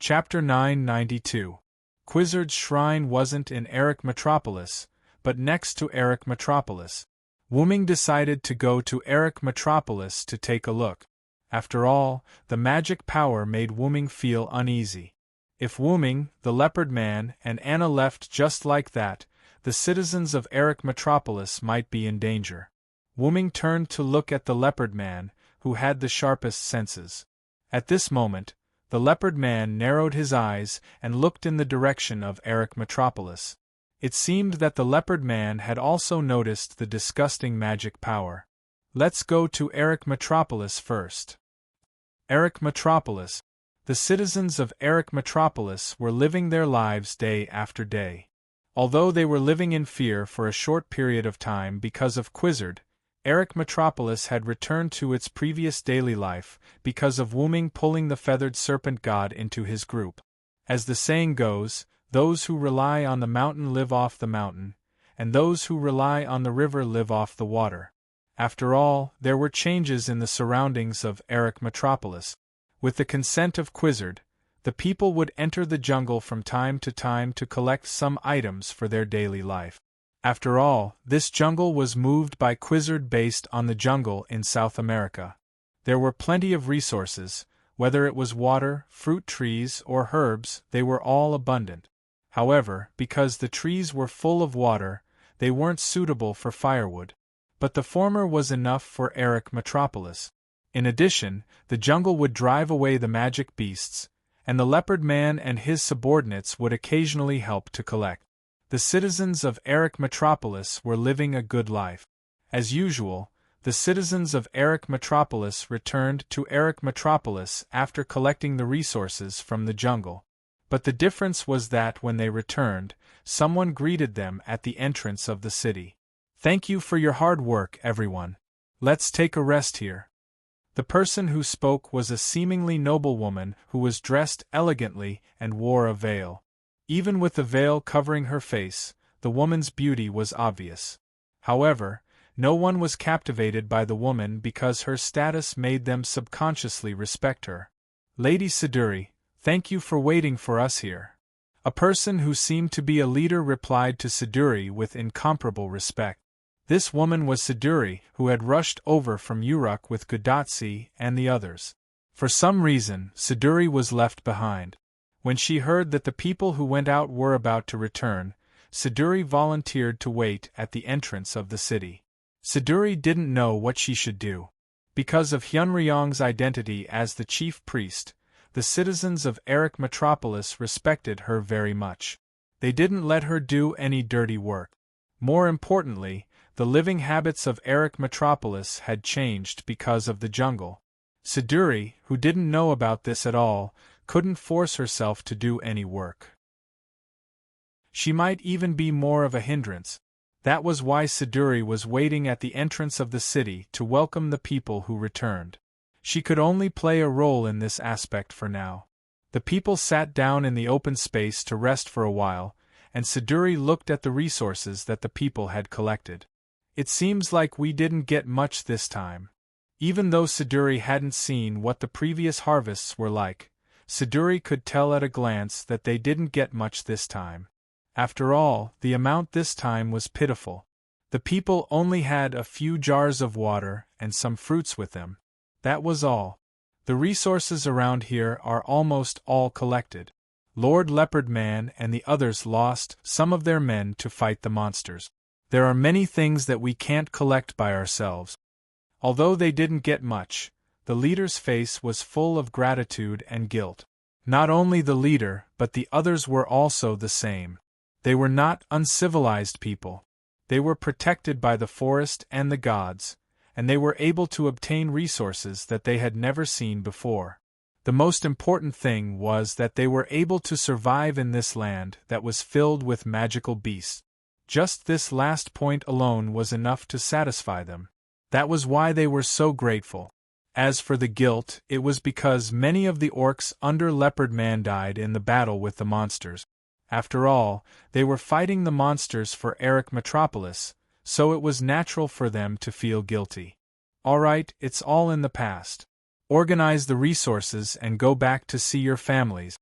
Chapter 992. Quizzard's shrine wasn't in Eric Metropolis, but next to Eric Metropolis. Wooming decided to go to Eric Metropolis to take a look. After all, the magic power made Wooming feel uneasy. If Wooming, the leopard man, and Anna left just like that, the citizens of Eric Metropolis might be in danger. Wooming turned to look at the leopard man, who had the sharpest senses. At this moment, the leopard man narrowed his eyes and looked in the direction of Eric Metropolis. It seemed that the leopard man had also noticed the disgusting magic power. Let's go to Eric Metropolis first. Eric Metropolis. The citizens of Eric Metropolis were living their lives day after day. Although they were living in fear for a short period of time because of Quizzard, Eric Metropolis had returned to its previous daily life because of Wooming pulling the feathered serpent god into his group. As the saying goes, those who rely on the mountain live off the mountain, and those who rely on the river live off the water. After all, there were changes in the surroundings of Eric Metropolis. With the consent of Quizzard, the people would enter the jungle from time to collect some items for their daily life. After all, this jungle was moved by Quizzard based on the jungle in South America. There were plenty of resources, whether it was water, fruit trees, or herbs, they were all abundant. However, because the trees were full of water, they weren't suitable for firewood. But the former was enough for Eric Metropolis. In addition, the jungle would drive away the magic beasts, and the leopard man and his subordinates would occasionally help to collect. The citizens of Eric Metropolis were living a good life. As usual, the citizens of Eric Metropolis returned to Eric Metropolis after collecting the resources from the jungle. But the difference was that when they returned, someone greeted them at the entrance of the city. "Thank you for your hard work, everyone. Let's take a rest here." The person who spoke was a seemingly noble woman who was dressed elegantly and wore a veil. Even with the veil covering her face, the woman's beauty was obvious. However, no one was captivated by the woman because her status made them subconsciously respect her. "Lady Siduri, thank you for waiting for us here." A person who seemed to be a leader replied to Siduri with incomparable respect. This woman was Siduri, who had rushed over from Uruk with Gudatsi and the others. For some reason, Siduri was left behind. When she heard that the people who went out were about to return, Siduri volunteered to wait at the entrance of the city. Siduri didn't know what she should do. Because of Hyunryong's identity as the chief priest, the citizens of Eric Metropolis respected her very much. They didn't let her do any dirty work. More importantly, the living habits of Eric Metropolis had changed because of the jungle. Siduri, who didn't know about this at all, couldn't force herself to do any work. She might even be more of a hindrance. That was why Siduri was waiting at the entrance of the city to welcome the people who returned. She could only play a role in this aspect for now. The people sat down in the open space to rest for a while, and Siduri looked at the resources that the people had collected. "It seems like we didn't get much this time." Even though Siduri hadn't seen what the previous harvests were like, Siduri could tell at a glance that they didn't get much this time. After all, the amount this time was pitiful. The people only had a few jars of water and some fruits with them. That was all. The resources around here are almost all collected. Lord Leopard Man and the others lost some of their men to fight the monsters. There are many things that we can't collect by ourselves. Although they didn't get much, the leader's face was full of gratitude and guilt. Not only the leader, but the others were also the same. They were not uncivilized people. They were protected by the forest and the gods, and they were able to obtain resources that they had never seen before. The most important thing was that they were able to survive in this land that was filled with magical beasts. Just this last point alone was enough to satisfy them. That was why they were so grateful. As for the guilt, it was because many of the orcs under Leopard Man died in the battle with the monsters. After all, they were fighting the monsters for Eric Metropolis, so it was natural for them to feel guilty. Alright, it's all in the past. Organize the resources and go back to see your families.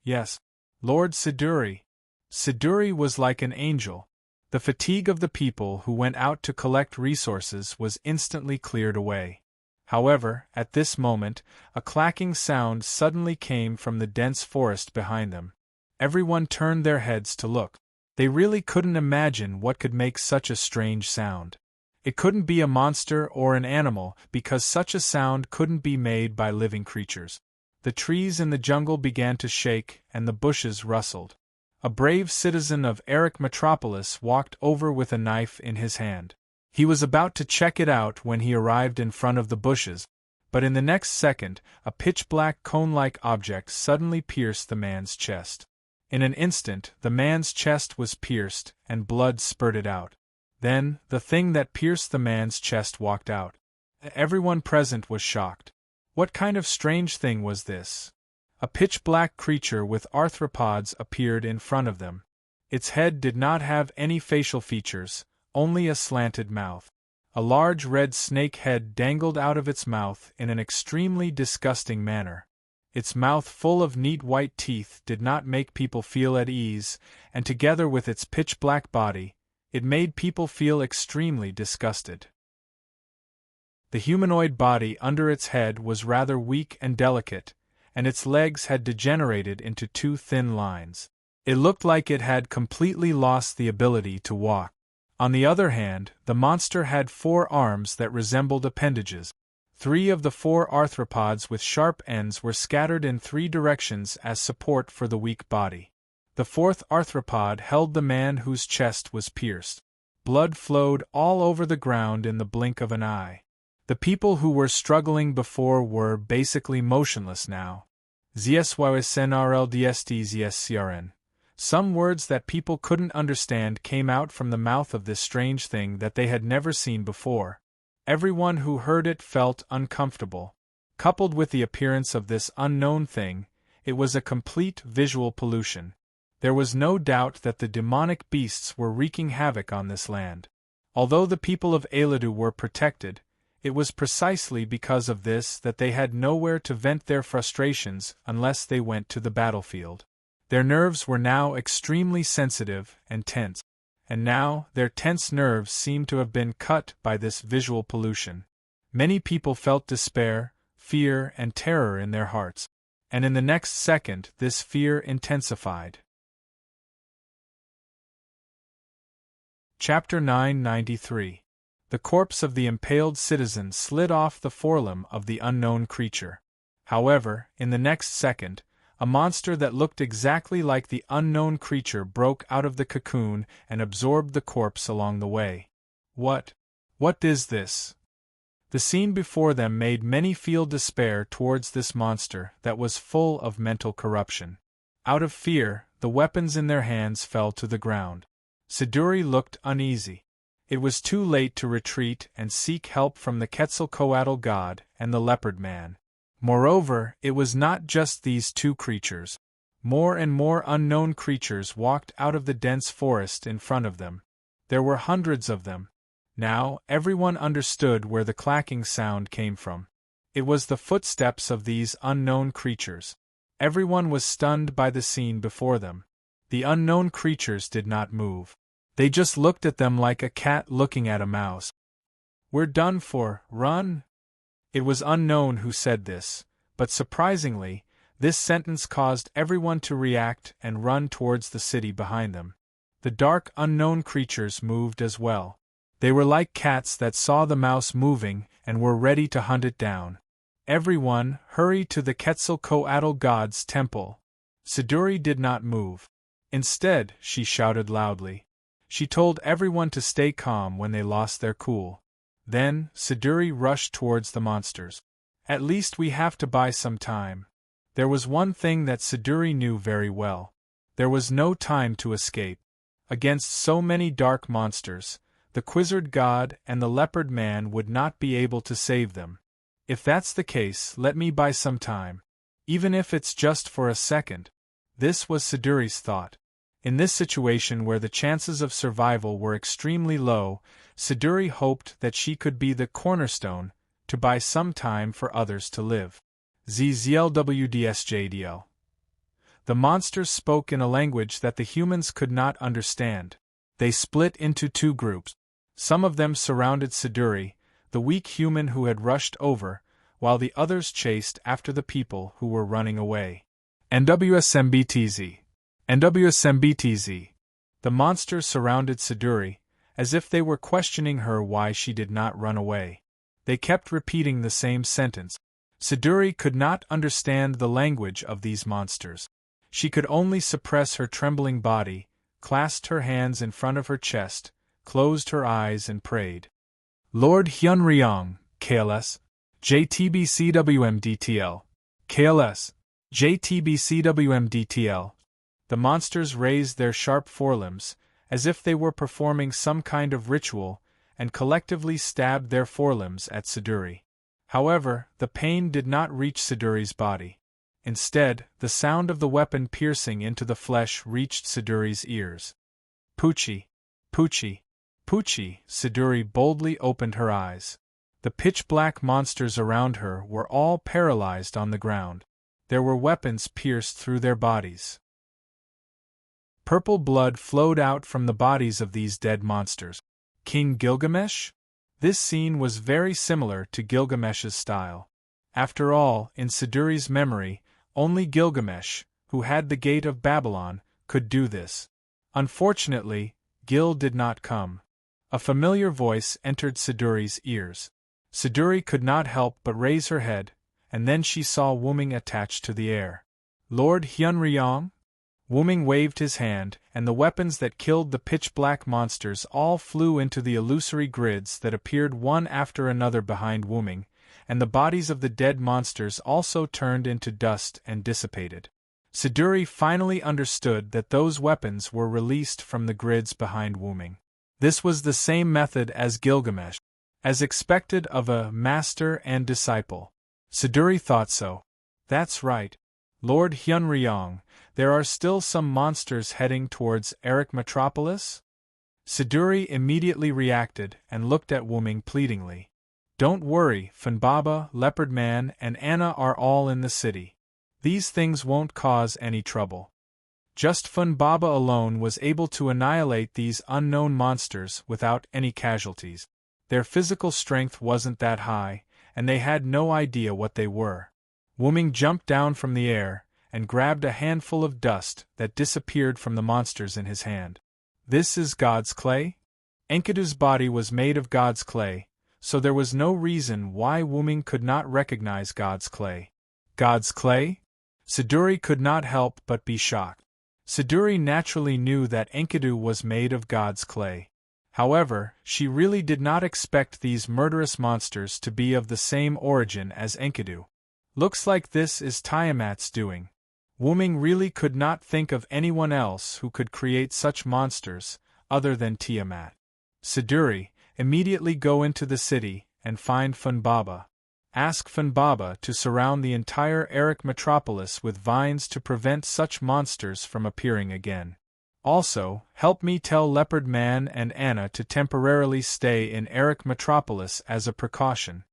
Yes. Lord Siduri. Siduri was like an angel. The fatigue of the people who went out to collect resources was instantly cleared away. However, at this moment, a clacking sound suddenly came from the dense forest behind them. Everyone turned their heads to look. They really couldn't imagine what could make such a strange sound. It couldn't be a monster or an animal, because such a sound couldn't be made by living creatures. The trees in the jungle began to shake, and the bushes rustled. A brave citizen of Eric Metropolis walked over with a knife in his hand. He was about to check it out when he arrived in front of the bushes, but in the next second, a pitch-black cone-like object suddenly pierced the man's chest. In an instant, the man's chest was pierced, and blood spurted out. Then, the thing that pierced the man's chest walked out. Everyone present was shocked. What kind of strange thing was this? A pitch-black creature with arthropods appeared in front of them. Its head did not have any facial features, only a slanted mouth. A large red snake head dangled out of its mouth in an extremely disgusting manner. Its mouth full of neat white teeth did not make people feel at ease, and together with its pitch-black body, it made people feel extremely disgusted. The humanoid body under its head was rather weak and delicate, and its legs had degenerated into two thin lines. It looked like it had completely lost the ability to walk. On the other hand, the monster had 4 arms that resembled appendages. 3 of the 4 arthropods with sharp ends were scattered in 3 directions as support for the weak body. The 4th arthropod held the man whose chest was pierced. Blood flowed all over the ground in the blink of an eye. The people who were struggling before were basically motionless now. ZSYSNRLDSTZSCRN. Some words that people couldn't understand came out from the mouth of this strange thing that they had never seen before. Everyone who heard it felt uncomfortable. Coupled with the appearance of this unknown thing, it was a complete visual pollution. There was no doubt that the demonic beasts were wreaking havoc on this land. Although the people of Eiladu were protected, it was precisely because of this that they had nowhere to vent their frustrations unless they went to the battlefield. Their nerves were now extremely sensitive and tense, and now their tense nerves seemed to have been cut by this visual pollution. Many people felt despair, fear, and terror in their hearts, and in the next second this fear intensified. Chapter 993. The corpse of the impaled citizen slid off the forelimb of the unknown creature. However, in the next second, a monster that looked exactly like the unknown creature broke out of the cocoon and absorbed the corpse along the way. What is this? The scene before them made many feel despair towards this monster that was full of mental corruption. Out of fear, the weapons in their hands fell to the ground. Siduri looked uneasy. It was too late to retreat and seek help from the Quetzalcoatl god and the leopard man. Moreover, it was not just these 2 creatures. More and more unknown creatures walked out of the dense forest in front of them. There were hundreds of them. Now, everyone understood where the clacking sound came from. It was the footsteps of these unknown creatures. Everyone was stunned by the scene before them. The unknown creatures did not move. They just looked at them like a cat looking at a mouse. "We're done for, run!" It was unknown who said this, but surprisingly, this sentence caused everyone to react and run towards the city behind them. The dark unknown creatures moved as well. They were like cats that saw the mouse moving and were ready to hunt it down. Everyone hurried to the Quetzalcoatl god's temple. Siduri did not move. Instead, she shouted loudly. She told everyone to stay calm when they lost their cool. Then, Siduri rushed towards the monsters. "At least we have to buy some time." There was one thing that Siduri knew very well. There was no time to escape. Against so many dark monsters, the Quizzard god and the leopard man would not be able to save them. If that's the case, let me buy some time. Even if it's just for a second. This was Siduri's thought. In this situation where the chances of survival were extremely low, Siduri hoped that she could be the cornerstone to buy some time for others to live. ZZLWDSJDL. The monsters spoke in a language that the humans could not understand. They split into two groups. Some of them surrounded Siduri, the weak human who had rushed over, while the others chased after the people who were running away. NWSMBTZ. NWSMBTZ. The monsters surrounded Siduri, as if they were questioning her why she did not run away. They kept repeating the same sentence. Siduri could not understand the language of these monsters. She could only suppress her trembling body, clasped her hands in front of her chest, closed her eyes and prayed. Lord Hyunryong, KLS, JTBCWMDTL, KLS, JTBCWMDTL. The monsters raised their sharp forelimbs, as if they were performing some kind of ritual, and collectively stabbed their forelimbs at Siduri. However, the pain did not reach Siduri's body. Instead, the sound of the weapon piercing into the flesh reached Siduri's ears. Poochie, Poochie, Poochie, Siduri boldly opened her eyes. The pitch-black monsters around her were all paralyzed on the ground. There were weapons pierced through their bodies. Purple blood flowed out from the bodies of these dead monsters. King Gilgamesh? This scene was very similar to Gilgamesh's style. After all, in Siduri's memory, only Gilgamesh, who had the Gate of Babylon, could do this. Unfortunately, Gil did not come. A familiar voice entered Siduri's ears. Siduri could not help but raise her head, and then she saw Wuming attached to the air. Lord Hyunryong? Wuming waved his hand, and the weapons that killed the pitch-black monsters all flew into the illusory grids that appeared one after another behind Wuming, and the bodies of the dead monsters also turned into dust and dissipated. Siduri finally understood that those weapons were released from the grids behind Wuming. This was the same method as Gilgamesh. As expected of a master and disciple. Siduri thought so. That's right. Lord Hyunryong, there are still some monsters heading towards Erech Metropolis? Siduri immediately reacted and looked at Wuming pleadingly. Don't worry, Funbaba, Leopard Man, and Anna are all in the city. These things won't cause any trouble. Just Funbaba alone was able to annihilate these unknown monsters without any casualties. Their physical strength wasn't that high, and they had no idea what they were. Wuming jumped down from the air, and grabbed a handful of dust that disappeared from the monsters in his hand. This is God's clay? Enkidu's body was made of God's clay, so there was no reason why Wuming could not recognize God's clay. God's clay? Siduri could not help but be shocked. Siduri naturally knew that Enkidu was made of God's clay. However, she really did not expect these murderous monsters to be of the same origin as Enkidu. Looks like this is Tiamat's doing. Wuming really could not think of anyone else who could create such monsters, other than Tiamat. Siduri, immediately go into the city and find Funbaba. Ask Funbaba to surround the entire Erech Metropolis with vines to prevent such monsters from appearing again. Also, help me tell Leopard Man and Anna to temporarily stay in Erech Metropolis as a precaution.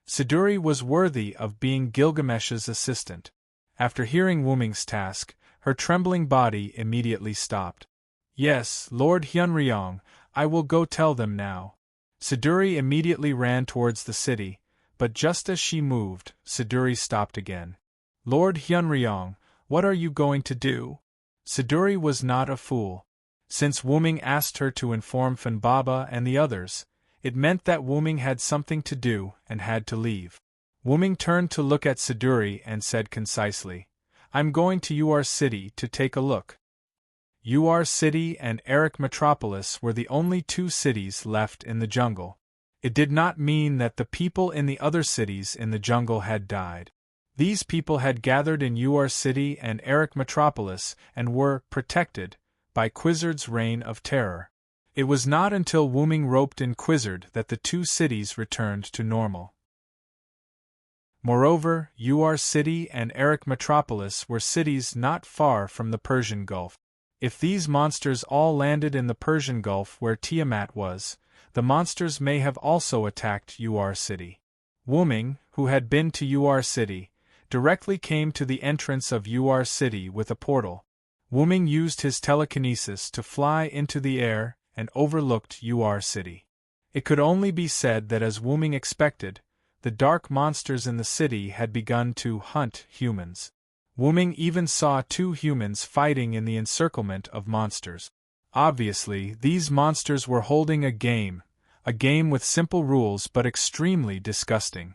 Siduri was worthy of being Gilgamesh's assistant. After hearing Wuming's task, her trembling body immediately stopped. Yes, Lord Hyunryong, I will go tell them now. Siduri immediately ran towards the city, but just as she moved, Siduri stopped again. Lord Hyunryong, what are you going to do? Siduri was not a fool. Since Wuming asked her to inform Funbaba and the others, it meant that Wuming had something to do and had to leave. Wuming turned to look at Siduri and said concisely, I'm going to UR City to take a look. UR City and Erech Metropolis were the only two cities left in the jungle. It did not mean that the people in the other cities in the jungle had died. These people had gathered in UR City and Erech Metropolis and were protected by Quizzard's reign of terror. It was not until Wuming roped in Quizzard that the two cities returned to normal. Moreover, UR City and Erech Metropolis were cities not far from the Persian Gulf. If these monsters all landed in the Persian Gulf where Tiamat was, the monsters may have also attacked UR City. Wuming, who had been to UR City, directly came to the entrance of UR City with a portal. Wu-Ming used his telekinesis to fly into the air and overlooked UR City. It could only be said that as Wu-Ming expected, the dark monsters in the city had begun to hunt humans. Wu-Ming even saw two humans fighting in the encirclement of monsters. Obviously, these monsters were holding a game with simple rules but extremely disgusting.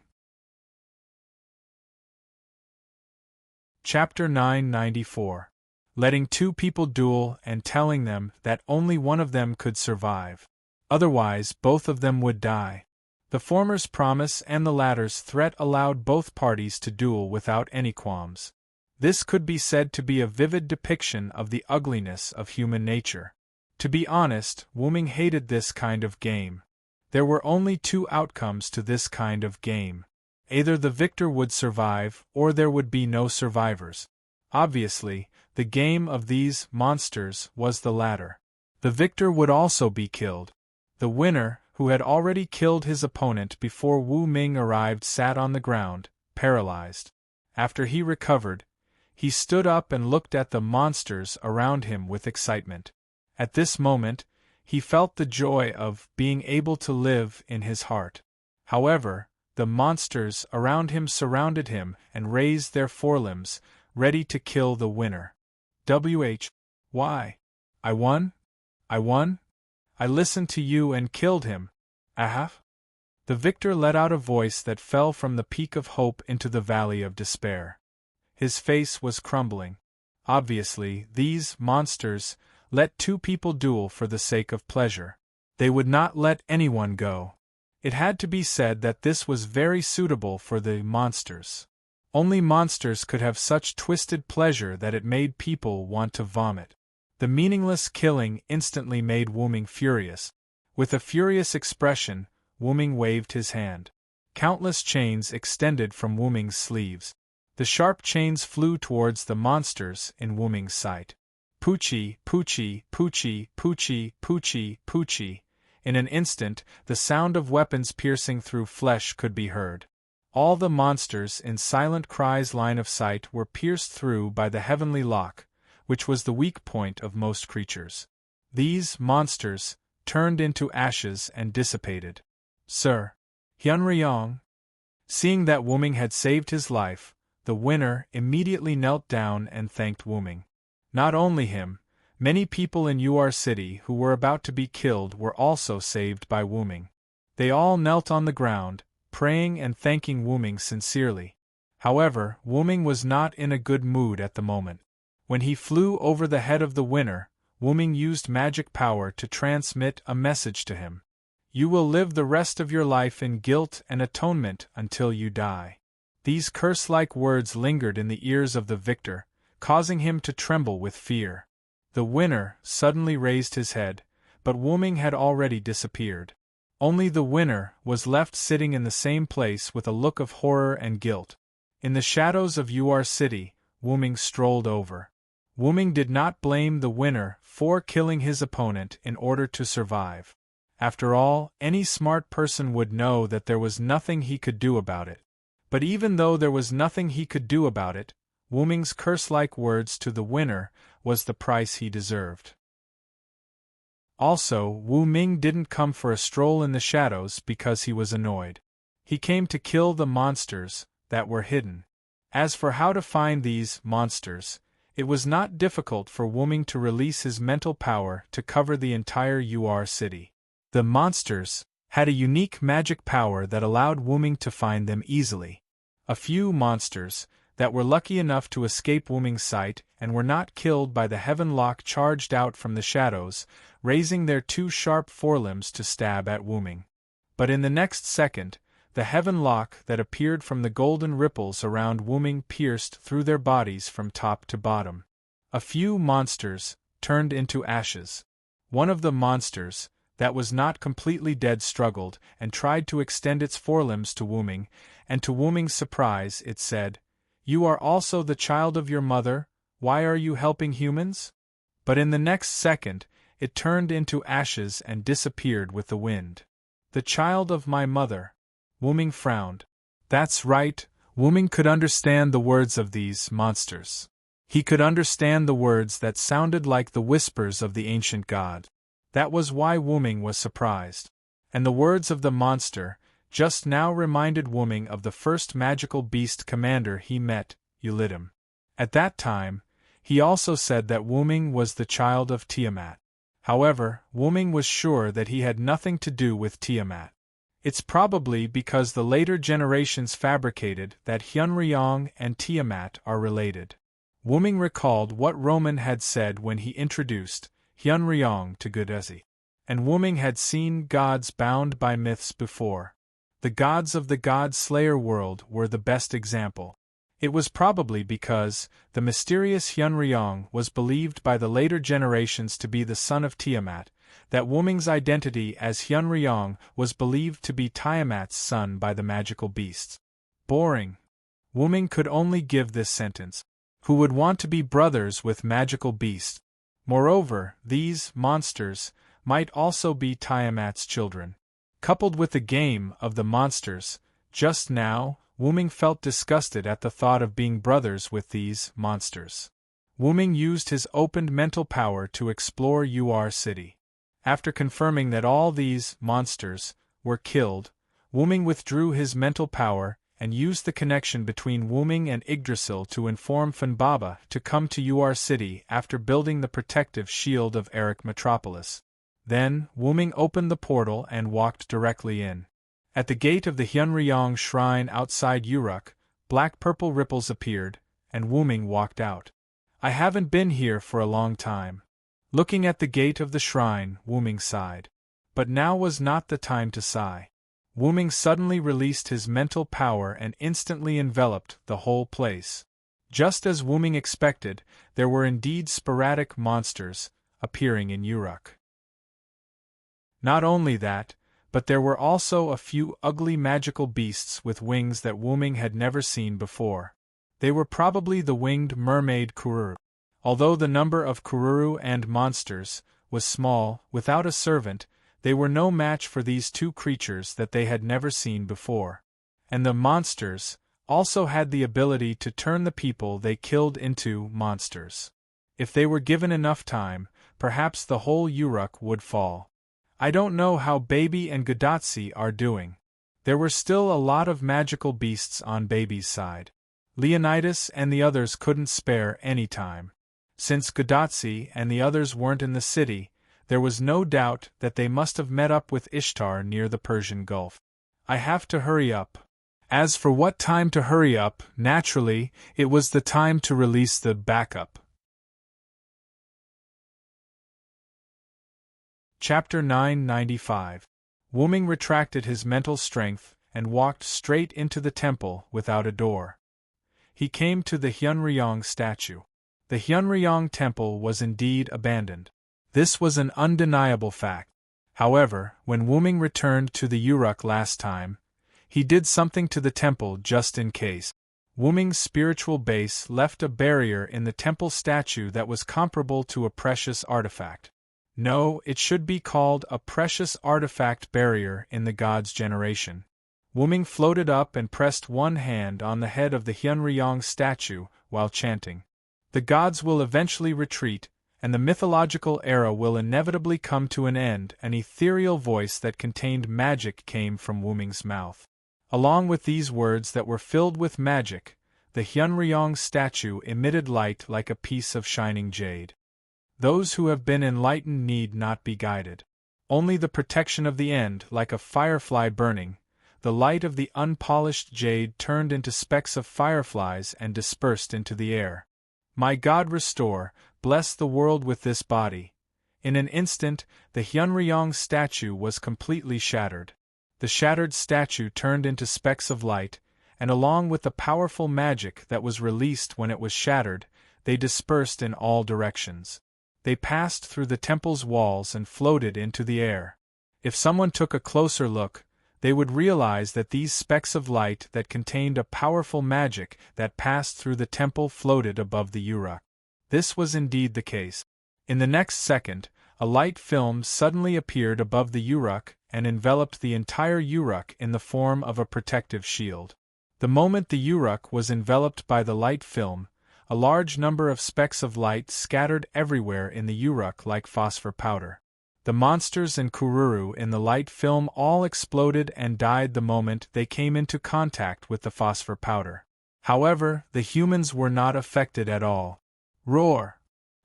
Chapter 994. Letting two people duel and telling them that only one of them could survive. Otherwise, both of them would die. The former's promise and the latter's threat allowed both parties to duel without any qualms. This could be said to be a vivid depiction of the ugliness of human nature. To be honest, Wu-Ming hated this kind of game. There were only two outcomes to this kind of game. Either the victor would survive, or there would be no survivors. Obviously, the game of these monsters was the latter. The victor would also be killed. The winner, who had already killed his opponent before Wu-Ming arrived, sat on the ground, paralyzed. After he recovered, he stood up and looked at the monsters around him with excitement. At this moment, he felt the joy of being able to live in his heart. However, the monsters around him surrounded him and raised their forelimbs, ready to kill the winner. Why? I won? I won? I listened to you and killed him. Aha! The victor let out a voice that fell from the peak of hope into the valley of despair. His face was crumbling. Obviously, these monsters let two people duel for the sake of pleasure. They would not let anyone go. It had to be said that this was very suitable for the monsters. Only monsters could have such twisted pleasure that it made people want to vomit. The meaningless killing instantly made Wu-Ming furious. With a furious expression, Wu-Ming waved his hand. Countless chains extended from Wu-Ming's sleeves. The sharp chains flew towards the monsters in Wu-Ming's sight. Poochie, poochie, poochie, poochie, poochie, poochie. In an instant, the sound of weapons piercing through flesh could be heard. All the monsters in Silent Cry's line of sight were pierced through by the heavenly lock, which was the weak point of most creatures. These monsters turned into ashes and dissipated. Sir Hyunryong. Seeing that Wu-Ming had saved his life, the winner immediately knelt down and thanked Wu-Ming. Not only him, many people in UR City who were about to be killed were also saved by Wu-Ming. They all knelt on the ground, praying and thanking Wu-Ming sincerely. However, Wu-Ming was not in a good mood at the moment. When he flew over the head of the winner, Wu-Ming used magic power to transmit a message to him. You will live the rest of your life in guilt and atonement until you die. These curse-like words lingered in the ears of the victor, causing him to tremble with fear. The winner suddenly raised his head, but Wu-Ming had already disappeared. Only the winner was left sitting in the same place with a look of horror and guilt. In the shadows of UR City, Wu-Ming strolled over. Wu-Ming did not blame the winner for killing his opponent in order to survive. After all, any smart person would know that there was nothing he could do about it. But even though there was nothing he could do about it, Wu-Ming's curse-like words to the winner was the price he deserved. Also, Wu-Ming didn't come for a stroll in the shadows because he was annoyed. He came to kill the monsters that were hidden. As for how to find these monsters, it was not difficult for Wu-Ming to release his mental power to cover the entire UR City. The monsters had a unique magic power that allowed Wu-Ming to find them easily. A few monsters that were lucky enough to escape Wu-Ming's sight and were not killed by the heaven lock charged out from the shadows, raising their two sharp forelimbs to stab at Wu-Ming. But in the next second, the heaven lock that appeared from the golden ripples around Wu-Ming pierced through their bodies from top to bottom. A few monsters turned into ashes. One of the monsters that was not completely dead struggled and tried to extend its forelimbs to Wu-Ming, and to Wu-Ming's surprise it said, "You are also the child of your mother, why are you helping humans?" But in the next second, it turned into ashes and disappeared with the wind. The child of my mother. Wu-Ming frowned. That's right, Wuming could understand the words of these monsters. He could understand the words that sounded like the whispers of the ancient god. That was why Wuming was surprised. And the words of the monster just now reminded Wuming of the first magical beast commander he met, Ulidim. At that time, he also said that Wuming was the child of Tiamat. However, Wuming was sure that he had nothing to do with Tiamat. It's probably because the later generations fabricated that Hyunryong and Tiamat are related. Wuming recalled what Roman had said when he introduced Hyunryong to Gudezi. And Wuming had seen gods bound by myths before. The gods of the God-Slayer world were the best example. It was probably because the mysterious Hyunryong was believed by the later generations to be the son of Tiamat, that Wuming's identity as Hyunryong was believed to be Tiamat's son by the magical beasts. Boring. Wuming could only give this sentence. Who would want to be brothers with magical beasts? Moreover, these monsters might also be Tiamat's children. Coupled with the game of the monsters, just now, Wuming felt disgusted at the thought of being brothers with these monsters. Wuming used his opened mental power to explore Ur City. After confirming that all these monsters were killed, Wuming withdrew his mental power and used the connection between Wuming and Yggdrasil to inform Funbaba to come to Ur City after building the protective shield of Eric Metropolis. Then, Wuming opened the portal and walked directly in. At the gate of the Hyunryong shrine outside Uruk, black-purple ripples appeared, and Wuming walked out. I haven't been here for a long time. Looking at the gate of the shrine, Wuming sighed. But now was not the time to sigh. Wuming suddenly released his mental power and instantly enveloped the whole place. Just as Wuming expected, there were indeed sporadic monsters appearing in Uruk. Not only that, but there were also a few ugly magical beasts with wings that Wuming had never seen before. They were probably the winged mermaid Kururu. Although the number of Kururu and monsters was small, without a servant, they were no match for these two creatures that they had never seen before. And the monsters also had the ability to turn the people they killed into monsters. If they were given enough time, perhaps the whole Uruk would fall. I don't know how Baby and Gudatsi are doing. There were still a lot of magical beasts on Baby's side. Leonidas and the others couldn't spare any time. Since Gudatsi and the others weren't in the city, there was no doubt that they must have met up with Ishtar near the Persian Gulf. I have to hurry up. As for what time to hurry up, naturally, it was the time to release the backup. Chapter 995. Wuming retracted his mental strength and walked straight into the temple without a door. He came to the Hyunryong statue. The Hyunryong temple was indeed abandoned. This was an undeniable fact. However, when Wuming returned to the Uruk last time, he did something to the temple just in case. Wuming's spiritual base left a barrier in the temple statue that was comparable to a precious artifact. No, it should be called a precious artifact barrier in the god's generation. Wuming floated up and pressed one hand on the head of the Hyunryong statue while chanting. The gods will eventually retreat, and the mythological era will inevitably come to an end. An ethereal voice that contained magic came from Wuming's mouth. Along with these words that were filled with magic, the Hyunryong statue emitted light like a piece of shining jade. Those who have been enlightened need not be guided. Only the protection of the end, like a firefly burning, the light of the unpolished jade turned into specks of fireflies and dispersed into the air. My God, restore, bless the world with this body. In an instant, the Hyunryong statue was completely shattered. The shattered statue turned into specks of light, and along with the powerful magic that was released when it was shattered, they dispersed in all directions. They passed through the temple's walls and floated into the air. If someone took a closer look, they would realize that these specks of light that contained a powerful magic that passed through the temple floated above the Uruk. This was indeed the case. In the next second, a light film suddenly appeared above the Uruk and enveloped the entire Uruk in the form of a protective shield. The moment the Uruk was enveloped by the light film, a large number of specks of light scattered everywhere in the Uruk like phosphor powder. The monsters and Kururu in the light film all exploded and died the moment they came into contact with the phosphor powder. However, the humans were not affected at all. Roar!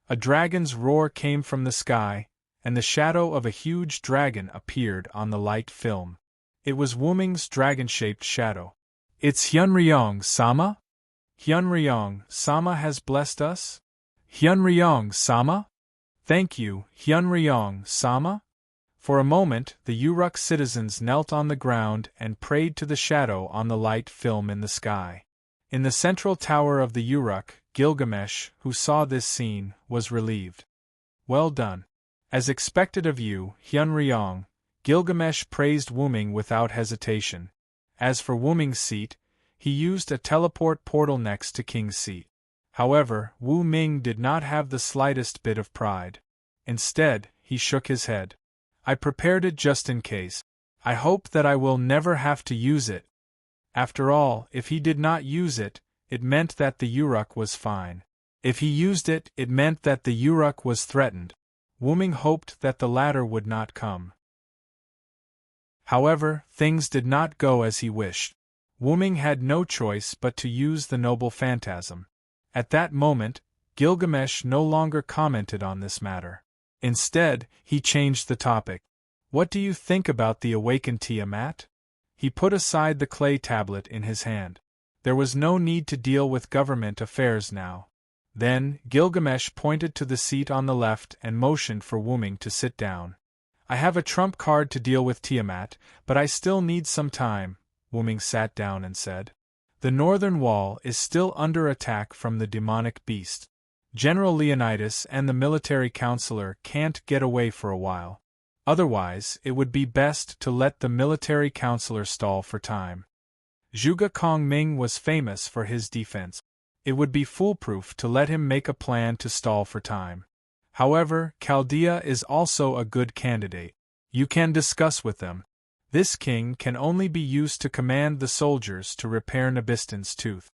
A dragon's roar came from the sky, and the shadow of a huge dragon appeared on the light film. It was Wuming's dragon-shaped shadow. "It's Hyunryong-sama? Hyunryong-sama has blessed us? Hyunryong-sama? Thank you, Hyunryong-sama?" For a moment, the Uruk citizens knelt on the ground and prayed to the shadow on the light film in the sky. In the central tower of the Uruk, Gilgamesh, who saw this scene, was relieved. "Well done. As expected of you, Hyunryong," Gilgamesh praised Wuming without hesitation. As for Wuming's seat, he used a teleport portal next to King's seat. However, Wu Ming did not have the slightest bit of pride. Instead, he shook his head. "I prepared it just in case. I hope that I will never have to use it." After all, if he did not use it, it meant that the Uruk was fine. If he used it, it meant that the Uruk was threatened. Wuming hoped that the latter would not come. However, things did not go as he wished. Wuming had no choice but to use the noble phantasm. At that moment, Gilgamesh no longer commented on this matter. Instead, he changed the topic. "What do you think about the awakened Tiamat?" He put aside the clay tablet in his hand. There was no need to deal with government affairs now. Then, Gilgamesh pointed to the seat on the left and motioned for Wuming to sit down. "I have a trump card to deal with Tiamat, but I still need some time." Wuming sat down and said, "The northern wall is still under attack from the demonic beast. General Leonidas and the military counselor can't get away for a while. Otherwise, it would be best to let the military counselor stall for time. Zhuge Kongming was famous for his defense. It would be foolproof to let him make a plan to stall for time. However, Chaldea is also a good candidate. You can discuss with them. This king can only be used to command the soldiers to repair Nabistin's tooth."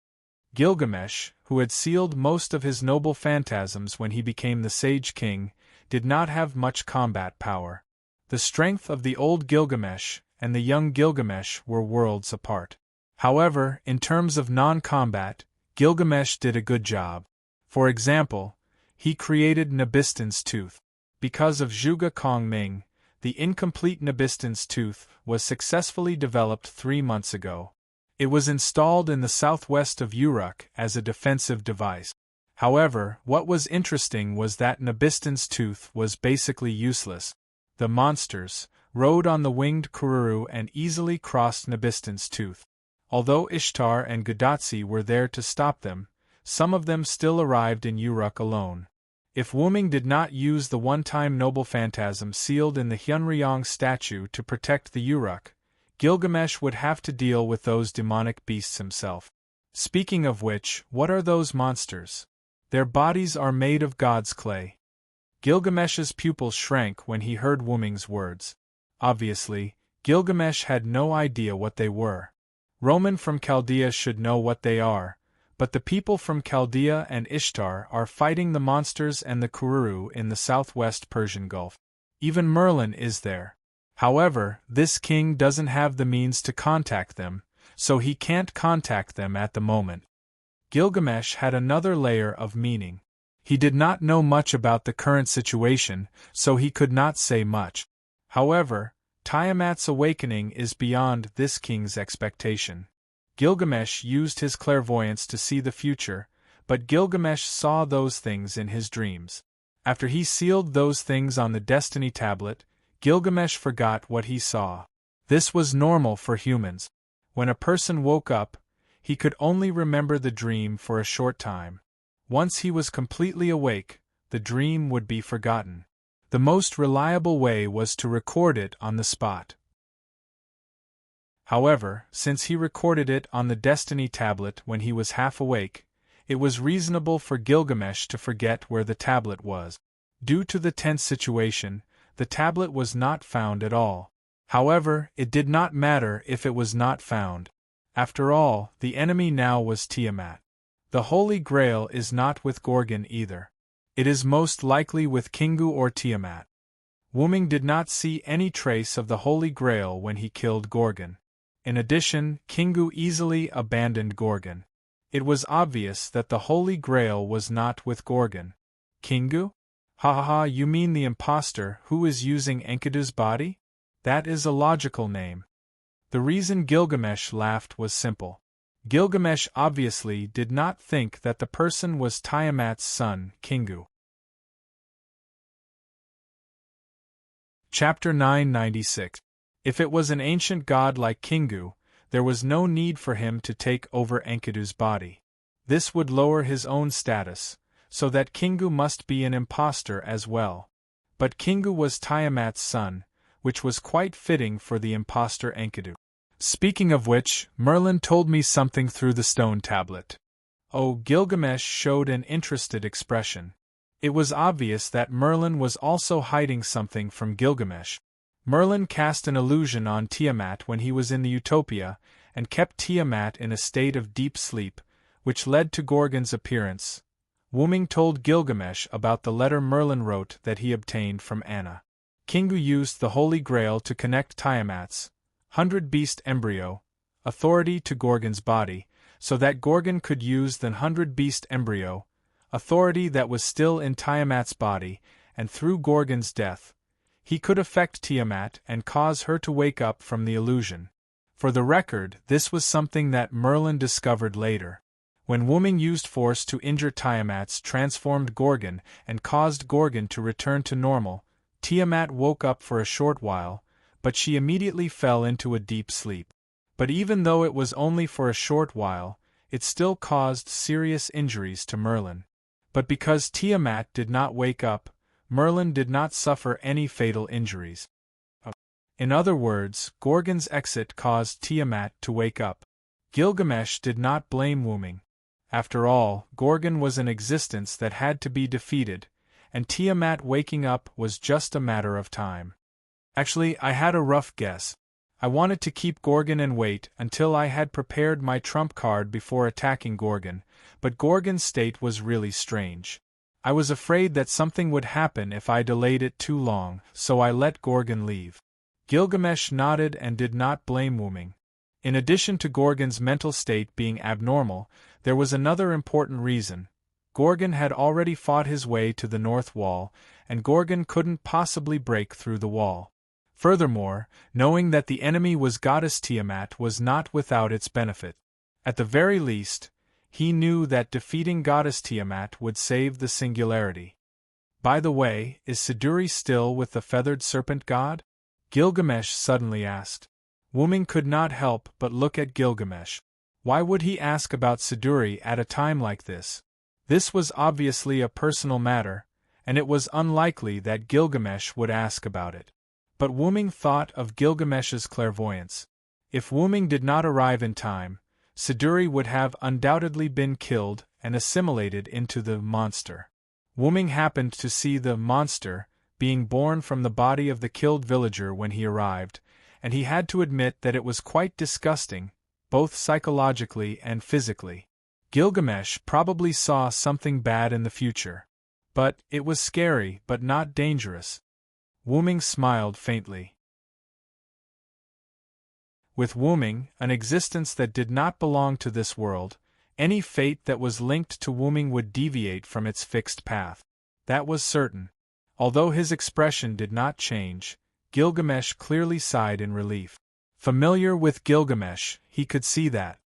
Gilgamesh, who had sealed most of his noble phantasms when he became the Sage King, did not have much combat power. The strength of the old Gilgamesh and the young Gilgamesh were worlds apart. However, in terms of non-combat, Gilgamesh did a good job. For example, he created Nabistin's tooth. Because of Zhuge Kongming, the incomplete Nabistin's tooth was successfully developed 3 months ago. It was installed in the southwest of Uruk as a defensive device. However, what was interesting was that Nabistin's tooth was basically useless. The monsters rode on the winged Kururu and easily crossed Nabistin's tooth. Although Ishtar and Gudatsi were there to stop them, some of them still arrived in Uruk alone. If Wuming did not use the one-time noble phantasm sealed in the Hyunryong statue to protect the Uruk, Gilgamesh would have to deal with those demonic beasts himself. Speaking of which, what are those monsters? Their bodies are made of God's clay. Gilgamesh's pupils shrank when he heard Wuming's words. Obviously, Gilgamesh had no idea what they were. Roman from Chaldea should know what they are, but the people from Chaldea and Ishtar are fighting the monsters and the Kururu in the southwest Persian Gulf. Even Merlin is there. However, this king doesn't have the means to contact them, so he can't contact them at the moment. Gilgamesh had another layer of meaning. He did not know much about the current situation, so he could not say much. However, Tiamat's awakening is beyond this king's expectation. Gilgamesh used his clairvoyance to see the future, but Gilgamesh saw those things in his dreams. After he sealed those things on the Destiny Tablet, Gilgamesh forgot what he saw. This was normal for humans. When a person woke up, he could only remember the dream for a short time. Once he was completely awake, the dream would be forgotten. The most reliable way was to record it on the spot. However, since he recorded it on the Destiny Tablet when he was half awake, it was reasonable for Gilgamesh to forget where the tablet was. Due to the tense situation, the tablet was not found at all. However, it did not matter if it was not found. After all, the enemy now was Tiamat. The Holy Grail is not with Gorgon either. It is most likely with Kingu or Tiamat. Wuming did not see any trace of the Holy Grail when he killed Gorgon. In addition, Kingu easily abandoned Gorgon. It was obvious that the Holy Grail was not with Gorgon. Kingu? Ha ha ha, you mean the impostor who is using Enkidu's body? That is a logical name. The reason Gilgamesh laughed was simple. Gilgamesh obviously did not think that the person was Tiamat's son, Kingu. Chapter 996. If it was an ancient god like Kingu, there was no need for him to take over Enkidu's body. This would lower his own status, so that Kingu must be an impostor as well. But Kingu was Tiamat's son, which was quite fitting for the impostor Enkidu. Speaking of which, Merlin told me something through the stone tablet. Oh, Gilgamesh showed an interested expression. It was obvious that Merlin was also hiding something from Gilgamesh. Merlin cast an illusion on Tiamat when he was in the Utopia, and kept Tiamat in a state of deep sleep, which led to Gorgon's appearance. Wuming told Gilgamesh about the letter Merlin wrote that he obtained from Anna. Kingu used the Holy Grail to connect Tiamat's 100-beast embryo authority to Gorgon's body, so that Gorgon could use the 100-beast embryo authority that was still in Tiamat's body, and through Gorgon's death, he could affect Tiamat and cause her to wake up from the illusion. For the record, this was something that Merlin discovered later. When Wuming used force to injure Tiamat's transformed Gorgon and caused Gorgon to return to normal, Tiamat woke up for a short while, but she immediately fell into a deep sleep. But even though it was only for a short while, it still caused serious injuries to Merlin. But because Tiamat did not wake up, Merlin did not suffer any fatal injuries. In other words, Gorgon's exit caused Tiamat to wake up. Gilgamesh did not blame Wuming. After all, Gorgon was an existence that had to be defeated, and Tiamat waking up was just a matter of time. Actually, I had a rough guess. I wanted to keep Gorgon and wait until I had prepared my trump card before attacking Gorgon, but Gorgon's state was really strange. I was afraid that something would happen if I delayed it too long, so I let Gorgon leave. Gilgamesh nodded and did not blame Wuming. In addition to Gorgon's mental state being abnormal, there was another important reason. Gorgon had already fought his way to the north wall, and Gorgon couldn't possibly break through the wall. Furthermore, knowing that the enemy was goddess Tiamat was not without its benefit. At the very least, he knew that defeating goddess Tiamat would save the singularity. By the way, is Siduri still with the feathered serpent god? Gilgamesh suddenly asked. Wuming could not help but look at Gilgamesh. Why would he ask about Siduri at a time like this? This was obviously a personal matter, and it was unlikely that Gilgamesh would ask about it. But Wuming thought of Gilgamesh's clairvoyance. If Wuming did not arrive in time, Siduri would have undoubtedly been killed and assimilated into the monster. Wuming happened to see the monster being born from the body of the killed villager when he arrived, and he had to admit that it was quite disgusting, both psychologically and physically. Gilgamesh probably saw something bad in the future. But it was scary but not dangerous. Wuming smiled faintly. With Wuming, an existence that did not belong to this world, any fate that was linked to Wuming would deviate from its fixed path. That was certain. Although his expression did not change, Gilgamesh clearly sighed in relief. Familiar with Gilgamesh, he could see that.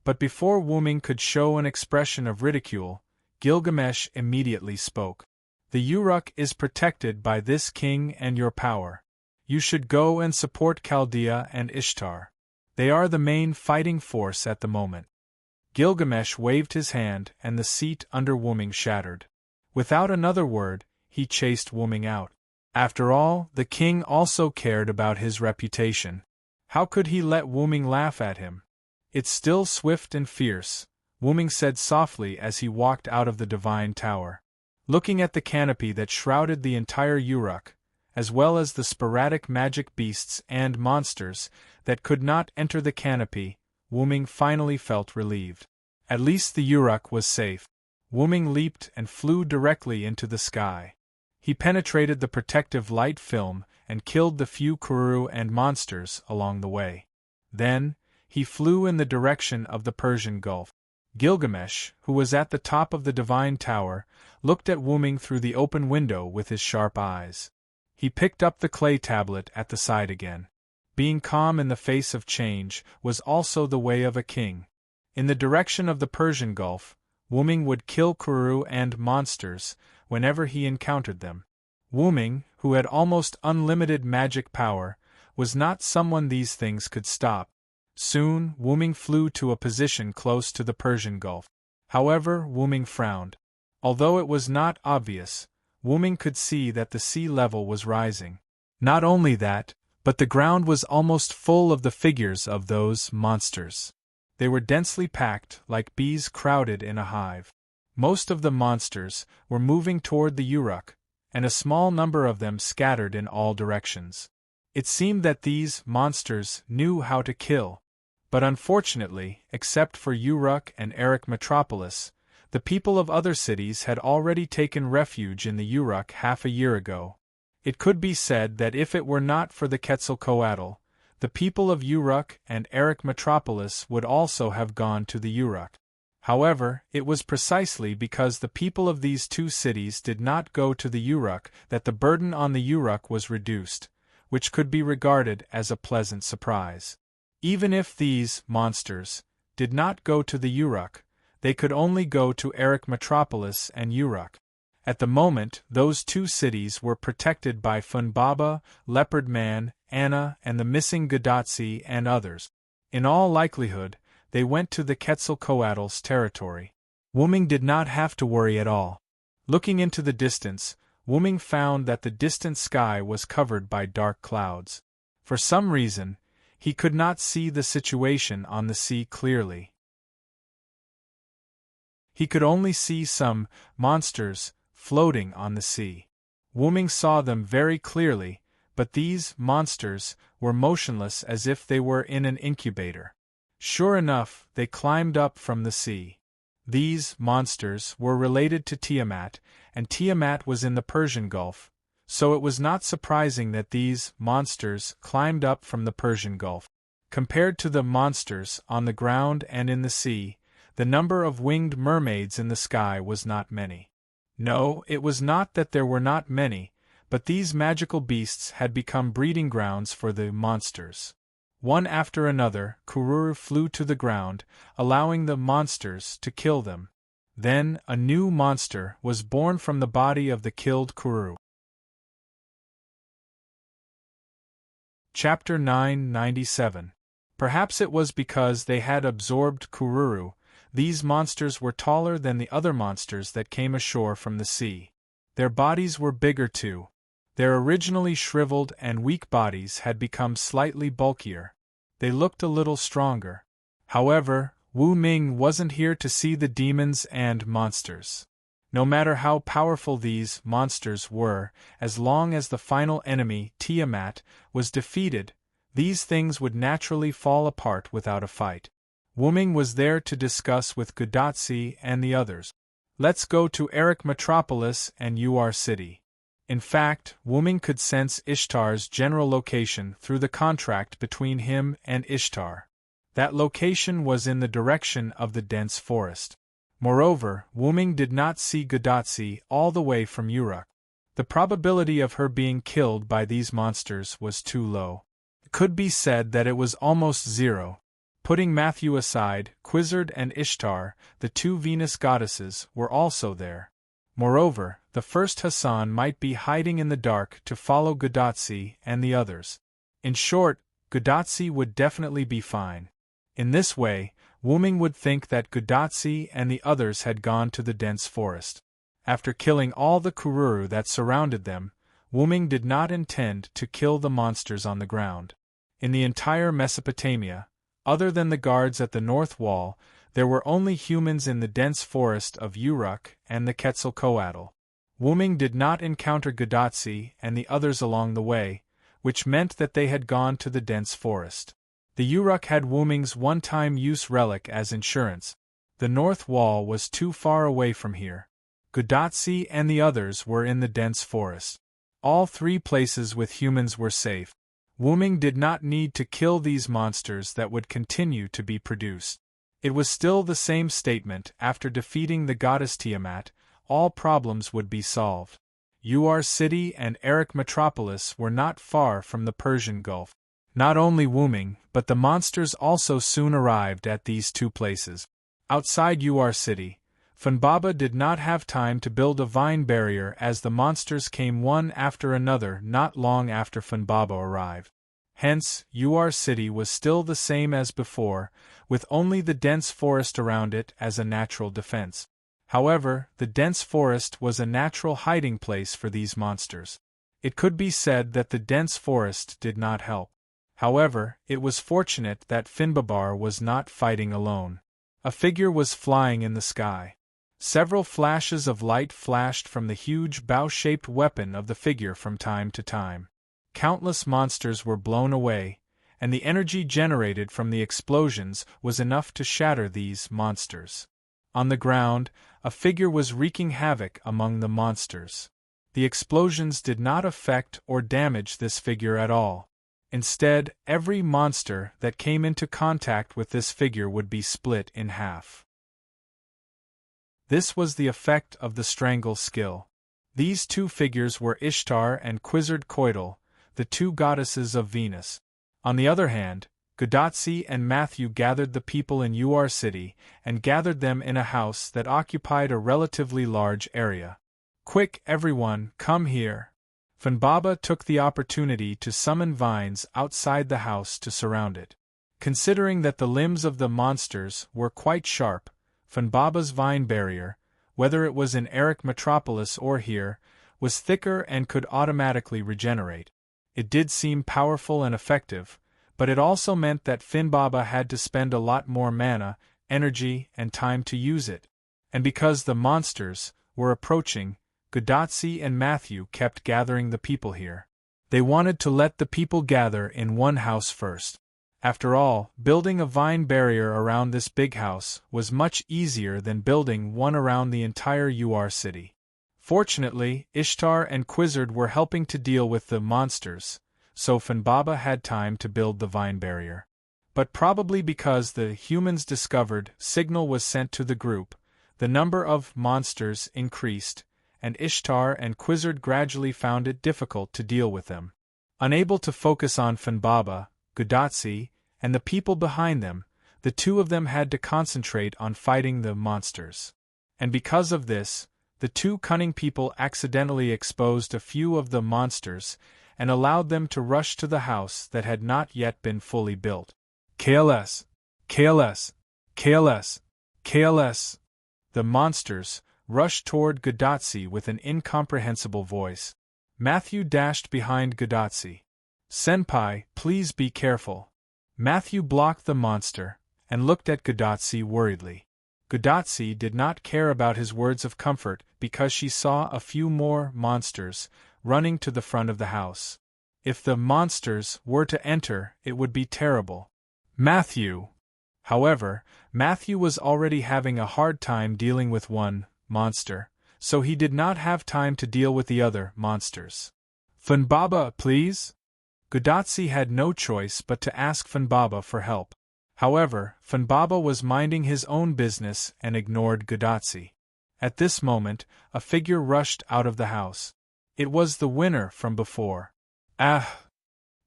But before Wuming could show an expression of ridicule, Gilgamesh immediately spoke. The Uruk is protected by this king and your power. You should go and support Chaldea and Ishtar. They are the main fighting force at the moment. Gilgamesh waved his hand and the seat under Wuming shattered. Without another word, he chased Wuming out. After all, the king also cared about his reputation. How could he let Wuming laugh at him? It's still swift and fierce, Wuming said softly as he walked out of the divine tower. Looking at the canopy that shrouded the entire Uruk, as well as the sporadic magic beasts and monsters that could not enter the canopy, Wuming finally felt relieved. At least the Uruk was safe. Wuming leaped and flew directly into the sky. He penetrated the protective light film and killed the few kururu and monsters along the way. Then, he flew in the direction of the Persian Gulf. Gilgamesh, who was at the top of the divine tower, looked at Wuming through the open window with his sharp eyes. He picked up the clay tablet at the side again. Being calm in the face of change was also the way of a king. In the direction of the Persian Gulf, Wuming would kill kururu and monsters whenever he encountered them. Wuming, who had almost unlimited magic power, was not someone these things could stop. Soon, Wuming flew to a position close to the Persian Gulf. However, Wuming frowned. Although it was not obvious, Wuming could see that the sea level was rising. Not only that, but the ground was almost full of the figures of those monsters. They were densely packed, like bees crowded in a hive. Most of the monsters were moving toward the Uruk, and a small number of them scattered in all directions. It seemed that these monsters knew how to kill. But unfortunately, except for Uruk and Erech Metropolis, the people of other cities had already taken refuge in the Uruk half a year ago. It could be said that if it were not for the Quetzalcoatl, the people of Uruk and Erech Metropolis would also have gone to the Uruk. However, it was precisely because the people of these two cities did not go to the Uruk that the burden on the Uruk was reduced, which could be regarded as a pleasant surprise. Even if these monsters did not go to the Uruk, they could only go to Erech Metropolis and Uruk. At the moment, those two cities were protected by Funbaba, Leopard Man, Anna, and the missing Gadotsi and others. In all likelihood, they went to the Quetzalcoatl's territory. Wuming did not have to worry at all. Looking into the distance, Wuming found that the distant sky was covered by dark clouds. For some reason, he could not see the situation on the sea clearly. He could only see some monsters floating on the sea. Wuming saw them very clearly, but these monsters were motionless as if they were in an incubator. Sure enough, they climbed up from the sea. These monsters were related to Tiamat, and Tiamat was in the Persian Gulf, so it was not surprising that these monsters climbed up from the Persian Gulf. Compared to the monsters on the ground and in the sea, the number of winged mermaids in the sky was not many. No, it was not that there were not many, but these magical beasts had become breeding grounds for the monsters. One after another, kururu flew to the ground, allowing the monsters to kill them. Then, a new monster was born from the body of the killed kururu. Chapter 997. Perhaps it was because they had absorbed kururu, these monsters were taller than the other monsters that came ashore from the sea. Their bodies were bigger too. Their originally shriveled and weak bodies had become slightly bulkier. They looked a little stronger. However, Wu Ming wasn't here to see the demons and monsters. No matter how powerful these monsters were, as long as the final enemy, Tiamat, was defeated, these things would naturally fall apart without a fight. Wu Ming was there to discuss with Gadotsi and the others. Let's go to Erech Metropolis and Ur City. In fact, Wu Ming could sense Ishtar's general location through the contract between him and Ishtar. That location was in the direction of the dense forest. Moreover, Wu Ming did not see Gadotsi all the way from Uruk. The probability of her being killed by these monsters was too low. It could be said that it was almost zero. Putting Matthew aside, Quizzard and Ishtar, the two Venus goddesses, were also there. Moreover, the first Hassan might be hiding in the dark to follow Gadotsi and the others. In short, Gadotsi would definitely be fine. In this way, Wu Ming would think that Gadotsi and the others had gone to the dense forest. After killing all the kururu that surrounded them, Wu Ming did not intend to kill the monsters on the ground. In the entire Mesopotamia, other than the guards at the north wall, there were only humans in the dense forest of Uruk and the Quetzalcoatl. Wu Ming did not encounter Gadotsi and the others along the way, which meant that they had gone to the dense forest. The Uruk had Wuming's one-time use relic as insurance. The north wall was too far away from here. Gudatsi and the others were in the dense forest. All three places with humans were safe. Wuming did not need to kill these monsters that would continue to be produced. It was still the same statement: after defeating the goddess Tiamat, all problems would be solved. Ur City and Erech Metropolis were not far from the Persian Gulf. Not only Wuming, but the monsters also soon arrived at these two places. Outside Ur City, Funbaba did not have time to build a vine barrier as the monsters came one after another not long after Funbaba arrived. Hence, Ur City was still the same as before, with only the dense forest around it as a natural defense. However, the dense forest was a natural hiding place for these monsters. It could be said that the dense forest did not help. However, it was fortunate that Finbabar was not fighting alone. A figure was flying in the sky. Several flashes of light flashed from the huge bow-shaped weapon of the figure from time to time. Countless monsters were blown away, and the energy generated from the explosions was enough to shatter these monsters. On the ground, a figure was wreaking havoc among the monsters. The explosions did not affect or damage this figure at all. Instead, every monster that came into contact with this figure would be split in half. This was the effect of the strangle skill. These two figures were Ishtar and Quetzalcoatl, the two goddesses of Venus. On the other hand, Gudatsi and Matthew gathered the people in Ur City and gathered them in a house that occupied a relatively large area. "Quick, everyone, come here!" Funbaba took the opportunity to summon vines outside the house to surround it. Considering that the limbs of the monsters were quite sharp, Funbaba's vine barrier, whether it was in Erech Metropolis or here, was thicker and could automatically regenerate. It did seem powerful and effective, but it also meant that Funbaba had to spend a lot more mana, energy, and time to use it. And because the monsters were approaching, Gudatsi and Matthew kept gathering the people here. They wanted to let the people gather in one house first. After all, building a vine barrier around this big house was much easier than building one around the entire Ur City. Fortunately, Ishtar and Quizzard were helping to deal with the monsters, so Funbaba had time to build the vine barrier. But probably because the humans discovered signal was sent to the group, the number of monsters increased, and Ishtar and Quizzard gradually found it difficult to deal with them. Unable to focus on Funbaba, Gudatsi, and the people behind them, the two of them had to concentrate on fighting the monsters. And because of this, the two cunning people accidentally exposed a few of the monsters and allowed them to rush to the house that had not yet been fully built. KLS! KLS! KLS! KLS! The monsters rushed toward Gudatsi with an incomprehensible voice. Matthew dashed behind Gudatsi. "Senpai, please be careful." Matthew blocked the monster and looked at Gudatsi worriedly. Gudatsi did not care about his words of comfort because she saw a few more monsters running to the front of the house. If the monsters were to enter, it would be terrible. Matthew! However, Matthew was already having a hard time dealing with one monster, so he did not have time to deal with the other monsters. "Funbaba, please?" Gudatsi had no choice but to ask Funbaba for help. However, Funbaba was minding his own business and ignored Gudatsi. At this moment, a figure rushed out of the house. It was the winner from before. Ah!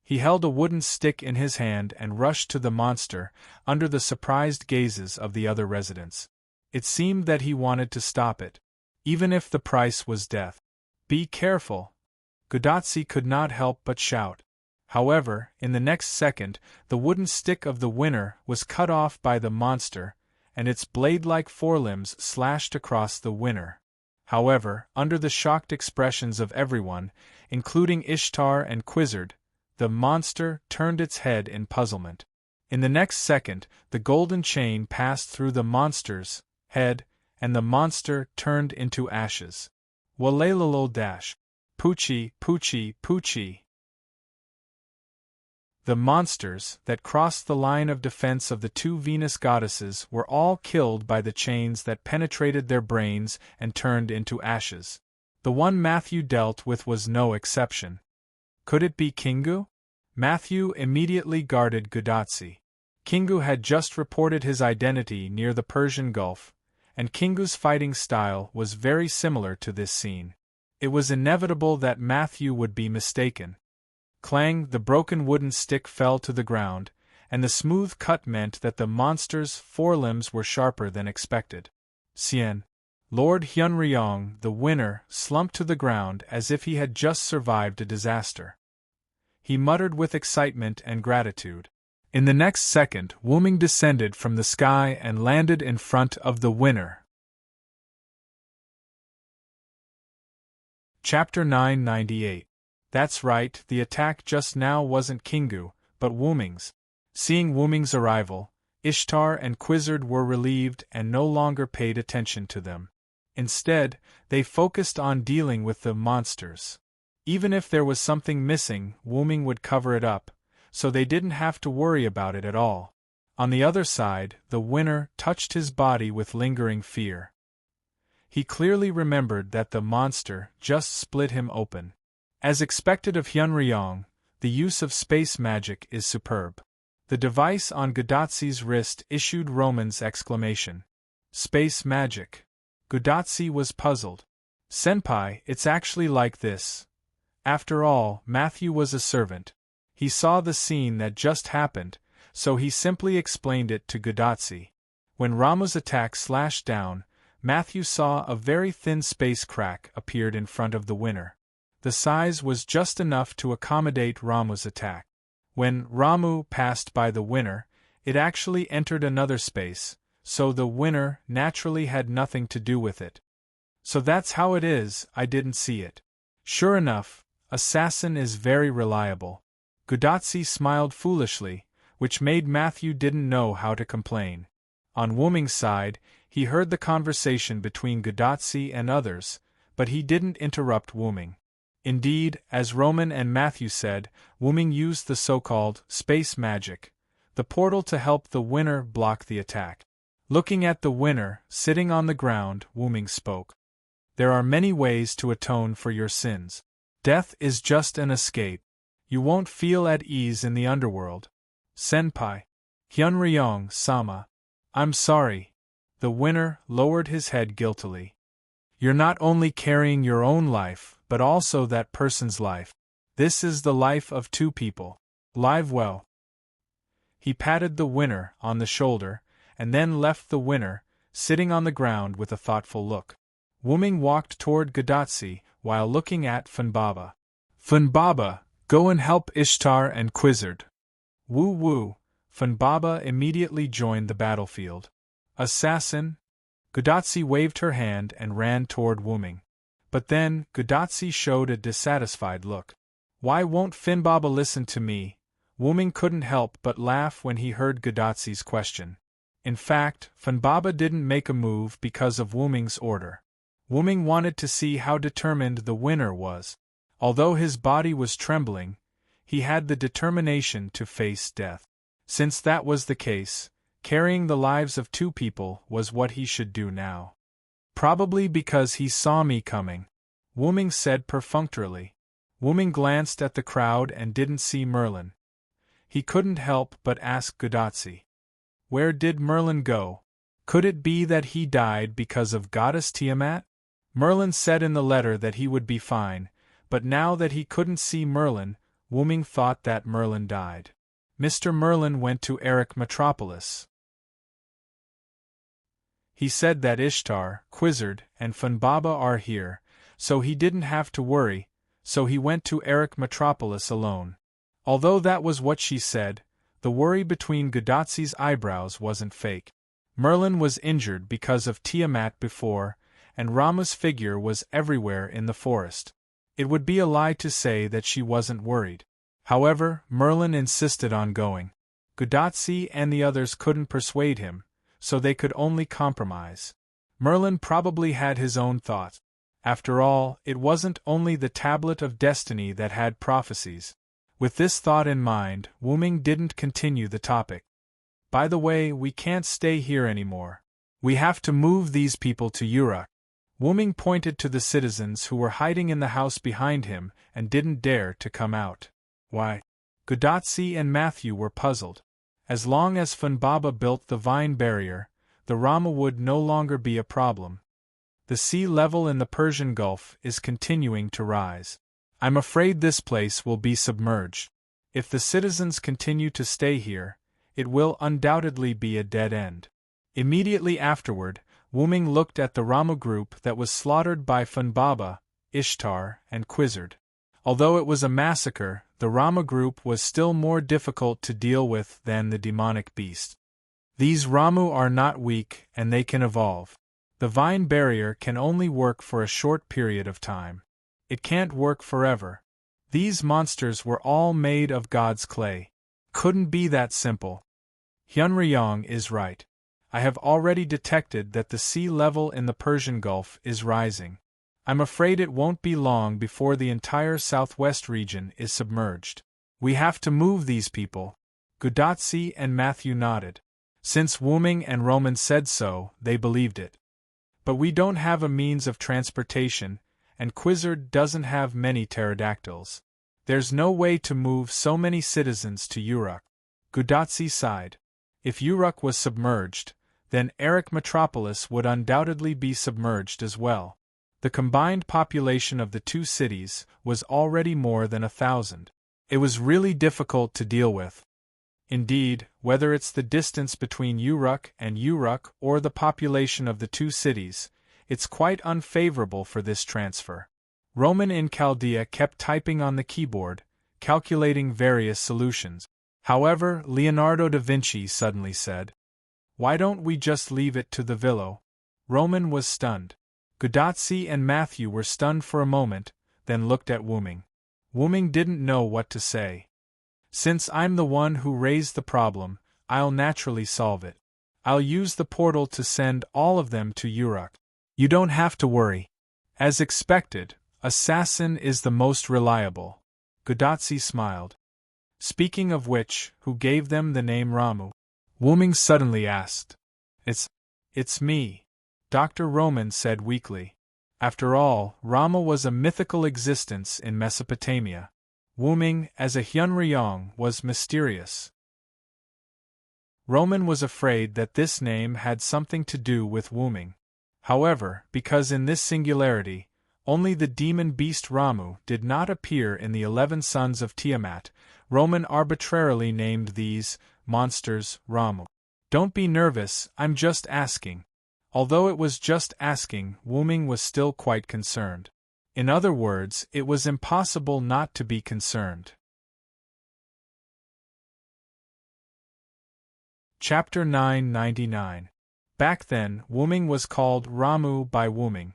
He held a wooden stick in his hand and rushed to the monster, under the surprised gazes of the other residents. It seemed that he wanted to stop it, even if the price was death. "Be careful!" Gudatsi could not help but shout. However, in the next second, the wooden stick of the winner was cut off by the monster, and its blade-like forelimbs slashed across the winner. However, under the shocked expressions of everyone, including Ishtar and Quizzard, the monster turned its head in puzzlement. In the next second, the golden chain passed through the monster's head, and the monster turned into ashes. Walalalo dash. Poochie, Poochie, Poochie. The monsters that crossed the line of defense of the two Venus goddesses were all killed by the chains that penetrated their brains and turned into ashes. The one Matthew dealt with was no exception. Could it be Kingu? Matthew immediately guarded Gudazzi. Kingu had just reported his identity near the Persian Gulf, and Kingu's fighting style was very similar to this scene. It was inevitable that Matthew would be mistaken. Clang, the broken wooden stick fell to the ground, and the smooth cut meant that the monster's forelimbs were sharper than expected. Sien. Lord Hyunryong, the winner, slumped to the ground as if he had just survived a disaster. He muttered with excitement and gratitude. In the next second, Wuming descended from the sky and landed in front of the winner. Chapter 998. That's right, the attack just now wasn't Kingu, but Wuming's. Seeing Wuming's arrival, Ishtar and Quizzard were relieved and no longer paid attention to them. Instead, they focused on dealing with the monsters. Even if there was something missing, Wuming would cover it up, so they didn't have to worry about it at all. On the other side, the winner touched his body with lingering fear. He clearly remembered that the monster just split him open. As expected of Hyunryong, the use of space magic is superb. The device on Gudazzi's wrist issued Roman's exclamation. Space magic. Gudazzi was puzzled. Senpai, it's actually like this. After all, Matthew was a servant. He saw the scene that just happened, so he simply explained it to Gudazzi. When Ramu's attack slashed down, Matthew saw a very thin space crack appeared in front of the winner. The size was just enough to accommodate Ramu's attack. When Ramu passed by the winner, it actually entered another space, so the winner naturally had nothing to do with it. So that's how it is, I didn't see it. Sure enough, assassin is very reliable. Gudazzi smiled foolishly, which made Matthew didn't know how to complain. On Wuming's side, he heard the conversation between Gudazzi and others, but he didn't interrupt Wuming. Indeed, as Roman and Matthew said, Wuming used the so-called space magic, the portal to help the winner block the attack. Looking at the winner, sitting on the ground, Wuming spoke. There are many ways to atone for your sins. Death is just an escape. You won't feel at ease in the underworld. Senpai. Hyunryong-sama. I'm sorry. The winner lowered his head guiltily. You're not only carrying your own life, but also that person's life. This is the life of two people. Live well. He patted the winner on the shoulder, and then left the winner, sitting on the ground with a thoughtful look. Wuming walked toward Gudazzi, while looking at Funbaba. Funbaba, go and help Ishtar and Quizzard. Woo-woo, Funbaba immediately joined the battlefield. Assassin? Gudazzi waved her hand and ran toward Wuming. But then, Gudazzi showed a dissatisfied look. Why won't Funbaba listen to me? Wuming couldn't help but laugh when he heard Gudazzi's question. In fact, Funbaba didn't make a move because of Wuming's order. Wuming wanted to see how determined the winner was. Although his body was trembling, he had the determination to face death. Since that was the case, carrying the lives of two people was what he should do now. Probably because he saw me coming, Wuming said perfunctorily. Wuming glanced at the crowd and didn't see Merlin. He couldn't help but ask Gudazzi. Where did Merlin go? Could it be that he died because of Goddess Tiamat? Merlin said in the letter that he would be fine, but now that he couldn't see Merlin, Wuming thought that Merlin died. Mr. Merlin went to Eric Metropolis. He said that Ishtar, Quizzard, and Funbaba are here, so he didn't have to worry, so he went to Eric Metropolis alone. Although that was what she said, the worry between Gudazzi's eyebrows wasn't fake. Merlin was injured because of Tiamat before, and Rama's figure was everywhere in the forest. It would be a lie to say that she wasn't worried. However, Merlin insisted on going. Gudazzi and the others couldn't persuade him, so they could only compromise. Merlin probably had his own thoughts. After all, it wasn't only the Tablet of Destiny that had prophecies. With this thought in mind, Wuming didn't continue the topic. By the way, we can't stay here anymore. We have to move these people to Uruk. Wuming pointed to the citizens who were hiding in the house behind him and didn't dare to come out. Why? Gudatsi and Matthew were puzzled. As long as Funbaba built the vine barrier, the Rama would no longer be a problem. The sea level in the Persian Gulf is continuing to rise. I'm afraid this place will be submerged. If the citizens continue to stay here, it will undoubtedly be a dead end. Immediately afterward, Wuming looked at the Rama group that was slaughtered by Funbaba, Ishtar, and Quizzard. Although it was a massacre, the Rama group was still more difficult to deal with than the demonic beast. These Ramu are not weak and they can evolve. The vine barrier can only work for a short period of time. It can't work forever. These monsters were all made of God's clay. Couldn't be that simple. Hyunryong is right. I have already detected that the sea level in the Persian Gulf is rising. I'm afraid it won't be long before the entire southwest region is submerged. We have to move these people. Gudatsi and Matthew nodded. Since Wuming and Roman said so, they believed it. But we don't have a means of transportation, and Quizzard doesn't have many pterodactyls. There's no way to move so many citizens to Uruk. Gudatsi sighed. If Uruk was submerged, then Erech Metropolis would undoubtedly be submerged as well. The combined population of the two cities was already more than 1,000. It was really difficult to deal with. Indeed, whether it's the distance between Uruk and Uruk or the population of the two cities, it's quite unfavorable for this transfer. Roman in Chaldea kept typing on the keyboard, calculating various solutions. However, Leonardo da Vinci suddenly said, "Why don't we just leave it to the Villo?" Roman was stunned. Gudatsi and Matthew were stunned for a moment, then looked at Wuming. Wuming didn't know what to say. Since I'm the one who raised the problem, I'll naturally solve it. I'll use the portal to send all of them to Uruk. You don't have to worry. As expected, Assassin is the most reliable. Gudatsi smiled. Speaking of which, who gave them the name Ramu? Wuming suddenly asked. It's me. Dr. Roman said weakly. After all, Rama was a mythical existence in Mesopotamia. Wuming, as a Hyunryong, was mysterious. Roman was afraid that this name had something to do with Wuming. However, because in this singularity, only the demon beast Ramu did not appear in the 11 sons of Tiamat, Roman arbitrarily named these monsters Ramu. Don't be nervous, I'm just asking. Although it was just asking, Wuming was still quite concerned. In other words, it was impossible not to be concerned. Chapter 999. Back then, Wuming was called Ramu by Wuming.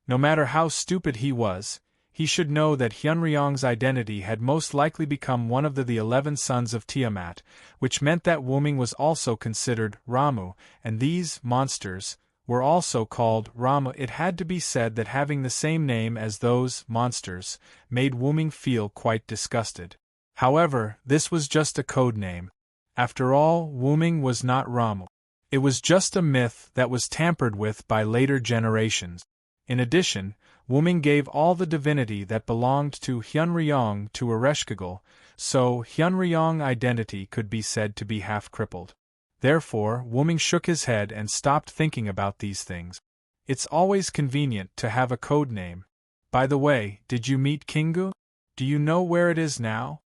No matter how stupid he was, he should know that Hyunryong's identity had most likely become one of the 11 sons of Tiamat, which meant that Wuming was also considered Ramu, and these monsters were also called Rama. It had to be said that having the same name as those monsters made Wuming feel quite disgusted. However, this was just a code name. After all, Wuming was not Ramu. It was just a myth that was tampered with by later generations. In addition, Wuming gave all the divinity that belonged to Hyunryong to Ereshkigal, so Hyunryong identity could be said to be half-crippled. Therefore, Wuming shook his head and stopped thinking about these things. It's always convenient to have a code name. By the way, did you meet Kingu? Do you know where it is now?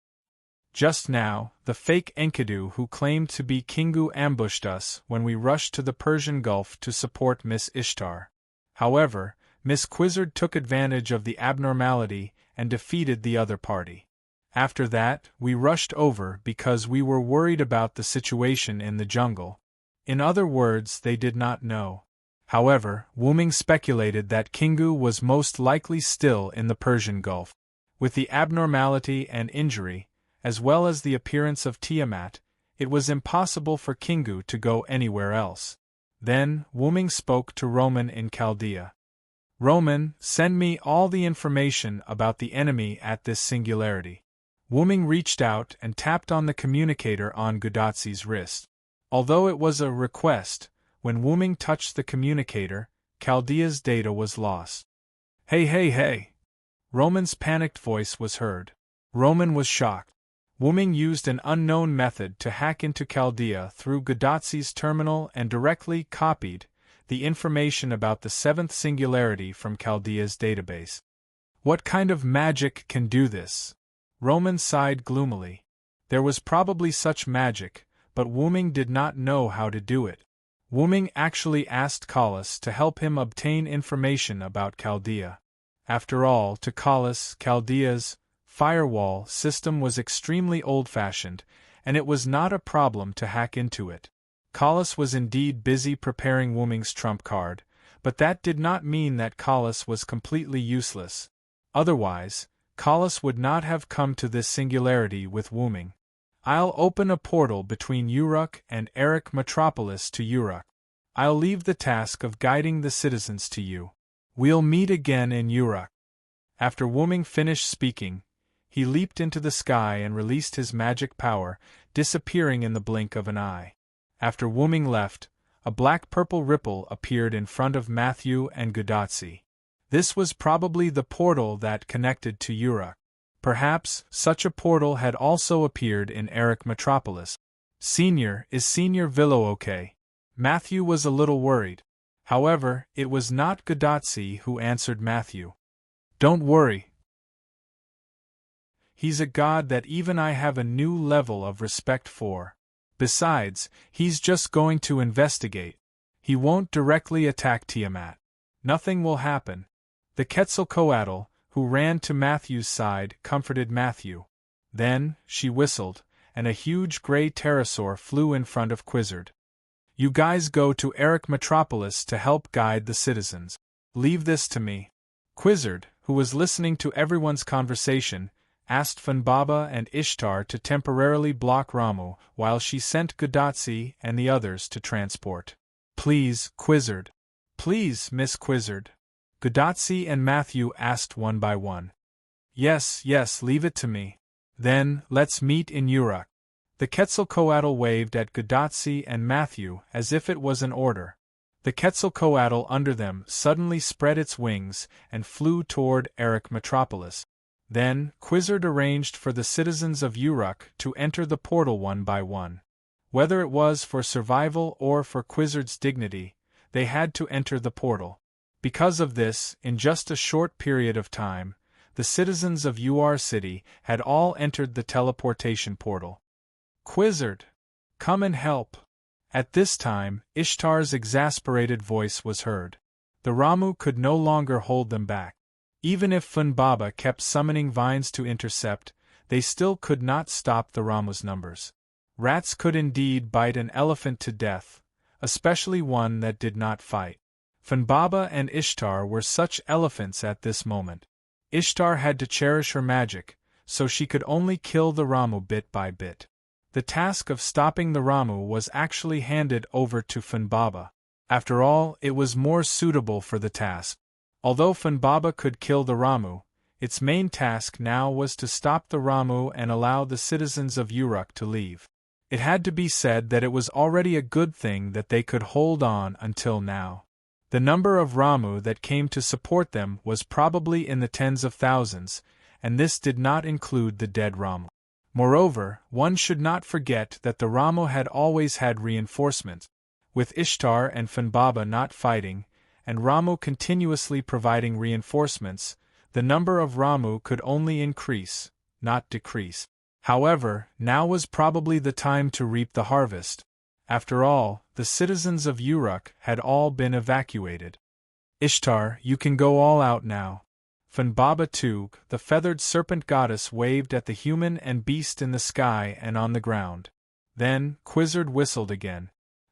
Just now, the fake Enkidu who claimed to be Kingu ambushed us when we rushed to the Persian Gulf to support Miss Ishtar. However, Miss Quizzard took advantage of the abnormality and defeated the other party. After that, we rushed over because we were worried about the situation in the jungle. In other words, they did not know. However, Wuming speculated that Kingu was most likely still in the Persian Gulf. With the abnormality and injury, as well as the appearance of Tiamat, it was impossible for Kingu to go anywhere else. Then, Wuming spoke to Roman in Chaldea. Roman, send me all the information about the enemy at this singularity. Wuming reached out and tapped on the communicator on Gudatzi's wrist. Although it was a request, when Wuming touched the communicator, Chaldea's data was lost. Hey hey hey! Roman's panicked voice was heard. Roman was shocked. Wuming used an unknown method to hack into Chaldea through Gudatzi's terminal and directly copied the information about the seventh singularity from Chaldea's database. What kind of magic can do this? Roman sighed gloomily. There was probably such magic, but Wuming did not know how to do it. Wuming actually asked Kalas to help him obtain information about Chaldea. After all, to Kalas, Chaldea's firewall system was extremely old-fashioned, and it was not a problem to hack into it. Kalas was indeed busy preparing Wuming's trump card, but that did not mean that Kalas was completely useless. Otherwise, Kalas would not have come to this singularity with Wuming. I'll open a portal between Uruk and Erech Metropolis to Uruk. I'll leave the task of guiding the citizens to you. We'll meet again in Uruk. After Wuming finished speaking, he leaped into the sky and released his magic power, disappearing in the blink of an eye. After Wuming left, a black-purple ripple appeared in front of Matthew and Gudatzi. This was probably the portal that connected to Uruk. Perhaps such a portal had also appeared in Erech Metropolis. Senior, is Senior Villo okay? Matthew was a little worried. However, it was not Gudatzi who answered Matthew. Don't worry. He's a god that even I have a new level of respect for. Besides, he's just going to investigate. He won't directly attack Tiamat. Nothing will happen. The Quetzalcoatl, who ran to Matthew's side, comforted Matthew. Then, she whistled, and a huge gray pterosaur flew in front of Quizzard. You guys go to Erech Metropolis to help guide the citizens. Leave this to me. Quizzard, who was listening to everyone's conversation, asked Funbaba and Ishtar to temporarily block Ramu while she sent Gudatzi and the others to transport. Please, Quizzard. Please, Miss Quizzard. Gudatzi and Matthew asked one by one. Yes, leave it to me. Then, let's meet in Uruk. The Quetzalcoatl waved at Gudatzi and Matthew as if it was an order. The Quetzalcoatl under them suddenly spread its wings and flew toward Erech Metropolis. Then, Quizzard arranged for the citizens of Uruk to enter the portal one by one. Whether it was for survival or for Quizzard's dignity, they had to enter the portal. Because of this, in just a short period of time, the citizens of UR City had all entered the teleportation portal. Quizzard! Come and help! At this time, Ishtar's exasperated voice was heard. The Ramu could no longer hold them back. Even if Funbaba kept summoning vines to intercept, they still could not stop the Ramu's numbers. Rats could indeed bite an elephant to death, especially one that did not fight. Funbaba and Ishtar were such elephants at this moment. Ishtar had to cherish her magic, so she could only kill the Ramu bit by bit. The task of stopping the Ramu was actually handed over to Funbaba. After all, it was more suitable for the task. Although Funbaba could kill the Ramu, its main task now was to stop the Ramu and allow the citizens of Uruk to leave. It had to be said that it was already a good thing that they could hold on until now. The number of Ramu that came to support them was probably in the tens of thousands, and this did not include the dead Ramu. Moreover, one should not forget that the Ramu had always had reinforcements. With Ishtar and Funbaba not fighting, and Ramu continuously providing reinforcements, the number of Ramu could only increase, not decrease. However, now was probably the time to reap the harvest. After all, the citizens of Uruk had all been evacuated. Ishtar, you can go all out now. Funbaba Tug, the feathered serpent goddess, waved at the human and beast in the sky and on the ground. Then, Quizzard whistled again.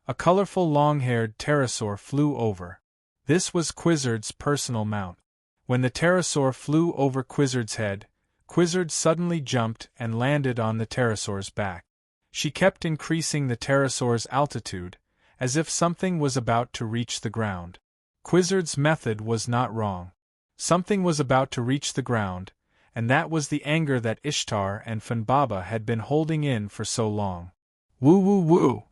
A colorful long-haired pterosaur flew over. This was Quizzard's personal mount. When the pterosaur flew over Quizzard's head, Quizzard suddenly jumped and landed on the pterosaur's back. She kept increasing the pterosaur's altitude, as if something was about to reach the ground. Quizzard's method was not wrong. Something was about to reach the ground, and that was the anger that Ishtar and Funbaba had been holding in for so long. Woo woo woo!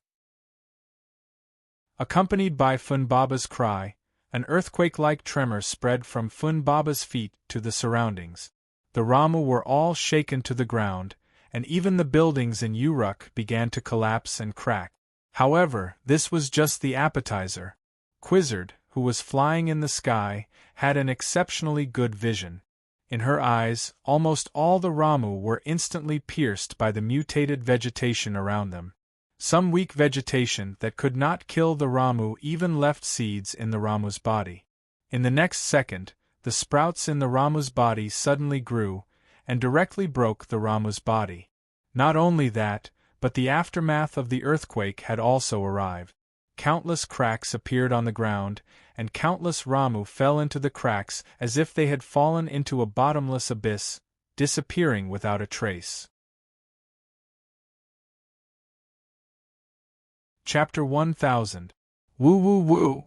Accompanied by Funbaba's cry, an earthquake-like tremor spread from Funbaba's feet to the surroundings. The Ramu were all shaken to the ground, and even the buildings in Uruk began to collapse and crack. However, this was just the appetizer. Quizzard, who was flying in the sky, had an exceptionally good vision. In her eyes, almost all the Ramu were instantly pierced by the mutated vegetation around them. Some weak vegetation that could not kill the Ramu even left seeds in the Ramu's body. In the next second, the sprouts in the Ramu's body suddenly grew, and directly broke the Ramu's body. Not only that, but the aftermath of the earthquake had also arrived. Countless cracks appeared on the ground, and countless Ramu fell into the cracks as if they had fallen into a bottomless abyss, disappearing without a trace. Chapter 1000. Woo woo woo!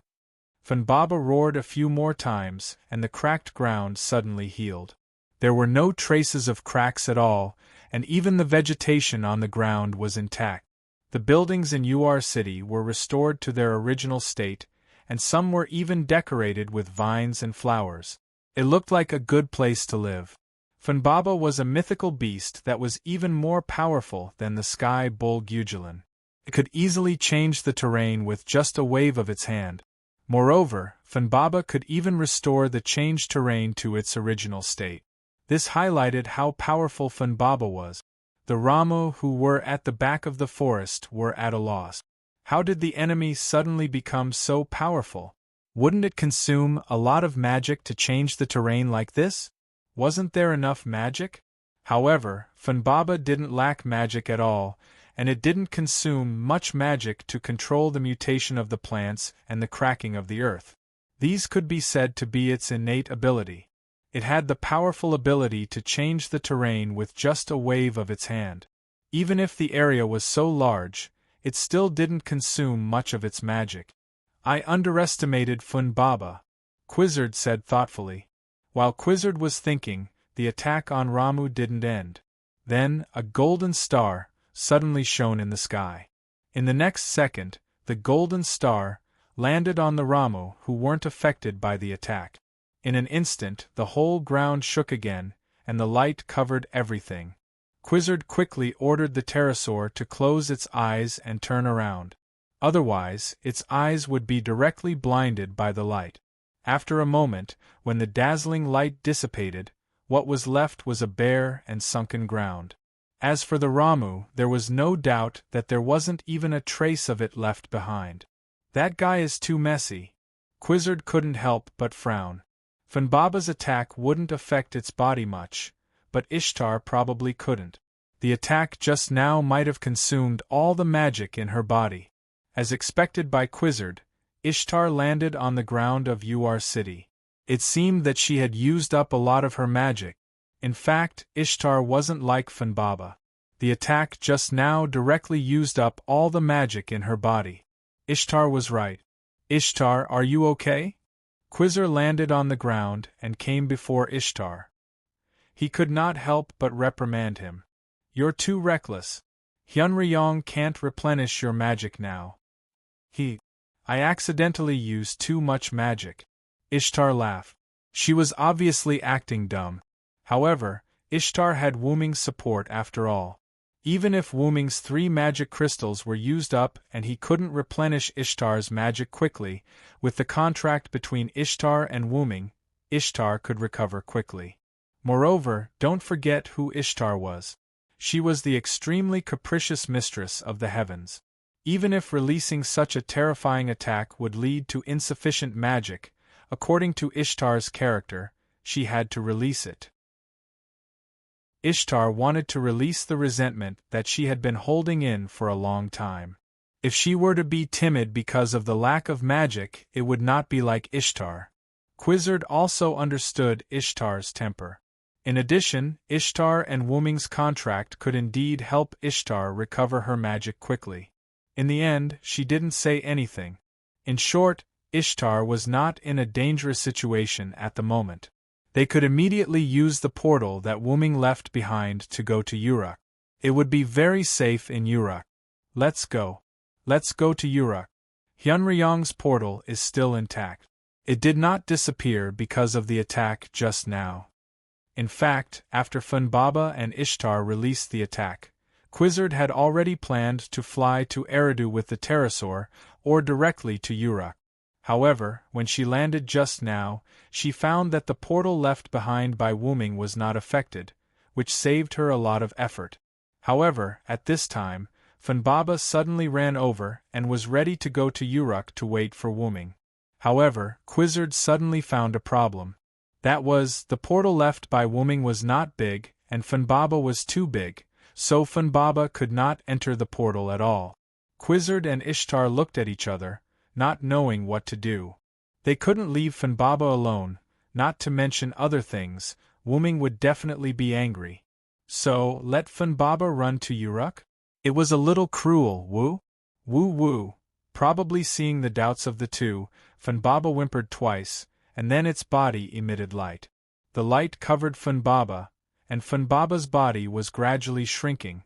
Funbaba roared a few more times, and the cracked ground suddenly healed. There were no traces of cracks at all, and even the vegetation on the ground was intact. The buildings in UR City were restored to their original state, and some were even decorated with vines and flowers. It looked like a good place to live. Funbaba was a mythical beast that was even more powerful than the sky bull Gugelin. It could easily change the terrain with just a wave of its hand. Moreover, Funbaba could even restore the changed terrain to its original state. This highlighted how powerful Funbaba was. The Ramu who were at the back of the forest were at a loss. How did the enemy suddenly become so powerful? Wouldn't it consume a lot of magic to change the terrain like this? Wasn't there enough magic? However, Funbaba didn't lack magic at all, and it didn't consume much magic to control the mutation of the plants and the cracking of the earth. These could be said to be its innate ability. It had the powerful ability to change the terrain with just a wave of its hand. Even if the area was so large, it still didn't consume much of its magic. I underestimated Funbaba, Quizzard said thoughtfully. While Quizzard was thinking, the attack on Ramu didn't end. Then, a golden star suddenly shone in the sky. In the next second, the golden star landed on the Ramu who weren't affected by the attack. In an instant, the whole ground shook again, and the light covered everything. Quizzard quickly ordered the pterosaur to close its eyes and turn around. Otherwise, its eyes would be directly blinded by the light. After a moment, when the dazzling light dissipated, what was left was a bare and sunken ground. As for the Ramu, there was no doubt that there wasn't even a trace of it left behind. That guy is too messy. Quizzard couldn't help but frown. Funbaba's attack wouldn't affect its body much, but Ishtar probably couldn't. The attack just now might have consumed all the magic in her body. As expected by Quizzard, Ishtar landed on the ground of UR City. It seemed that she had used up a lot of her magic. In fact, Ishtar wasn't like Funbaba. The attack just now directly used up all the magic in her body. Ishtar was right. Ishtar, are you okay? Quizzard landed on the ground and came before Ishtar. He could not help but reprimand him. You're too reckless. Hyunryong can't replenish your magic now. I accidentally used too much magic. Ishtar laughed. She was obviously acting dumb. However, Ishtar had Wuming's support after all. Even if Wuming's 3 magic crystals were used up and he couldn't replenish Ishtar's magic quickly, with the contract between Ishtar and Wuming, Ishtar could recover quickly. Moreover, don't forget who Ishtar was. She was the extremely capricious mistress of the heavens. Even if releasing such a terrifying attack would lead to insufficient magic, according to Ishtar's character, she had to release it. Ishtar wanted to release the resentment that she had been holding in for a long time. If she were to be timid because of the lack of magic, it would not be like Ishtar. Quizzard also understood Ishtar's temper. In addition, Ishtar and Wuming's contract could indeed help Ishtar recover her magic quickly. In the end, she didn't say anything. In short, Ishtar was not in a dangerous situation at the moment. They could immediately use the portal that Wuming left behind to go to Uruk. It would be very safe in Uruk. Let's go. Let's go to Uruk. Hyunryong's portal is still intact. It did not disappear because of the attack just now. In fact, after Funbaba and Ishtar released the attack, Quizzard had already planned to fly to Eridu with the pterosaur, or directly to Uruk. However, when she landed just now, she found that the portal left behind by Wuming was not affected, which saved her a lot of effort. However, at this time, Funbaba suddenly ran over and was ready to go to Uruk to wait for Wuming. However, Quizzard suddenly found a problem. That was, the portal left by Wuming was not big, and Funbaba was too big, so Funbaba could not enter the portal at all. Quizzard and Ishtar looked at each other, not knowing what to do. They couldn't leave Funbaba alone, not to mention other things. Wuming would definitely be angry. So, let Funbaba run to Uruk? It was a little cruel, woo? Woo woo. Probably seeing the doubts of the two, Funbaba whimpered twice, and then its body emitted light. The light covered Funbaba, and Funbaba's body was gradually shrinking.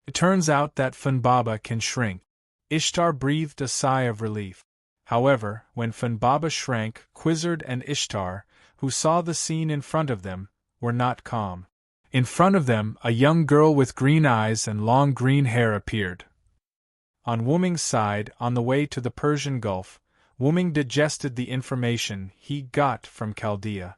It turns out that Funbaba can shrink. Ishtar breathed a sigh of relief. However, when Funbaba shrank, Quizzard and Ishtar, who saw the scene in front of them, were not calm. In front of them, a young girl with green eyes and long green hair appeared. On Wuming's side, on the way to the Persian Gulf, Wuming digested the information he got from Chaldea.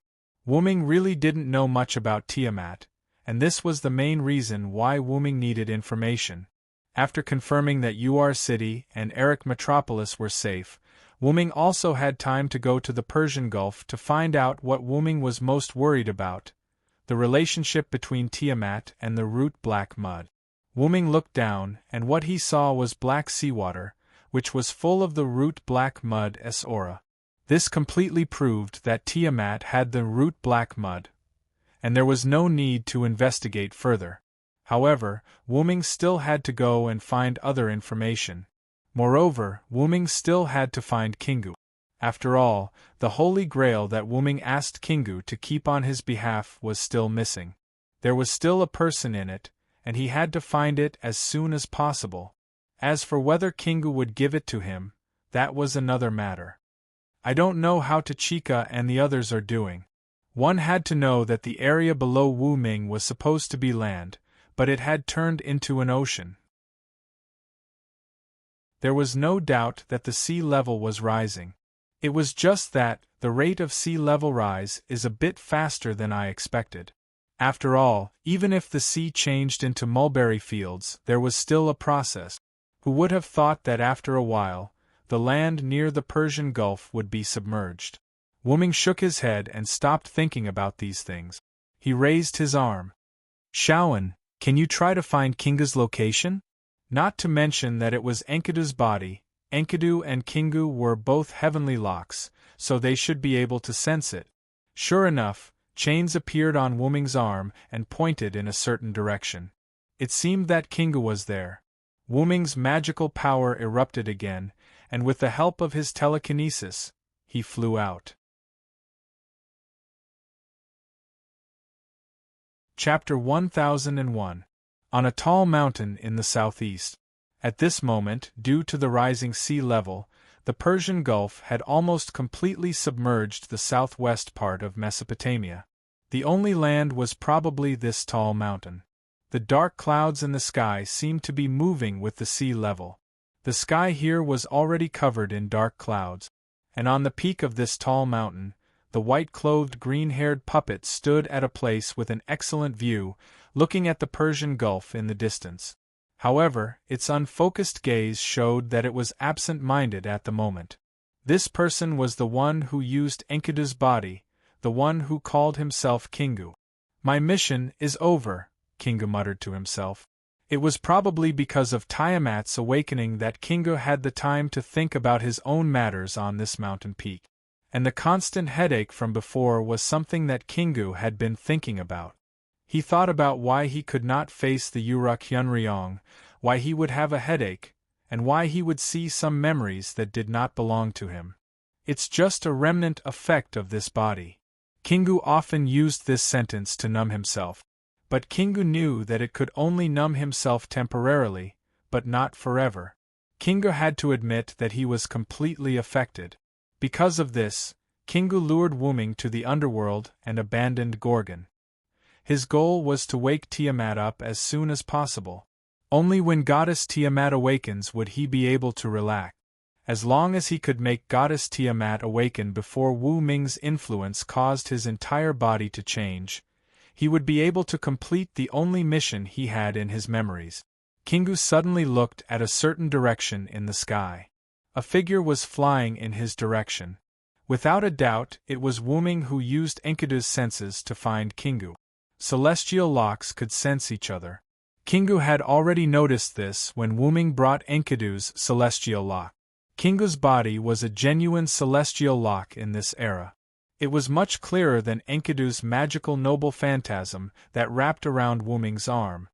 Wuming really didn't know much about Tiamat, and this was the main reason why Wuming needed information. After confirming that Ur City and Erech Metropolis were safe, Wuming also had time to go to the Persian Gulf to find out what Wuming was most worried about: the relationship between Tiamat and the root black mud. Wuming looked down, and what he saw was black seawater, which was full of the root black mud's aura. This completely proved that Tiamat had the root black mud, and there was no need to investigate further. However, Wuming still had to go and find other information. Moreover, Wuming still had to find Kingu. After all, the Holy Grail that Wuming asked Kingu to keep on his behalf was still missing. There was still a person in it, and he had to find it as soon as possible. As for whether Kingu would give it to him, that was another matter. I don't know how Tachika and the others are doing. One had to know that the area below Wuming was supposed to be land, but it had turned into an ocean. There was no doubt that the sea level was rising. It was just that the rate of sea level rise is a bit faster than I expected. After all, even if the sea changed into mulberry fields, there was still a process. Who would have thought that after a while, the land near the Persian Gulf would be submerged? Wuming shook his head and stopped thinking about these things. He raised his arm. Shaoan, can you try to find Kingu's location? Not to mention that it was Enkidu's body. Enkidu and Kingu were both heavenly locks, so they should be able to sense it. Sure enough, chains appeared on Wuming's arm and pointed in a certain direction. It seemed that Kingu was there. Wuming's magical power erupted again, and with the help of his telekinesis, he flew out. Chapter 1001. On a tall mountain in the southeast. At this moment, due to the rising sea level, the Persian Gulf had almost completely submerged the southwest part of Mesopotamia. The only land was probably this tall mountain. The dark clouds in the sky seemed to be moving with the sea level. The sky here was already covered in dark clouds, and on the peak of this tall mountain, the white-clothed green-haired puppet stood at a place with an excellent view, looking at the Persian Gulf in the distance. However, its unfocused gaze showed that it was absent-minded at the moment. This person was the one who used Enkidu's body, the one who called himself Kingu. My mission is over, Kingu muttered to himself. It was probably because of Tiamat's awakening that Kingu had the time to think about his own matters on this mountain peak. And the constant headache from before was something that Kingu had been thinking about. He thought about why he could not face the Uruk Hyunryong, why he would have a headache, and why he would see some memories that did not belong to him. It's just a remnant effect of this body. Kingu often used this sentence to numb himself. But Kingu knew that it could only numb himself temporarily, but not forever. Kingu had to admit that he was completely affected. Because of this, Kingu lured Wuming to the underworld and abandoned Gorgon. His goal was to wake Tiamat up as soon as possible. Only when Goddess Tiamat awakens would he be able to relax. As long as he could make Goddess Tiamat awaken before Wu Ming's influence caused his entire body to change, he would be able to complete the only mission he had in his memories. Kingu suddenly looked at a certain direction in the sky. A figure was flying in his direction. Without a doubt, it was Wu Ming who used Enkidu's senses to find Kingu. Celestial locks could sense each other. Kingu had already noticed this when Wu Ming brought Enkidu's celestial lock. Kingu's body was a genuine celestial lock in this era. It was much clearer than Enkidu's magical noble phantasm that wrapped around Wu Ming's arm.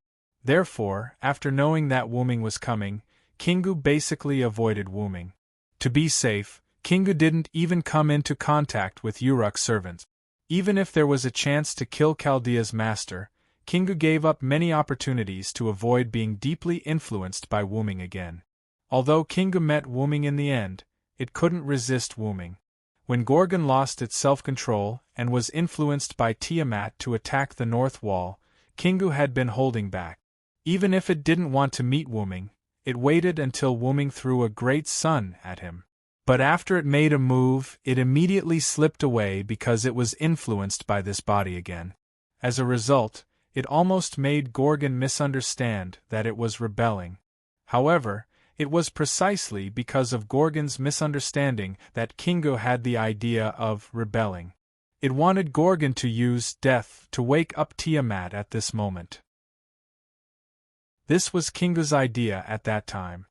Therefore, after knowing that Wu Ming was coming, Kingu basically avoided Wu Ming. To be safe, Kingu didn't even come into contact with Uruk's servants. Even if there was a chance to kill Chaldea's master, Kingu gave up many opportunities to avoid being deeply influenced by Wu Ming again. Although Kingu met Wu Ming in the end, it couldn't resist Wu Ming. When Gorgon lost its self-control and was influenced by Tiamat to attack the North Wall, Kingu had been holding back. Even if it didn't want to meet Wu Ming, it waited until Wu Ming threw a great sun at him. But after it made a move, it immediately slipped away because it was influenced by this body again. As a result, it almost made Gorgon misunderstand that it was rebelling. However, it was precisely because of Gorgon's misunderstanding that Kingu had the idea of rebelling. It wanted Gorgon to use death to wake up Tiamat at this moment. This was Kingu's idea at that time.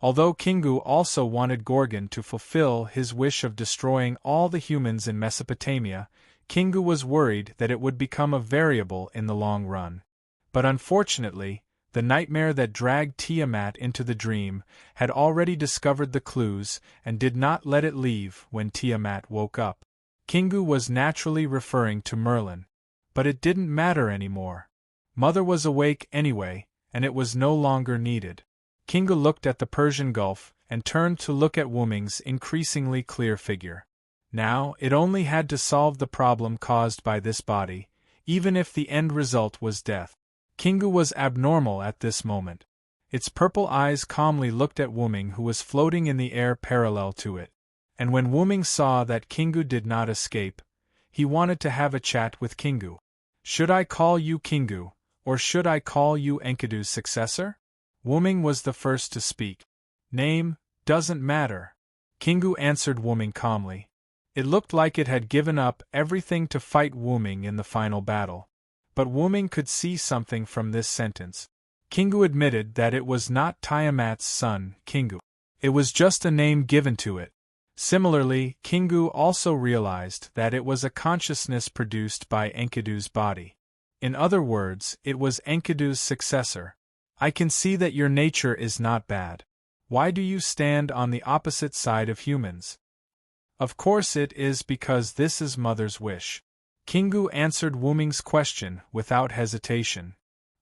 Although Kingu also wanted Gorgon to fulfill his wish of destroying all the humans in Mesopotamia, Kingu was worried that it would become a variable in the long run. But unfortunately, the nightmare that dragged Tiamat into the dream had already discovered the clues and did not let it leave when Tiamat woke up. Kingu was naturally referring to Merlin. But it didn't matter anymore. Mother was awake anyway, and it was no longer needed. Kingu looked at the Persian Gulf and turned to look at Wu Ming's increasingly clear figure. Now, it only had to solve the problem caused by this body, even if the end result was death. Kingu was abnormal at this moment. Its purple eyes calmly looked at Wu Ming, who was floating in the air parallel to it. And when Wu Ming saw that Kingu did not escape, he wanted to have a chat with Kingu. "Should I call you Kingu, or should I call you Enkidu's successor?" Wu Ming was the first to speak. "Name doesn't matter," Kingu answered Wu Ming calmly. It looked like it had given up everything to fight Wu Ming in the final battle. But Wu Ming could see something from this sentence. Kingu admitted that it was not Tiamat's son, Kingu. It was just a name given to it. Similarly, Kingu also realized that it was a consciousness produced by Enkidu's body. In other words, it was Enkidu's successor. "I can see that your nature is not bad. Why do you stand on the opposite side of humans?" "Of course it is because this is Mother's wish." Kingu answered Wu Ming's question without hesitation.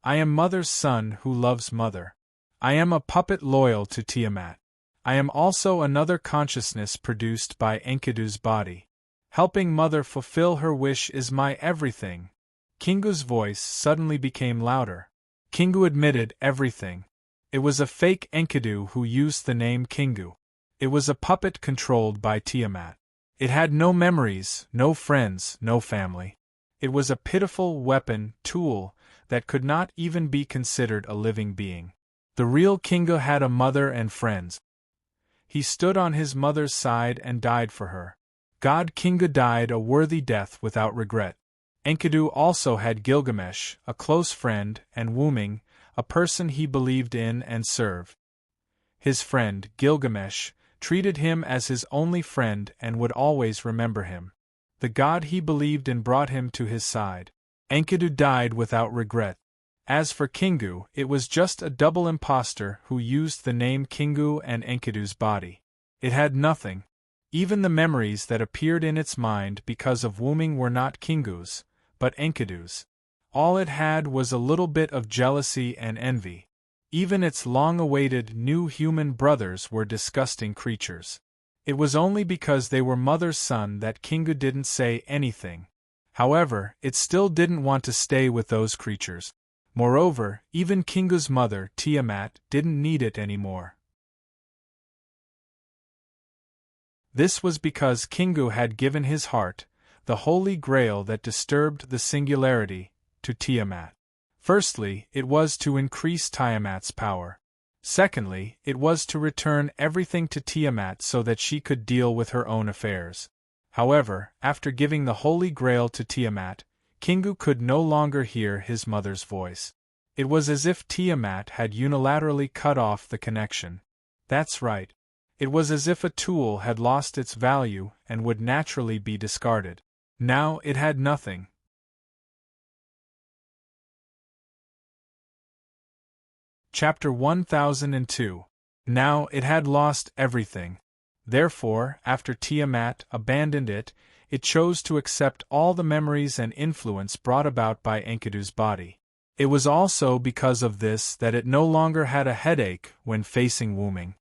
"I am Mother's son who loves Mother. I am a puppet loyal to Tiamat. I am also another consciousness produced by Enkidu's body. Helping Mother fulfill her wish is my everything." Kingu's voice suddenly became louder. Kingu admitted everything. It was a fake Enkidu who used the name Kingu. It was a puppet controlled by Tiamat. It had no memories, no friends, no family. It was a pitiful weapon, tool, that could not even be considered a living being. The real Kingu had a mother and friends. He stood on his mother's side and died for her. God Kingu died a worthy death without regret. Enkidu also had Gilgamesh, a close friend, and Wu Ming, a person he believed in and served. His friend, Gilgamesh, treated him as his only friend and would always remember him. The god he believed in brought him to his side. Enkidu died without regret. As for Kingu, it was just a double impostor who used the name Kingu and Enkidu's body. It had nothing. Even the memories that appeared in its mind because of Wuming were not Kingu's, but Enkidu's. All it had was a little bit of jealousy and envy. Even its long-awaited new human brothers were disgusting creatures. It was only because they were mother's son that Kingu didn't say anything. However, it still didn't want to stay with those creatures. Moreover, even Kingu's mother, Tiamat, didn't need it anymore. This was because Kingu had given his heart, the holy grail that disturbed the singularity, to Tiamat. Firstly, it was to increase Tiamat's power. Secondly, it was to return everything to Tiamat so that she could deal with her own affairs. However, after giving the holy grail to Tiamat, Kingu could no longer hear his mother's voice. It was as if Tiamat had unilaterally cut off the connection. That's right. It was as if a tool had lost its value and would naturally be discarded. Now it had nothing. Chapter 1002. Now it had lost everything. Therefore, after Tiamat abandoned it, it chose to accept all the memories and influence brought about by Enkidu's body. It was also because of this that it no longer had a headache when facing Wuming.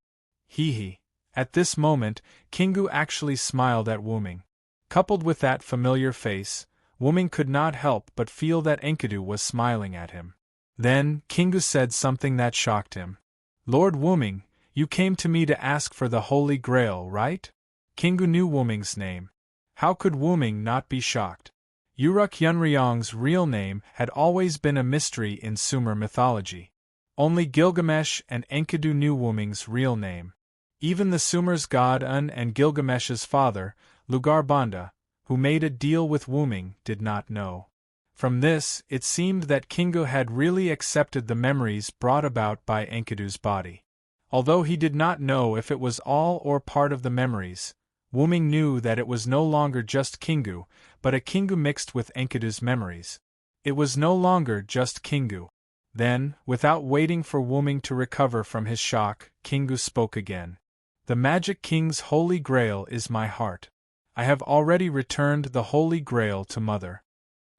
Hee. At this moment, Kingu actually smiled at Wuming. Coupled with that familiar face, Wuming could not help but feel that Enkidu was smiling at him. Then, Kingu said something that shocked him. "Lord Wuming, you came to me to ask for the Holy Grail, right?" Kingu knew Wuming's name. How could Wuming not be shocked? Uruk Yunryong's real name had always been a mystery in Sumer mythology. Only Gilgamesh and Enkidu knew Wuming's real name. Even the Sumer's god Un and Gilgamesh's father, Lugarbanda, who made a deal with Wuming, did not know. From this, it seemed that Kingu had really accepted the memories brought about by Enkidu's body. Although he did not know if it was all or part of the memories, Wuming knew that it was no longer just Kingu, but a Kingu mixed with Enkidu's memories. It was no longer just Kingu. Then, without waiting for Wuming to recover from his shock, Kingu spoke again. "The Magic King's Holy Grail is my heart. I have already returned the Holy Grail to Mother."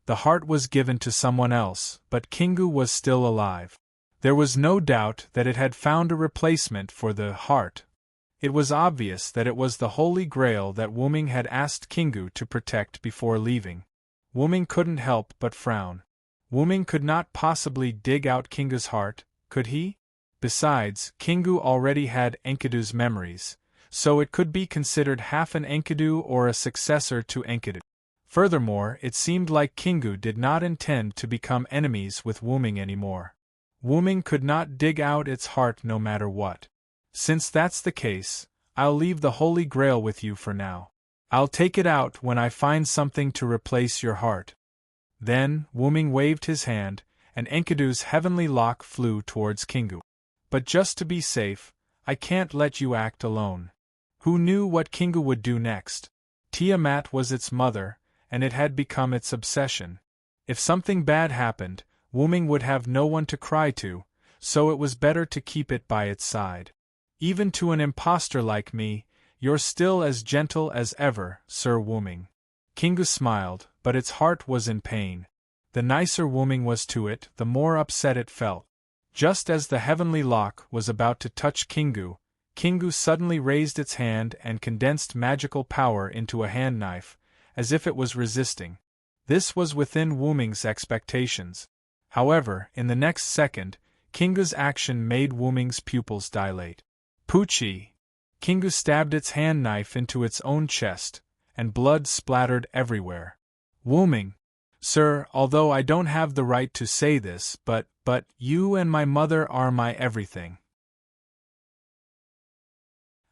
The heart was given to someone else, but Kingu was still alive. There was no doubt that it had found a replacement for the heart. It was obvious that it was the Holy Grail that Wuming had asked Kingu to protect before leaving. Wuming couldn't help but frown. Wuming could not possibly dig out Kingu's heart, could he? Besides, Kingu already had Enkidu's memories, so it could be considered half an Enkidu or a successor to Enkidu. Furthermore, it seemed like Kingu did not intend to become enemies with Wuming anymore. Wuming could not dig out its heart no matter what. "Since that's the case, I'll leave the Holy Grail with you for now. I'll take it out when I find something to replace your heart." Then, Wuming waved his hand, and Enkidu's heavenly lock flew towards Kingu. "But just to be safe, I can't let you act alone." Who knew what Kingu would do next? Tiamat was its mother, and it had become its obsession. If something bad happened, Wuming would have no one to cry to, so it was better to keep it by its side. "Even to an impostor like me, you're still as gentle as ever, Sir Wuming." Kingu smiled, but its heart was in pain. The nicer Wuming was to it, the more upset it felt. Just as the heavenly lock was about to touch Kingu, Kingu suddenly raised its hand and condensed magical power into a hand knife, as if it was resisting. This was within Wuming's expectations. However, in the next second, Kingu's action made Wuming's pupils dilate. "Poochie!" Kingu stabbed its hand knife into its own chest, and blood splattered everywhere. "Wuming! Sir, although I don't have the right to say this, but you and my mother are my everything.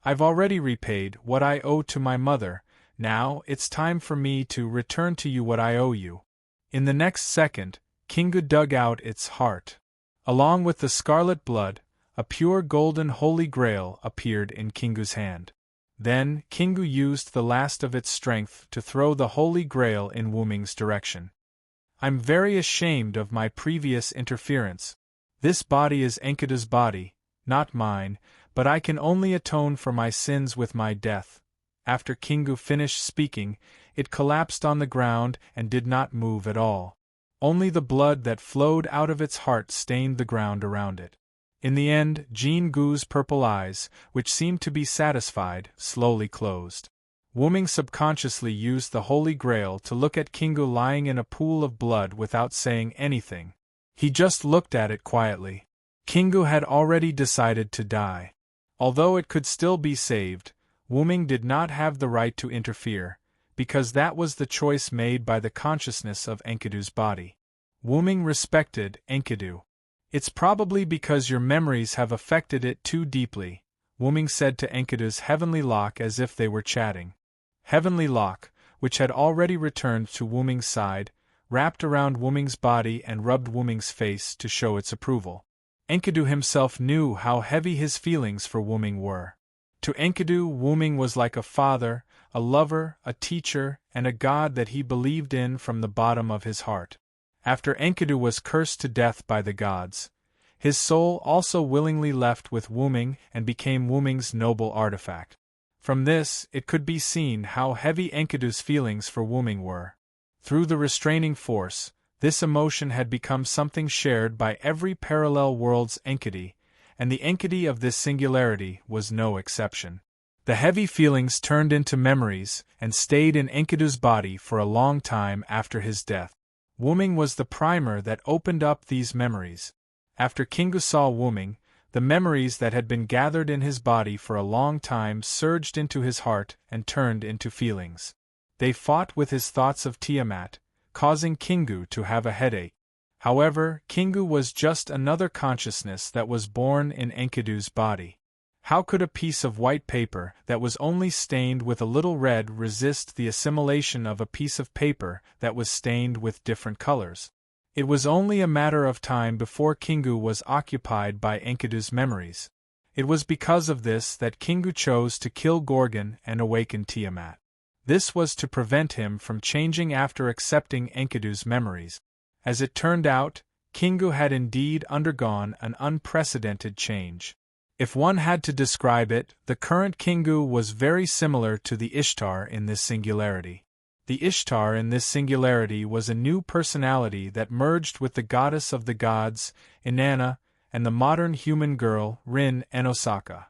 I've already repaid what I owe to my mother, now it's time for me to return to you what I owe you." In the next second, Kingu dug out its heart. Along with the scarlet blood, a pure golden Holy Grail appeared in Kingu's hand. Then, Kingu used the last of its strength to throw the Holy Grail in Wuming's direction. "I'm very ashamed of my previous interference. This body is Enkidu's body, not mine, but I can only atone for my sins with my death. After Kingu finished speaking, it collapsed on the ground and did not move at all. Only the blood that flowed out of its heart stained the ground around it. In the end, Jingu's purple eyes, which seemed to be satisfied, slowly closed. Wuming subconsciously used the Holy Grail to look at Kingu lying in a pool of blood without saying anything. He just looked at it quietly. Kingu had already decided to die. Although it could still be saved, Wuming did not have the right to interfere, because that was the choice made by the consciousness of Enkidu's body. Wuming respected Enkidu. "It's probably because your memories have affected it too deeply," Wuming said to Enkidu's heavenly lock as if they were chatting. Heavenly lock, which had already returned to Wuming's side, wrapped around Wuming's body and rubbed Wuming's face to show its approval. Enkidu himself knew how heavy his feelings for Wuming were. To Enkidu, Wuming was like a father, a lover, a teacher, and a god that he believed in from the bottom of his heart. After Enkidu was cursed to death by the gods, his soul also willingly left with Wuming and became Wuming's noble artifact. From this, it could be seen how heavy Enkidu's feelings for Wuming were. Through the restraining force, this emotion had become something shared by every parallel world's Enkidu, and the Enkidu of this singularity was no exception. The heavy feelings turned into memories and stayed in Enkidu's body for a long time after his death. Wuming was the primer that opened up these memories. After Kingu saw Wuming, the memories that had been gathered in his body for a long time surged into his heart and turned into feelings. They fought with his thoughts of Tiamat, causing Kingu to have a headache. However, Kingu was just another consciousness that was born in Enkidu's body. How could a piece of white paper that was only stained with a little red resist the assimilation of a piece of paper that was stained with different colors? It was only a matter of time before Kingu was occupied by Enkidu's memories. It was because of this that Kingu chose to kill Gorgon and awaken Tiamat. This was to prevent him from changing after accepting Enkidu's memories. As it turned out, Kingu had indeed undergone an unprecedented change. If one had to describe it, the current Kingu was very similar to the Ishtar in this singularity. The Ishtar in this singularity was a new personality that merged with the goddess of the gods, Inanna, and the modern human girl, Rin Enosaka.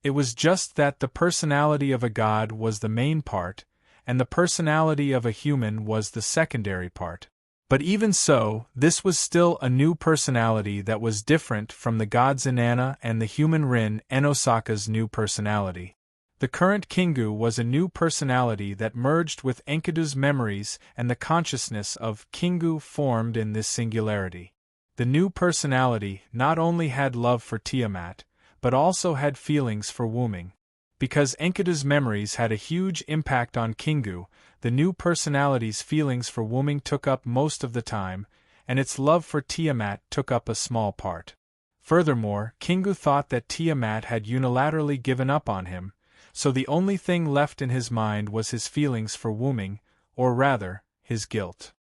It was just that the personality of a god was the main part, and the personality of a human was the secondary part. But even so, this was still a new personality that was different from the god's Inanna and the human Rin Enosaka's new personality. The current Kingu was a new personality that merged with Enkidu's memories and the consciousness of Kingu formed in this singularity. The new personality not only had love for Tiamat, but also had feelings for Wuming. Because Enkidu's memories had a huge impact on Kingu, the new personality's feelings for Wuming took up most of the time, and its love for Tiamat took up a small part. Furthermore, Kingu thought that Tiamat had unilaterally given up on him, so the only thing left in his mind was his feelings for Wuming, or rather, his guilt.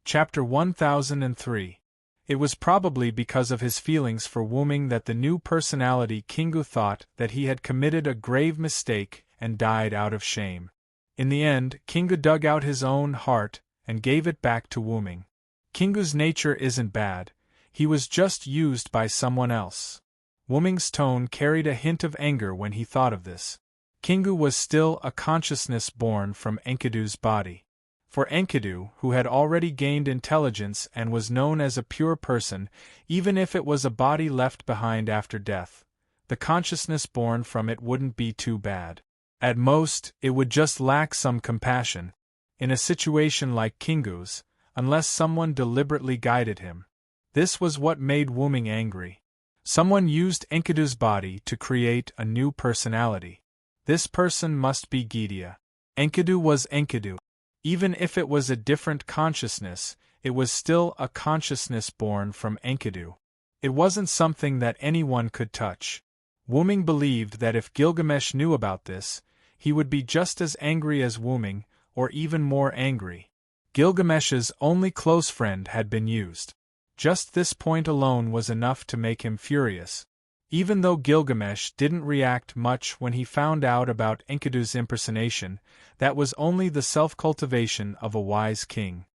Chapter 1003. It was probably because of his feelings for Wuming that the new personality Kingu thought that he had committed a grave mistake and died out of shame. In the end, Kingu dug out his own heart and gave it back to Wuming. Kingu's nature isn't bad. He was just used by someone else. Wuming's tone carried a hint of anger when he thought of this. Kingu was still a consciousness born from Enkidu's body. For Enkidu, who had already gained intelligence and was known as a pure person, even if it was a body left behind after death, the consciousness born from it wouldn't be too bad. At most, it would just lack some compassion, in a situation like Kingu's, unless someone deliberately guided him. This was what made Wuming angry. Someone used Enkidu's body to create a new personality. This person must be Gidia. Enkidu was Enkidu. Even if it was a different consciousness, it was still a consciousness born from Enkidu. It wasn't something that anyone could touch. Wuming believed that if Gilgamesh knew about this, he would be just as angry as Wuming, or even more angry. Gilgamesh's only close friend had been used. Just this point alone was enough to make him furious. Even though Gilgamesh didn't react much when he found out about Enkidu's impersonation, that was only the self-cultivation of a wise king.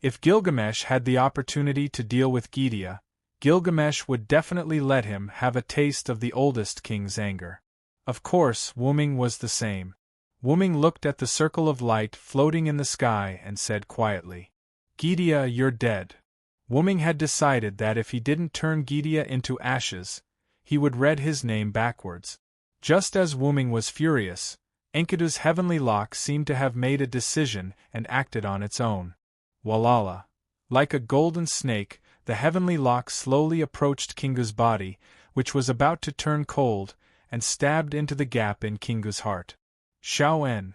If Gilgamesh had the opportunity to deal with Gidea, Gilgamesh would definitely let him have a taste of the oldest king's anger. Of course, Wuming was the same. Wuming looked at the circle of light floating in the sky and said quietly, "Gidea, you're dead." Wuming had decided that if he didn't turn Gidea into ashes, he would read his name backwards. Just as Wuming was furious, Enkidu's heavenly lock seemed to have made a decision and acted on its own. Walala. Like a golden snake, the heavenly lock slowly approached Kingu's body, which was about to turn cold, and stabbed into the gap in Kingu's heart. Xiao-en.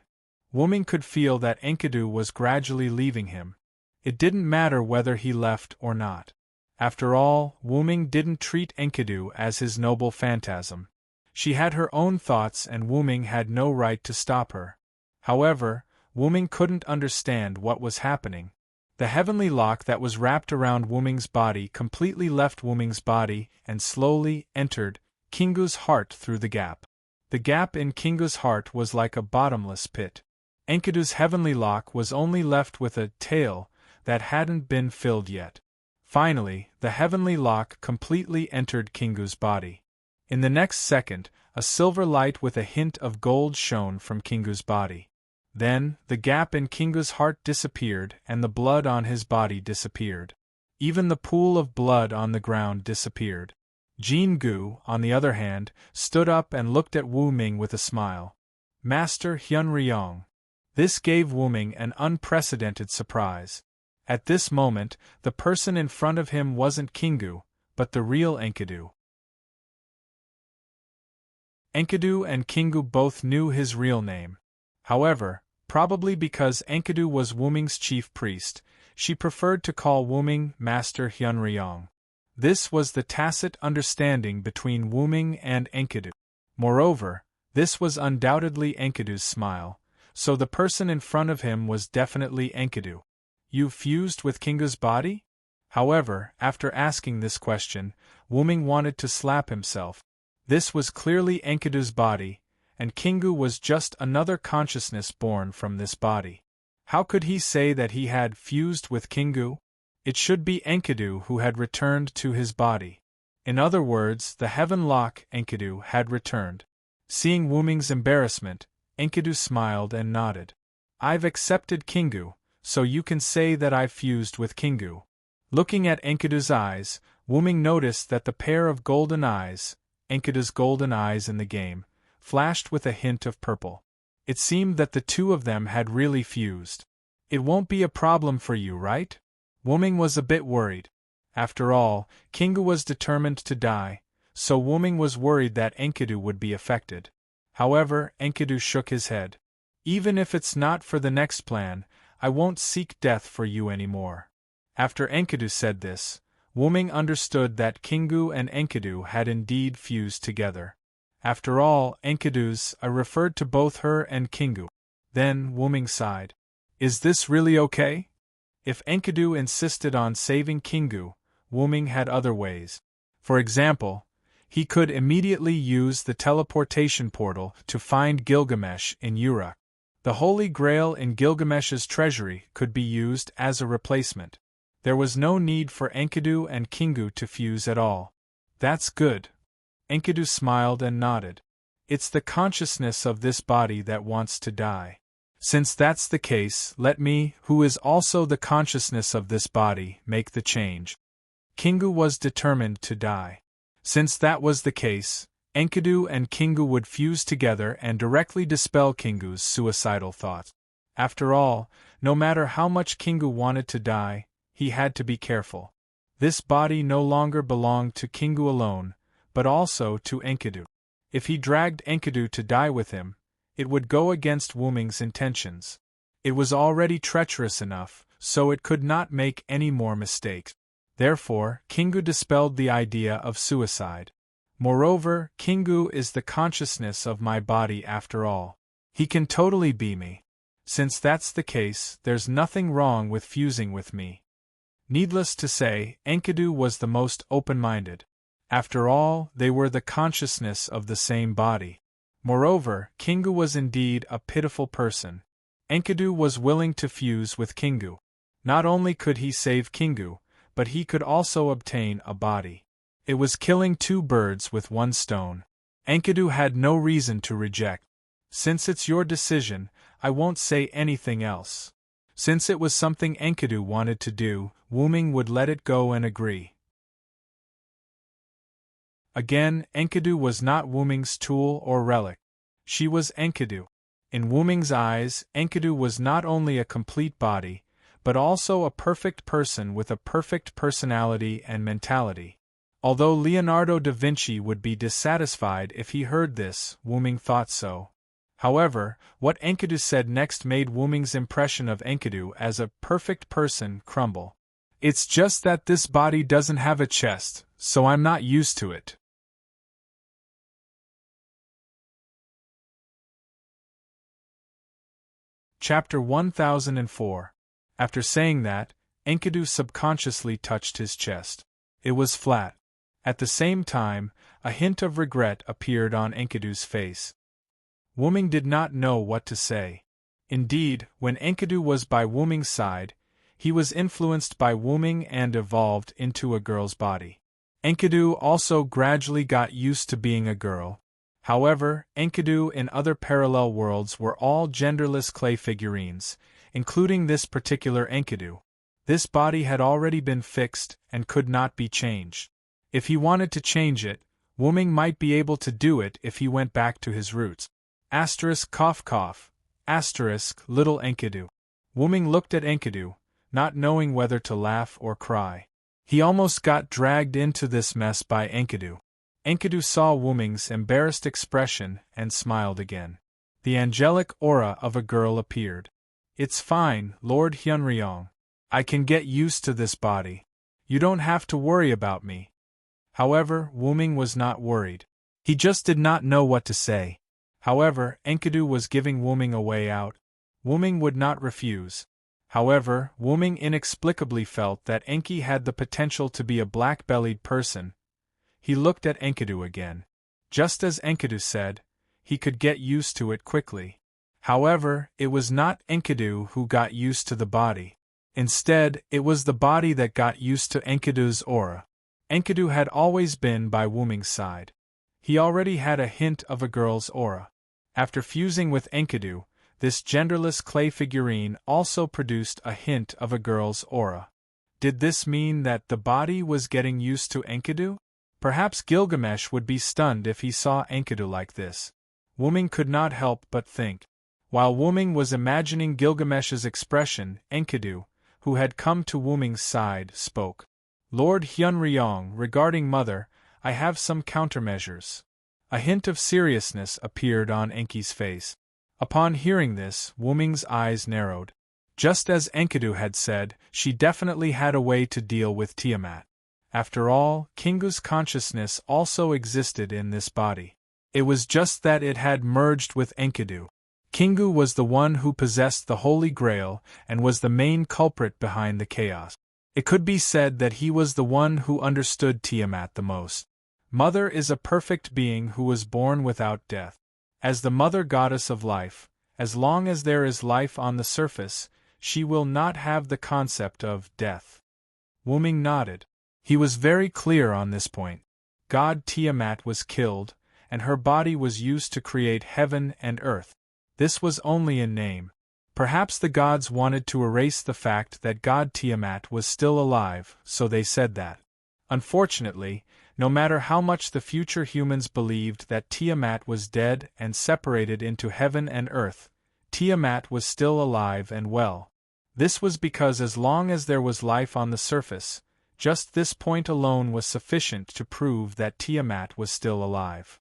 Wuming could feel that Enkidu was gradually leaving him. It didn't matter whether he left or not. After all, Wuming didn't treat Enkidu as his noble phantasm. She had her own thoughts and Wuming had no right to stop her. However, Wuming couldn't understand what was happening. The heavenly lock that was wrapped around Wuming's body completely left Wuming's body and slowly entered Kingu's heart through the gap. The gap in Kingu's heart was like a bottomless pit. Enkidu's heavenly lock was only left with a tail that hadn't been filled yet. Finally, the heavenly lock completely entered Kingu's body. In the next second, a silver light with a hint of gold shone from Kingu's body. Then, the gap in Kingu's heart disappeared and the blood on his body disappeared. Even the pool of blood on the ground disappeared. Jin-gu, on the other hand, stood up and looked at Wuming with a smile. "Master Hyun-ryong." This gave Wuming an unprecedented surprise. At this moment, the person in front of him wasn't Kingu, but the real Enkidu. Enkidu and Kingu both knew his real name. However, probably because Enkidu was Wuming's chief priest, she preferred to call Wuming Master Hyun-ryong. This was the tacit understanding between Wuming and Enkidu. Moreover, this was undoubtedly Enkidu's smile, so the person in front of him was definitely Enkidu. "You fused with Kingu's body?" However, after asking this question, Wuming wanted to slap himself. This was clearly Enkidu's body, and Kingu was just another consciousness born from this body. How could he say that he had fused with Kingu? It should be Enkidu who had returned to his body. In other words, the heaven lock Enkidu had returned. Seeing Wuming's embarrassment, Enkidu smiled and nodded. "I've accepted Kingu, so you can say that I've fused with Kingu." Looking at Enkidu's eyes, Wuming noticed that the pair of golden eyes, Enkidu's golden eyes in the game, flashed with a hint of purple. It seemed that the two of them had really fused. "It won't be a problem for you, right?" Wuming was a bit worried. After all, Kingu was determined to die, so Wuming was worried that Enkidu would be affected. However, Enkidu shook his head. "Even if it's not for the next plan, I won't seek death for you anymore." After Enkidu said this, Wuming understood that Kingu and Enkidu had indeed fused together. After all, I referred to both her and Kingu. Then Wuming sighed. "Is this really okay?" If Enkidu insisted on saving Kingu, Wuming had other ways. For example, he could immediately use the teleportation portal to find Gilgamesh in Uruk. The Holy Grail in Gilgamesh's treasury could be used as a replacement. There was no need for Enkidu and Kingu to fuse at all. "That's good." Enkidu smiled and nodded. "It's the consciousness of this body that wants to die. Since that's the case, let me, who is also the consciousness of this body, make the change." Kingu was determined to die. Since that was the case, Enkidu and Kingu would fuse together and directly dispel Kingu's suicidal thoughts. After all, no matter how much Kingu wanted to die, he had to be careful. This body no longer belonged to Kingu alone, but also to Enkidu. If he dragged Enkidu to die with him, it would go against Wuming's intentions. It was already treacherous enough, so it could not make any more mistakes. Therefore, Kingu dispelled the idea of suicide. Moreover, Kingu is the consciousness of my body after all. He can totally be me. Since that's the case, there's nothing wrong with fusing with me. Needless to say, Enkidu was the most open-minded. After all, they were the consciousness of the same body. Moreover, Kingu was indeed a pitiful person. Enkidu was willing to fuse with Kingu. Not only could he save Kingu, but he could also obtain a body. It was killing two birds with one stone. Enkidu had no reason to reject. Since it's your decision, I won't say anything else. Since it was something Enkidu wanted to do, Wuming would let it go and agree. Again, Enkidu was not Wuming's tool or relic. She was Enkidu. In Wuming's eyes, Enkidu was not only a complete body, but also a perfect person with a perfect personality and mentality. Although Leonardo da Vinci would be dissatisfied if he heard this, Wuming thought so. However, what Enkidu said next made Wuming's impression of Enkidu as a perfect person crumble. It's just that this body doesn't have a chest, so I'm not used to it. Chapter 1004. After saying that, Enkidu subconsciously touched his chest. It was flat. At the same time, a hint of regret appeared on Enkidu's face. Wuming did not know what to say. Indeed, when Enkidu was by Wuming's side, he was influenced by Wuming and evolved into a girl's body. Enkidu also gradually got used to being a girl. However, Enkidu in other parallel worlds were all genderless clay figurines, including this particular Enkidu. This body had already been fixed and could not be changed. If he wanted to change it, Wuming might be able to do it if he went back to his roots. Asterisk cough cough. Asterisk little Enkidu. Wuming looked at Enkidu, not knowing whether to laugh or cry. He almost got dragged into this mess by Enkidu. Enkidu saw Wuming's embarrassed expression and smiled again. The angelic aura of a girl appeared. It's fine, Lord Hyunryong. I can get used to this body. You don't have to worry about me. However, Wuming was not worried. He just did not know what to say. However, Enkidu was giving Wuming a way out. Wuming would not refuse. However, Wuming inexplicably felt that Enki had the potential to be a black-bellied person. He looked at Enkidu again. Just as Enkidu said, he could get used to it quickly. However, it was not Enkidu who got used to the body. Instead, it was the body that got used to Enkidu's aura. Enkidu had always been by Wuming's side. He already had a hint of a girl's aura. After fusing with Enkidu, this genderless clay figurine also produced a hint of a girl's aura. Did this mean that the body was getting used to Enkidu? Perhaps Gilgamesh would be stunned if he saw Enkidu like this. Wuming could not help but think. While Wuming was imagining Gilgamesh's expression, Enkidu, who had come to Wuming's side, spoke. Lord Hyunryong, regarding Mother, I have some countermeasures. A hint of seriousness appeared on Enki's face. Upon hearing this, Wuming's eyes narrowed. Just as Enkidu had said, she definitely had a way to deal with Tiamat. After all, Kingu's consciousness also existed in this body. It was just that it had merged with Enkidu. Kingu was the one who possessed the Holy Grail and was the main culprit behind the chaos. It could be said that he was the one who understood Tiamat the most. Mother is a perfect being who was born without death. As the mother goddess of life, as long as there is life on the surface, she will not have the concept of death. Wuming nodded. He was very clear on this point. God Tiamat was killed, and her body was used to create heaven and earth. This was only in name. Perhaps the gods wanted to erase the fact that God Tiamat was still alive, so they said that. Unfortunately, no matter how much the future humans believed that Tiamat was dead and separated into heaven and earth, Tiamat was still alive and well. This was because as long as there was life on the surface, just this point alone was sufficient to prove that Tiamat was still alive.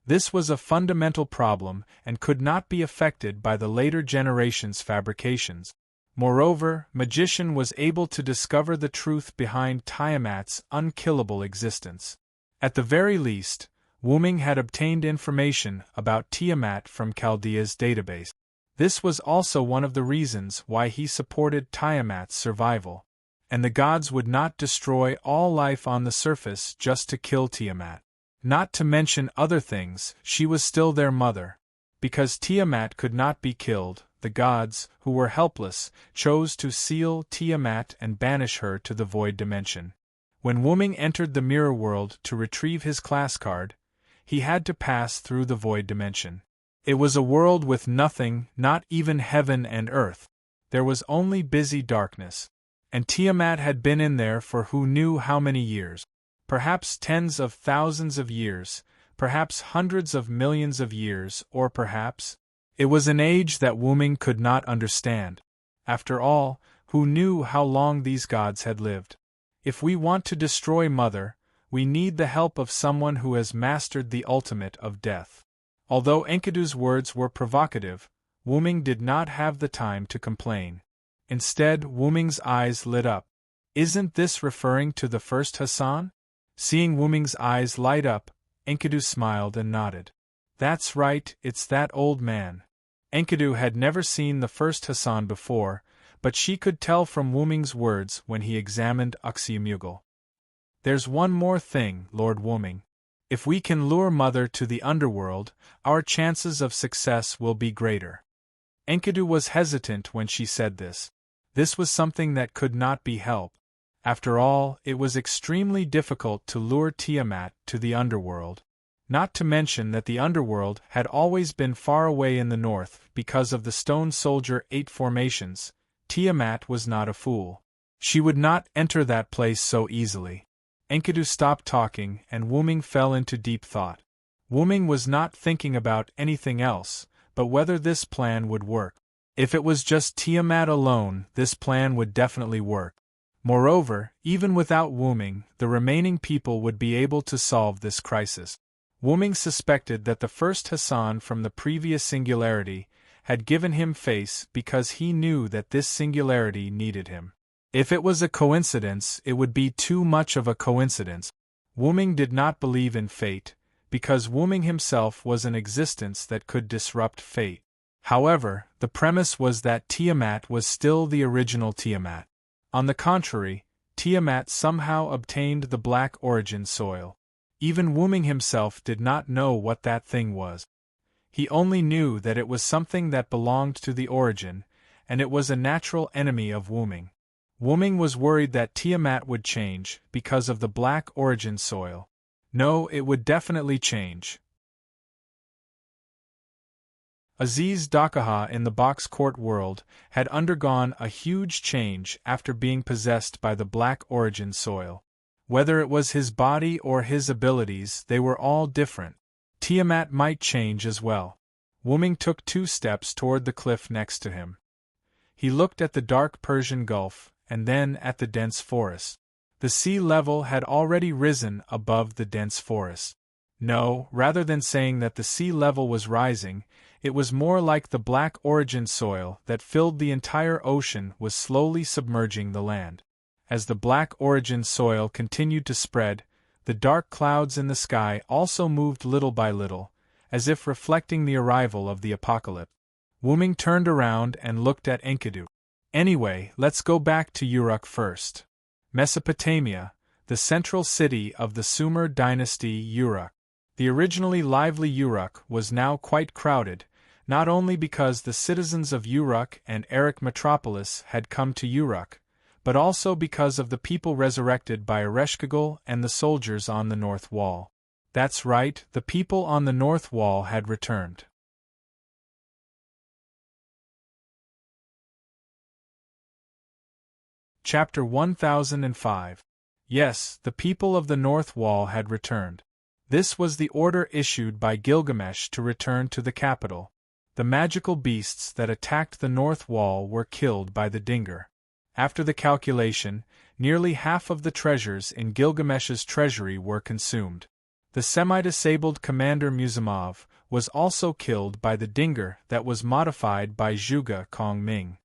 This was a fundamental problem and could not be affected by the later generations' fabrications. Moreover, Magician was able to discover the truth behind Tiamat's unkillable existence. At the very least, Wuming had obtained information about Tiamat from Chaldea's database. This was also one of the reasons why he supported Tiamat's survival. And the gods would not destroy all life on the surface just to kill Tiamat. Not to mention other things, she was still their mother. Because Tiamat could not be killed, the gods, who were helpless, chose to seal Tiamat and banish her to the void dimension. When Wuming entered the mirror world to retrieve his class card, he had to pass through the void dimension. It was a world with nothing, not even heaven and earth. There was only busy darkness. And Tiamat had been in there for who knew how many years. Perhaps tens of thousands of years, perhaps hundreds of millions of years, or perhaps... It was an age that Wuming could not understand. After all, who knew how long these gods had lived? If we want to destroy Mother, we need the help of someone who has mastered the ultimate of death. Although Enkidu's words were provocative, Wuming did not have the time to complain. Instead, Wuming's eyes lit up. Isn't this referring to the first Hassan? Seeing Wuming's eyes light up, Enkidu smiled and nodded. That's right, it's that old man. Enkidu had never seen the first Hassan before, but she could tell from Wuming's words when he examined Uxie-Mughal. There's one more thing, Lord Wuming. If we can lure Mother to the underworld, our chances of success will be greater. Enkidu was hesitant when she said this. This was something that could not be helped. After all, it was extremely difficult to lure Tiamat to the underworld. Not to mention that the underworld had always been far away in the north because of the Stone Soldier 8 formations. Tiamat was not a fool. She would not enter that place so easily. Enkidu stopped talking and Wuming fell into deep thought. Wuming was not thinking about anything else, but whether this plan would work. If it was just Tiamat alone, this plan would definitely work. Moreover, even without Wuming, the remaining people would be able to solve this crisis. Wuming suspected that the first Hassan from the previous singularity had given him face because he knew that this singularity needed him. If it was a coincidence, it would be too much of a coincidence. Wuming did not believe in fate, because Wuming himself was an existence that could disrupt fate. However, the premise was that Tiamat was still the original Tiamat. On the contrary, Tiamat somehow obtained the black origin soil. Even Wuming himself did not know what that thing was. He only knew that it was something that belonged to the origin, and it was a natural enemy of Wuming. Wuming was worried that Tiamat would change because of the black origin soil. No, it would definitely change. Aziz Dakaha in the box court world had undergone a huge change after being possessed by the black origin soil. Whether it was his body or his abilities, they were all different. Tiamat might change as well. Wuming took 2 steps toward the cliff next to him. He looked at the dark Persian Gulf, and then at the dense forest. The sea level had already risen above the dense forest. No, rather than saying that the sea level was rising, it was more like the black origin soil that filled the entire ocean was slowly submerging the land. As the black origin soil continued to spread, the dark clouds in the sky also moved little by little, as if reflecting the arrival of the apocalypse. Wuming turned around and looked at Enkidu. Anyway, let's go back to Uruk first. Mesopotamia, the central city of the Sumer dynasty Uruk. The originally lively Uruk was now quite crowded, not only because the citizens of Uruk and Erech Metropolis had come to Uruk, but also because of the people resurrected by Ereshkigal and the soldiers on the North Wall. That's right, the people on the North Wall had returned. Chapter 1005. Yes, the people of the North Wall had returned. This was the order issued by Gilgamesh to return to the capital. The magical beasts that attacked the North Wall were killed by the Dinger. After the calculation, nearly half of the treasures in Gilgamesh's treasury were consumed. The semi-disabled commander Muzamov was also killed by the Dinger that was modified by Zhuge Kongming.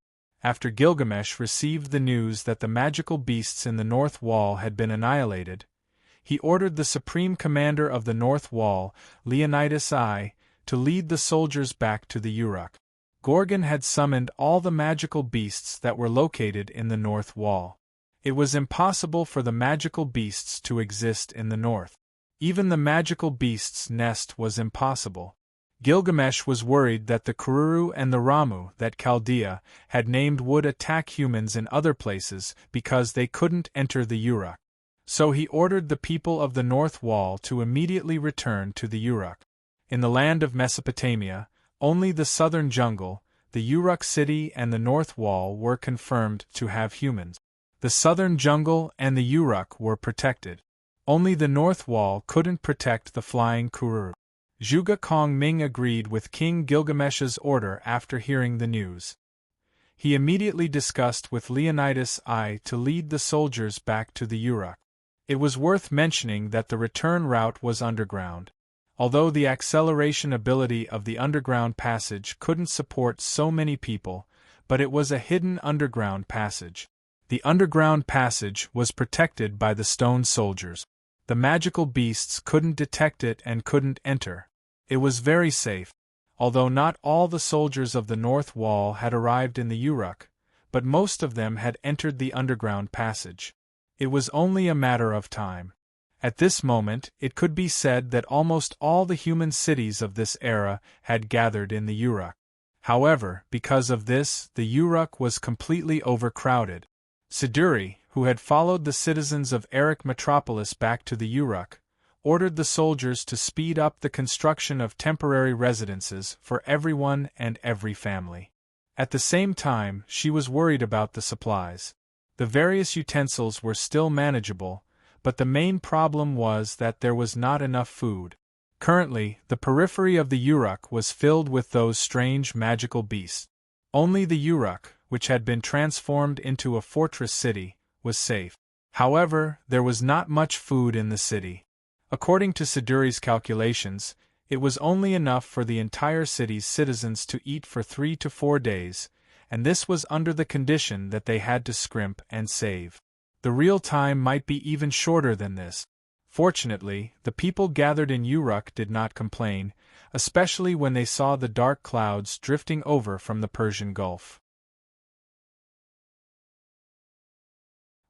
After Gilgamesh received the news that the magical beasts in the North Wall had been annihilated, he ordered the supreme commander of the North Wall, Leonidas I, to lead the soldiers back to the Uruk. Gorgon had summoned all the magical beasts that were located in the north wall. It was impossible for the magical beasts to exist in the north. Even the magical beast's nest was impossible. Gilgamesh was worried that the Kururu and the Ramu that Chaldea had named would attack humans in other places because they couldn't enter the Uruk. So he ordered the people of the North Wall to immediately return to the Uruk. In the land of Mesopotamia, only the southern jungle, the Uruk city and the North Wall were confirmed to have humans. The southern jungle and the Uruk were protected. Only the North Wall couldn't protect the flying Kururu. Zhuge Kongming agreed with King Gilgamesh's order after hearing the news. He immediately discussed with Leonidas I to lead the soldiers back to the Uruk. It was worth mentioning that the return route was underground. Although the acceleration ability of the underground passage couldn't support so many people, but it was a hidden underground passage. The underground passage was protected by the stone soldiers. The magical beasts couldn't detect it and couldn't enter. It was very safe. Although not all the soldiers of the North Wall had arrived in the Uruk, but most of them had entered the underground passage. It was only a matter of time. At this moment, it could be said that almost all the human cities of this era had gathered in the Uruk. However, because of this, the Uruk was completely overcrowded. Siduri, who had followed the citizens of Erech Metropolis back to the Uruk, ordered the soldiers to speed up the construction of temporary residences for everyone and every family. At the same time, she was worried about the supplies. The various utensils were still manageable, but the main problem was that there was not enough food. Currently, the periphery of the Uruk was filled with those strange magical beasts. Only the Uruk, which had been transformed into a fortress city, was safe. However, there was not much food in the city. According to Siduri's calculations, it was only enough for the entire city's citizens to eat for 3 to 4 days, and this was under the condition that they had to scrimp and save. The real time might be even shorter than this. Fortunately, the people gathered in Uruk did not complain, especially when they saw the dark clouds drifting over from the Persian Gulf.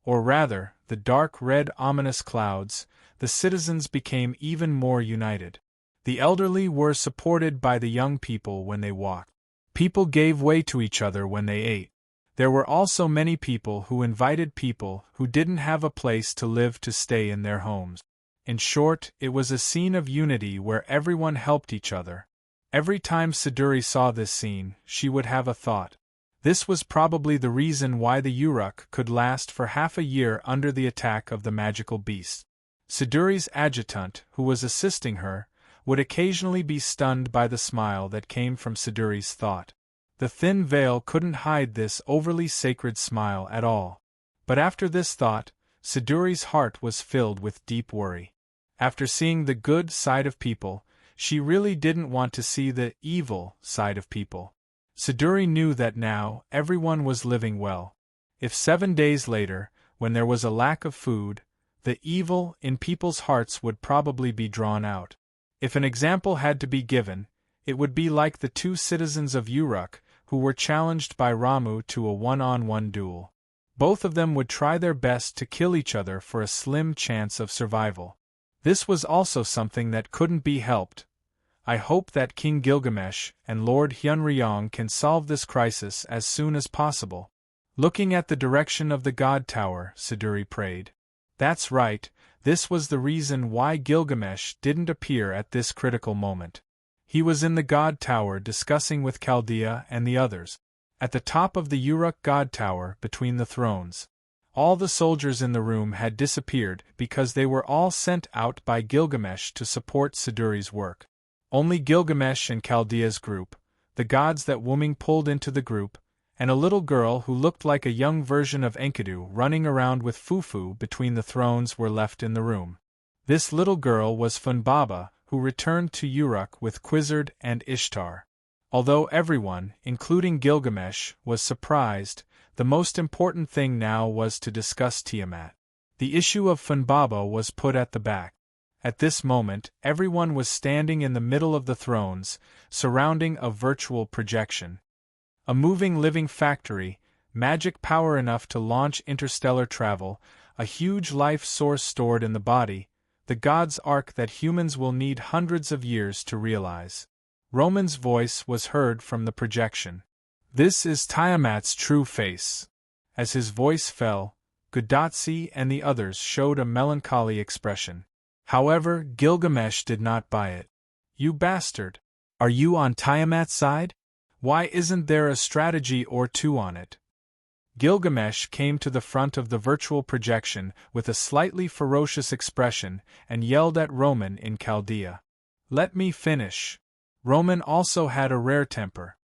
Or rather, the dark red ominous clouds, the citizens became even more united. The elderly were supported by the young people when they walked. People gave way to each other when they ate. There were also many people who invited people who didn't have a place to live to stay in their homes. In short, it was a scene of unity where everyone helped each other. Every time Siduri saw this scene, she would have a thought. This was probably the reason why the Uruk could last for half a year under the attack of the magical beasts. Siduri's adjutant, who was assisting her, would occasionally be stunned by the smile that came from Siduri's thought. The thin veil couldn't hide this overly sacred smile at all. But after this thought, Siduri's heart was filled with deep worry. After seeing the good side of people, she really didn't want to see the evil side of people. Siduri knew that now everyone was living well. If 7 days later, when there was a lack of food, the evil in people's hearts would probably be drawn out. If an example had to be given, it would be like the 2 citizens of Uruk who were challenged by Ramu to a one-on-one duel. Both of them would try their best to kill each other for a slim chance of survival. This was also something that couldn't be helped. I hope that King Gilgamesh and Lord Hyunryong can solve this crisis as soon as possible. Looking at the direction of the God Tower, Siduri prayed. That's right, this was the reason why Gilgamesh didn't appear at this critical moment. He was in the God Tower discussing with Chaldea and the others. At the top of the Uruk God Tower, between the thrones. All the soldiers in the room had disappeared because they were all sent out by Gilgamesh to support Siduri's work. Only Gilgamesh and Chaldea's group, the gods that Wuming pulled into the group, and a little girl who looked like a young version of Enkidu running around with Fufu between the thrones were left in the room. This little girl was Funbaba, who returned to Uruk with Quizzard and Ishtar. Although everyone, including Gilgamesh, was surprised, the most important thing now was to discuss Tiamat. The issue of Funbaba was put at the back. At this moment, everyone was standing in the middle of the thrones, surrounding a virtual projection. A moving living factory, magic power enough to launch interstellar travel, a huge life source stored in the body, the God's ark that humans will need hundreds of years to realize. Roman's voice was heard from the projection. This is Tiamat's true face. As his voice fell, Gudatsi and the others showed a melancholy expression. However, Gilgamesh did not buy it. You bastard! Are you on Tiamat's side? Why isn't there a strategy or two on it? Gilgamesh came to the front of the virtual projection with a slightly ferocious expression and yelled at Roman in Chaldea. Let me finish. Roman also had a rare temper.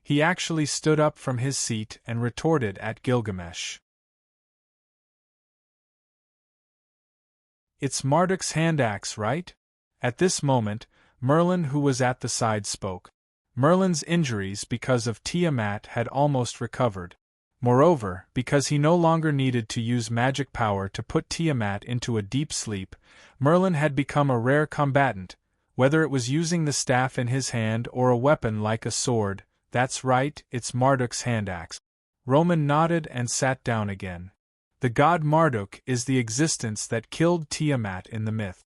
He actually stood up from his seat and retorted at Gilgamesh. It's Marduk's hand axe, right? At this moment, Merlin, who was at the side, spoke. Merlin's injuries because of Tiamat had almost recovered. Moreover, because he no longer needed to use magic power to put Tiamat into a deep sleep, Merlin had become a rare combatant, whether it was using the staff in his hand or a weapon like a sword. That's right, it's Marduk's hand axe. Roman nodded and sat down again. The god Marduk is the existence that killed Tiamat in the myth.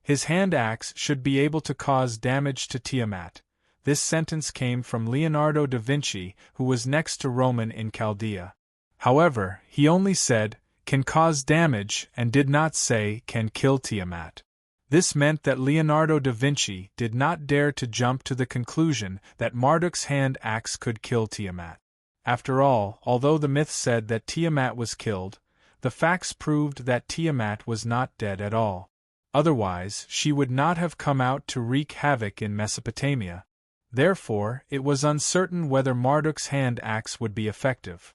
His hand axe should be able to cause damage to Tiamat. This sentence came from Leonardo da Vinci, who was next to Roman in Chaldea. However, he only said, can cause damage, and did not say, can kill Tiamat. This meant that Leonardo da Vinci did not dare to jump to the conclusion that Marduk's hand axe could kill Tiamat. After all, although the myth said that Tiamat was killed, the facts proved that Tiamat was not dead at all. Otherwise, she would not have come out to wreak havoc in Mesopotamia. Therefore, it was uncertain whether Marduk's hand axe would be effective.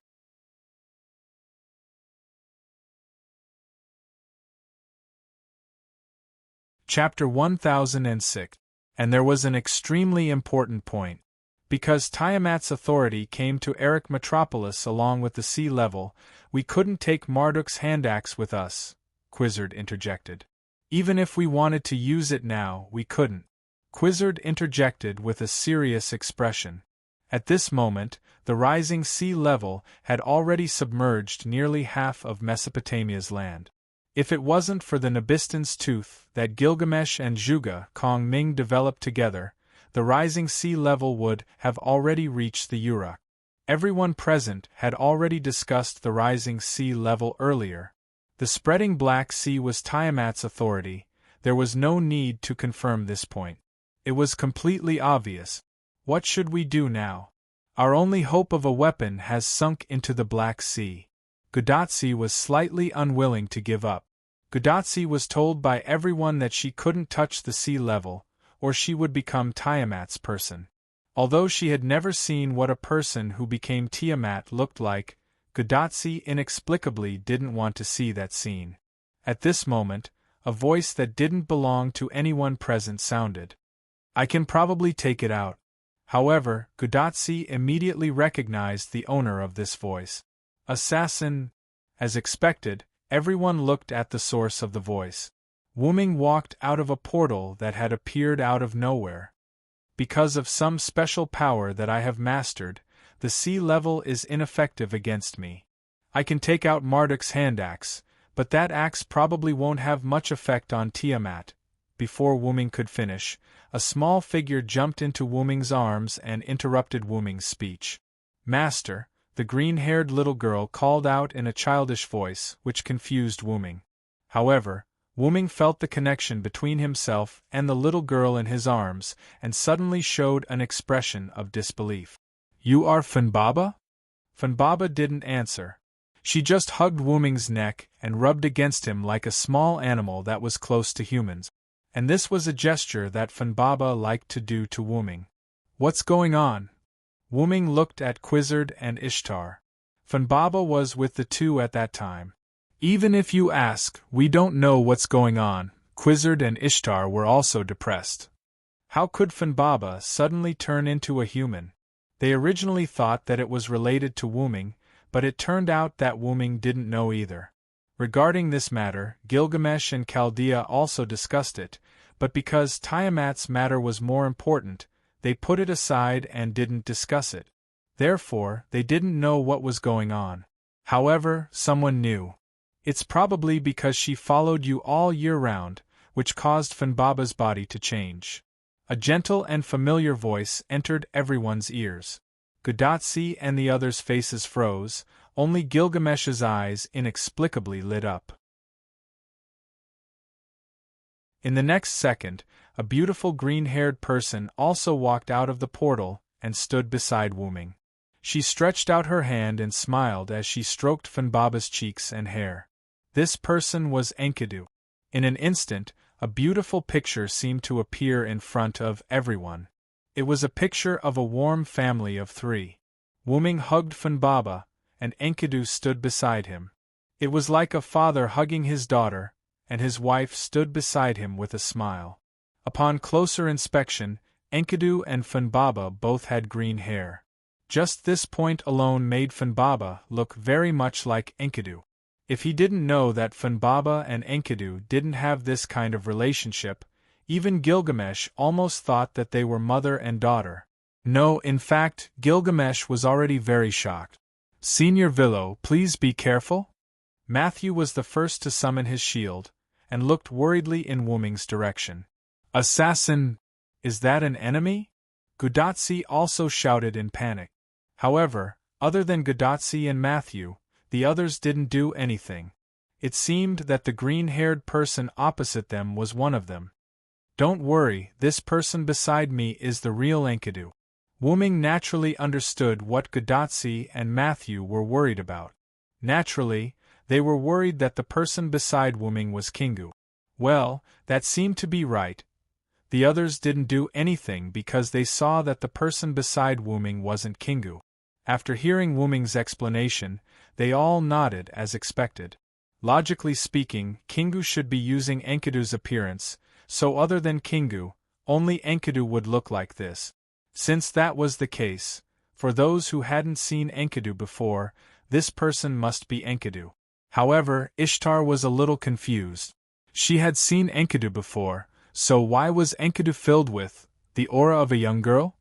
Chapter 1006. And there was an extremely important point. Because Tiamat's authority came to Erech Metropolis along with the sea level, we couldn't take Marduk's hand axe with us, Quizzard interjected. Even if we wanted to use it now, we couldn't. Quizzard interjected with a serious expression. At this moment, the rising sea level had already submerged nearly half of Mesopotamia's land. If it wasn't for the Nabistan's tooth that Gilgamesh and Zhuge Kongming developed together, the rising sea level would have already reached the Uruk. Everyone present had already discussed the rising sea level earlier. The spreading Black Sea was Tiamat's authority. There was no need to confirm this point. It was completely obvious. What should we do now? Our only hope of a weapon has sunk into the Black Sea. Gudatsi was slightly unwilling to give up. Gudatsi was told by everyone that she couldn't touch the sea level, or she would become Tiamat's person. Although she had never seen what a person who became Tiamat looked like, Gudatsi inexplicably didn't want to see that scene. At this moment, a voice that didn't belong to anyone present sounded. I can probably take it out. However, Gudatsi immediately recognized the owner of this voice. Assassin. As expected, everyone looked at the source of the voice. Wuming walked out of a portal that had appeared out of nowhere. Because of some special power that I have mastered, the sea level is ineffective against me. I can take out Marduk's hand axe, but that axe probably won't have much effect on Tiamat. Before Wuming could finish, a small figure jumped into Wuming's arms and interrupted Wuming's speech. Master, the green-haired little girl called out in a childish voice, which confused Wuming. However, Wuming felt the connection between himself and the little girl in his arms, and suddenly showed an expression of disbelief. You are Funbaba? Funbaba didn't answer. She just hugged Wuming's neck and rubbed against him like a small animal that was close to humans. And this was a gesture that Funbaba liked to do to Wuming. What's going on? Wuming looked at Quizzard and Ishtar. Funbaba was with the two at that time. Even if you ask, we don't know what's going on. Quizzard and Ishtar were also depressed. How could Funbaba suddenly turn into a human? They originally thought that it was related to Wuming, but it turned out that Wuming didn't know either. Regarding this matter, Gilgamesh and Chaldea also discussed it, but because Tiamat's matter was more important, they put it aside and didn't discuss it. Therefore, they didn't know what was going on. However, someone knew. It's probably because she followed you all year round, which caused Funbaba's body to change. A gentle and familiar voice entered everyone's ears. Gudatsi and the others' faces froze, only Gilgamesh's eyes inexplicably lit up. In the next second, a beautiful green-haired person also walked out of the portal and stood beside Wuming. She stretched out her hand and smiled as she stroked Funbaba's cheeks and hair. This person was Enkidu. In an instant, a beautiful picture seemed to appear in front of everyone. It was a picture of a warm family of 3. Wuming hugged Funbaba, and Enkidu stood beside him. It was like a father hugging his daughter, and his wife stood beside him with a smile. Upon closer inspection, Enkidu and Funbaba both had green hair. Just this point alone made Funbaba look very much like Enkidu. If he didn't know that Funbaba and Enkidu didn't have this kind of relationship, even Gilgamesh almost thought that they were mother and daughter. No, in fact, Gilgamesh was already very shocked. "Senior Villo, please be careful." Matthew was the first to summon his shield, and looked worriedly in Wuming's direction. "Assassin! Is that an enemy?" Gudatsi also shouted in panic. However, other than Gudatsi and Matthew, the others didn't do anything. It seemed that the green-haired person opposite them was one of them. "Don't worry, this person beside me is the real Enkidu." Wuming naturally understood what Gudatsi and Matthew were worried about. Naturally, they were worried that the person beside Wuming was Kingu. Well, that seemed to be right. The others didn't do anything because they saw that the person beside Wuming wasn't Kingu. After hearing Wuming's explanation, they all nodded as expected. Logically speaking, Kingu should be using Enkidu's appearance, so other than Kingu, only Enkidu would look like this. Since that was the case, for those who hadn't seen Enkidu before, this person must be Enkidu. However, Ishtar was a little confused. She had seen Enkidu before, so why was Enkidu filled with the aura of a young girl?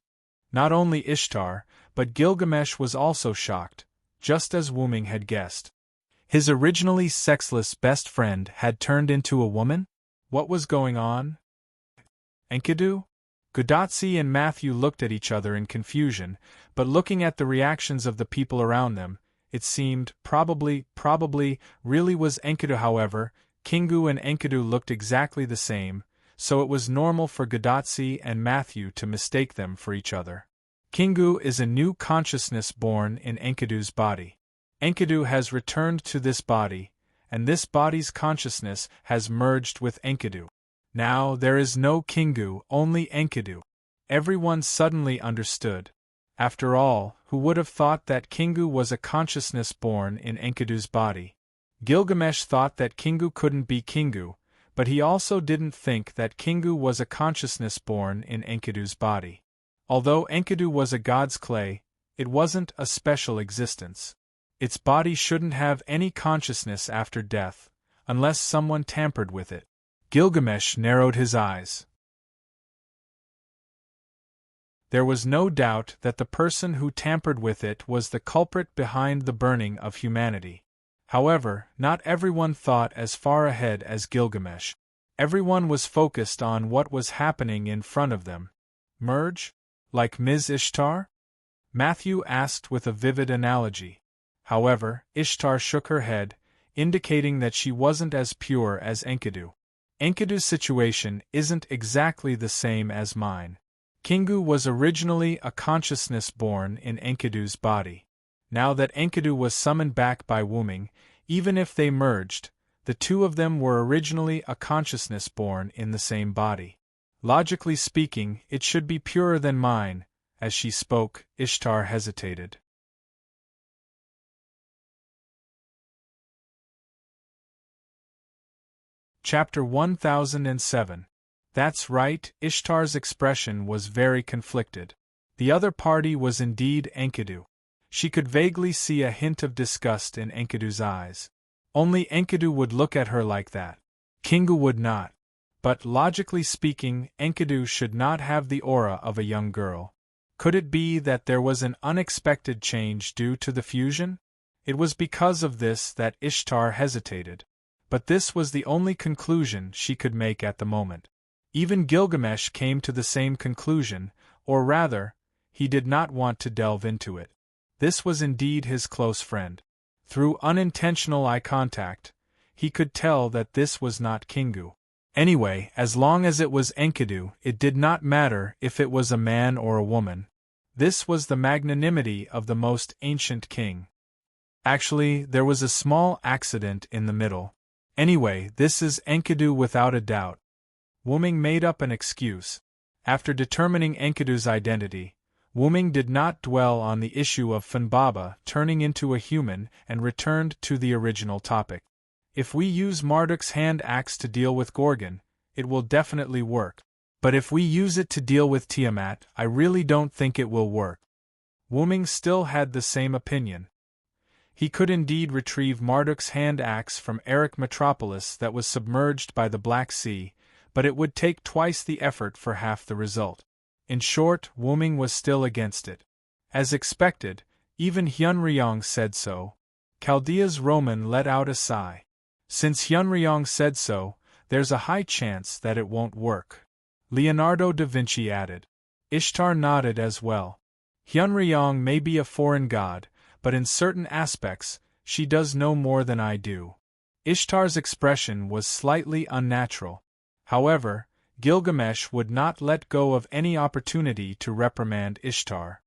Not only Ishtar, but Gilgamesh was also shocked, just as Wuming had guessed. His originally sexless best friend had turned into a woman? What was going on? Enkidu? Gudatsi and Matthew looked at each other in confusion, but looking at the reactions of the people around them, it seemed probably really was Enkidu. However, Kingu and Enkidu looked exactly the same, so it was normal for Gudatsi and Matthew to mistake them for each other. Kingu is a new consciousness born in Enkidu's body. Enkidu has returned to this body, and this body's consciousness has merged with Enkidu. Now there is no Kingu, only Enkidu. Everyone suddenly understood. After all, who would have thought that Kingu was a consciousness born in Enkidu's body? Gilgamesh thought that Kingu couldn't be Kingu, but he also didn't think that Kingu was a consciousness born in Enkidu's body. Although Enkidu was a god's clay, it wasn't a special existence. Its body shouldn't have any consciousness after death, unless someone tampered with it. Gilgamesh narrowed his eyes. There was no doubt that the person who tampered with it was the culprit behind the burning of humanity. However, not everyone thought as far ahead as Gilgamesh. Everyone was focused on what was happening in front of them. Merge? Like Ms. Ishtar? Matthew asked with a vivid analogy. However, Ishtar shook her head, indicating that she wasn't as pure as Enkidu. Enkidu's situation isn't exactly the same as mine. Kingu was originally a consciousness born in Enkidu's body. Now that Enkidu was summoned back by Wuming, even if they merged, the two of them were originally a consciousness born in the same body. Logically speaking, it should be purer than mine. As she spoke, Ishtar hesitated. Chapter 1007. That's right, Ishtar's expression was very conflicted. The other party was indeed Enkidu. She could vaguely see a hint of disgust in Enkidu's eyes. Only Enkidu would look at her like that. Kingu would not. But logically speaking, Enkidu should not have the aura of a young girl. Could it be that there was an unexpected change due to the fusion? It was because of this that Ishtar hesitated. But this was the only conclusion she could make at the moment. Even Gilgamesh came to the same conclusion, or rather, he did not want to delve into it. This was indeed his close friend. Through unintentional eye contact, he could tell that this was not Kingu. Anyway, as long as it was Enkidu, it did not matter if it was a man or a woman. This was the magnanimity of the most ancient king. Actually, there was a small accident in the middle. Anyway, this is Enkidu without a doubt. Wuming made up an excuse. After determining Enkidu's identity, Wuming did not dwell on the issue of Funbaba turning into a human and returned to the original topic. If we use Marduk's hand axe to deal with Gorgon, it will definitely work. But if we use it to deal with Tiamat, I really don't think it will work. Wuming still had the same opinion. He could indeed retrieve Marduk's hand axe from Erech Metropolis that was submerged by the Black Sea, but it would take twice the effort for half the result. In short, Wuming was still against it. As expected, even Hyunryong said so. Chaldea's Roman let out a sigh. Since Hyunryong said so, there's a high chance that it won't work. Leonardo da Vinci added. Ishtar nodded as well. Hyunryong may be a foreign god, but in certain aspects, she does no more than I do. Ishtar's expression was slightly unnatural. However, Gilgamesh would not let go of any opportunity to reprimand Ishtar.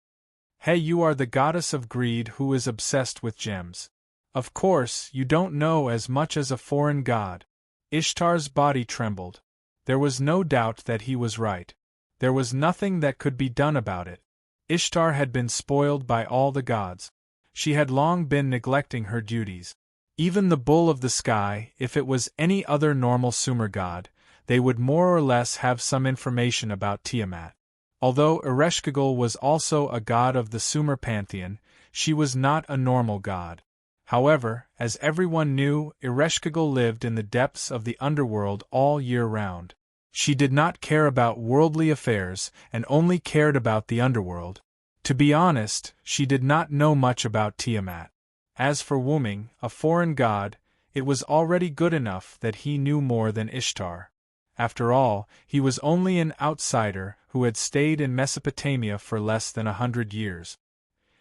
Hey, you are the goddess of greed who is obsessed with gems. Of course, you don't know as much as a foreign god. Ishtar's body trembled. There was no doubt that he was right. There was nothing that could be done about it. Ishtar had been spoiled by all the gods. She had long been neglecting her duties. Even the bull of the sky, if it was any other normal Sumer god, they would more or less have some information about Tiamat. Although Ereshkigal was also a god of the Sumer pantheon, she was not a normal god. However, as everyone knew, Ereshkigal lived in the depths of the underworld all year round. She did not care about worldly affairs and only cared about the underworld. To be honest, she did not know much about Tiamat. As for Wuming, a foreign god, it was already good enough that he knew more than Ishtar. After all, he was only an outsider who had stayed in Mesopotamia for less than 100 years.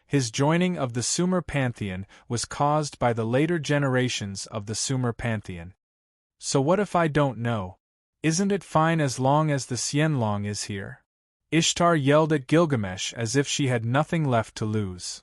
His joining of the Sumer pantheon was caused by the later generations of the Sumer pantheon. So what if I don't know? Isn't it fine as long as the Xianlong is here? Ishtar yelled at Gilgamesh as if she had nothing left to lose.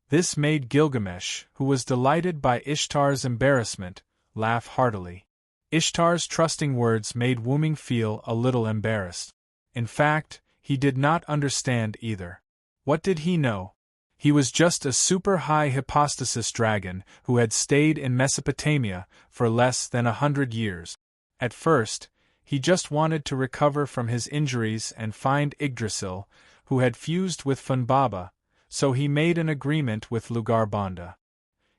This made Gilgamesh, who was delighted by Ishtar's embarrassment, laugh heartily. Ishtar's trusting words made Wuming feel a little embarrassed. In fact, he did not understand either. What did he know? He was just a super-high hypostasis dragon who had stayed in Mesopotamia for less than 100 years. At first, he just wanted to recover from his injuries and find Yggdrasil, who had fused with Funbaba, so he made an agreement with Lugar-Bonda.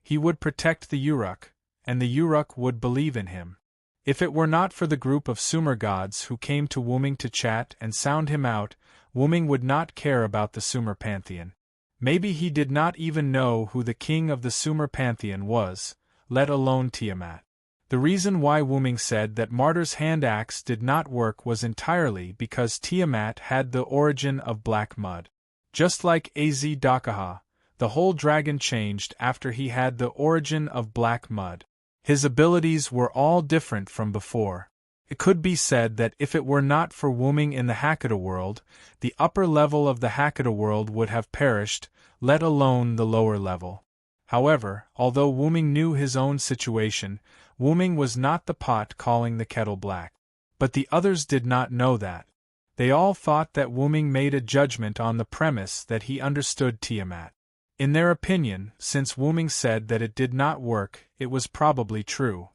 He would protect the Uruk, and the Uruk would believe in him. If it were not for the group of Sumer gods who came to Wuming to chat and sound him out, Wuming would not care about the Sumer pantheon. Maybe he did not even know who the king of the Sumer pantheon was, let alone Tiamat. The reason why Wuming said that Martyr's hand axe did not work was entirely because Tiamat had the origin of black mud. Just like Az Dakaha, the whole dragon changed after he had the origin of black mud. His abilities were all different from before. It could be said that if it were not for Wuming in the Hakata world, the upper level of the Hakata world would have perished, let alone the lower level. However, although Wuming knew his own situation, Wuming was not the pot calling the kettle black. But the others did not know that. They all thought that Wuming made a judgment on the premise that he understood Tiamat. In their opinion, since Wuming said that it did not work, it was probably true.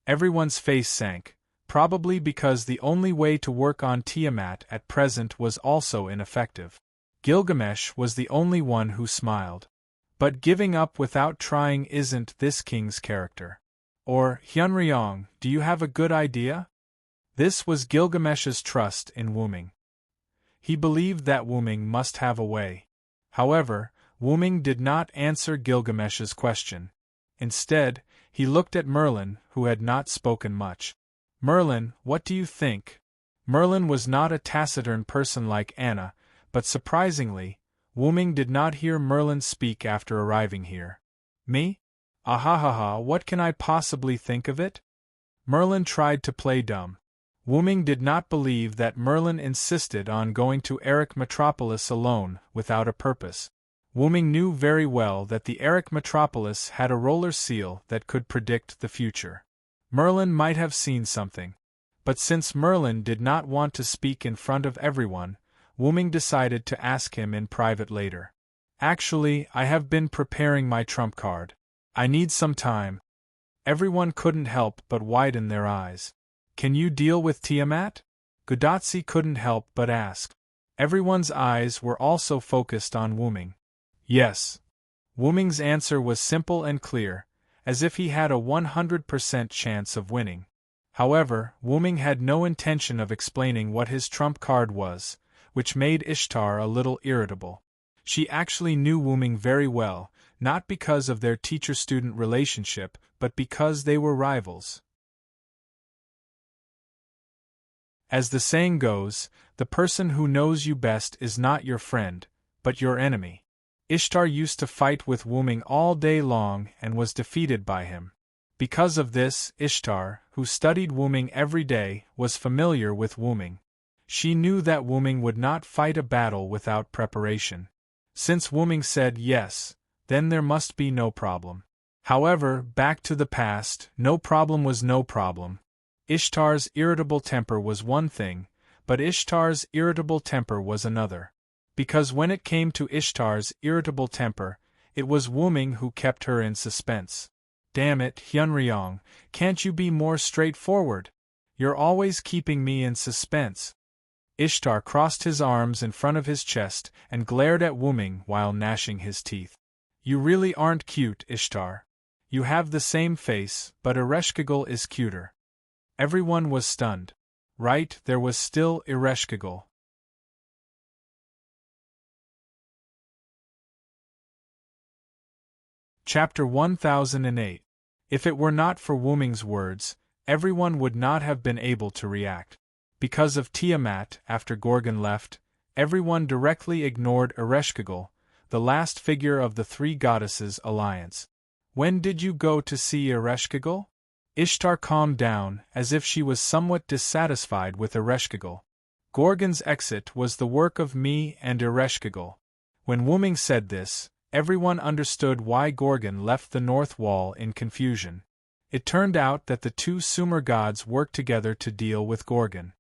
Everyone's face sank, probably because the only way to work on Tiamat at present was also ineffective. Gilgamesh was the only one who smiled. But giving up without trying isn't this king's character. Or, Hyunryong, do you have a good idea? This was Gilgamesh's trust in Wuming. He believed that Wuming must have a way. However, Wuming did not answer Gilgamesh's question. Instead, he looked at Merlin, who had not spoken much. "Merlin, what do you think?" Merlin was not a taciturn person like Anna, but surprisingly, Wuming did not hear Merlin speak after arriving here. "Me? Ahahaha, what can I possibly think of it?" Merlin tried to play dumb. Wuming did not believe that Merlin insisted on going to Eric Metropolis alone, without a purpose. Wuming knew very well that the Eric Metropolis had a roller seal that could predict the future. Merlin might have seen something. But since Merlin did not want to speak in front of everyone, Wuming decided to ask him in private later. "Actually, I have been preparing my trump card. I need some time." Everyone couldn't help but widen their eyes. "Can you deal with Tiamat?" Gudatsi couldn't help but ask. Everyone's eyes were also focused on Wuming. "Yes." Wuming's answer was simple and clear, as if he had a 100% chance of winning. However, Wuming had no intention of explaining what his trump card was, which made Ishtar a little irritable. She actually knew Wuming very well, not because of their teacher-student relationship, but because they were rivals. As the saying goes, the person who knows you best is not your friend, but your enemy. Ishtar used to fight with Wuming all day long and was defeated by him. Because of this, Ishtar, who studied Wuming every day, was familiar with Wuming. She knew that Wuming would not fight a battle without preparation. Since Wuming said yes, then there must be no problem. However, back to the past, no problem was no problem. Ishtar's irritable temper was one thing, but Ishtar's irritable temper was another. Because when it came to Ishtar's irritable temper, it was Wuming who kept her in suspense. "Damn it, Hyunryong, can't you be more straightforward? You're always keeping me in suspense." Ishtar crossed his arms in front of his chest and glared at Wuming while gnashing his teeth. "You really aren't cute, Ishtar. You have the same face, but Ereshkigal is cuter." Everyone was stunned. Right, there was still Ereshkigal. Chapter 1008. If it were not for Wuming's words, everyone would not have been able to react. Because of Tiamat, after Gorgon left, everyone directly ignored Ereshkigal, the last figure of the three goddesses' alliance. "When did you go to see Ereshkigal?" Ishtar calmed down, as if she was somewhat dissatisfied with Ereshkigal. "Gorgon's exit was the work of me and Ereshkigal." When Wuming said this, everyone understood why Gorgon left the North Wall in confusion. It turned out that the two Sumer gods worked together to deal with Gorgon.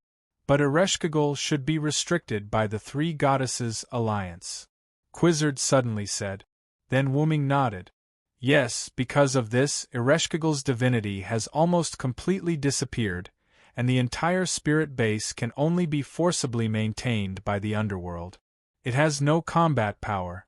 But Ereshkigal should be restricted by the three goddesses' alliance. Quizzard suddenly said. Then Wuming nodded. "Yes, because of this, Ereshkigal's divinity has almost completely disappeared, and the entire spirit base can only be forcibly maintained by the underworld. It has no combat power."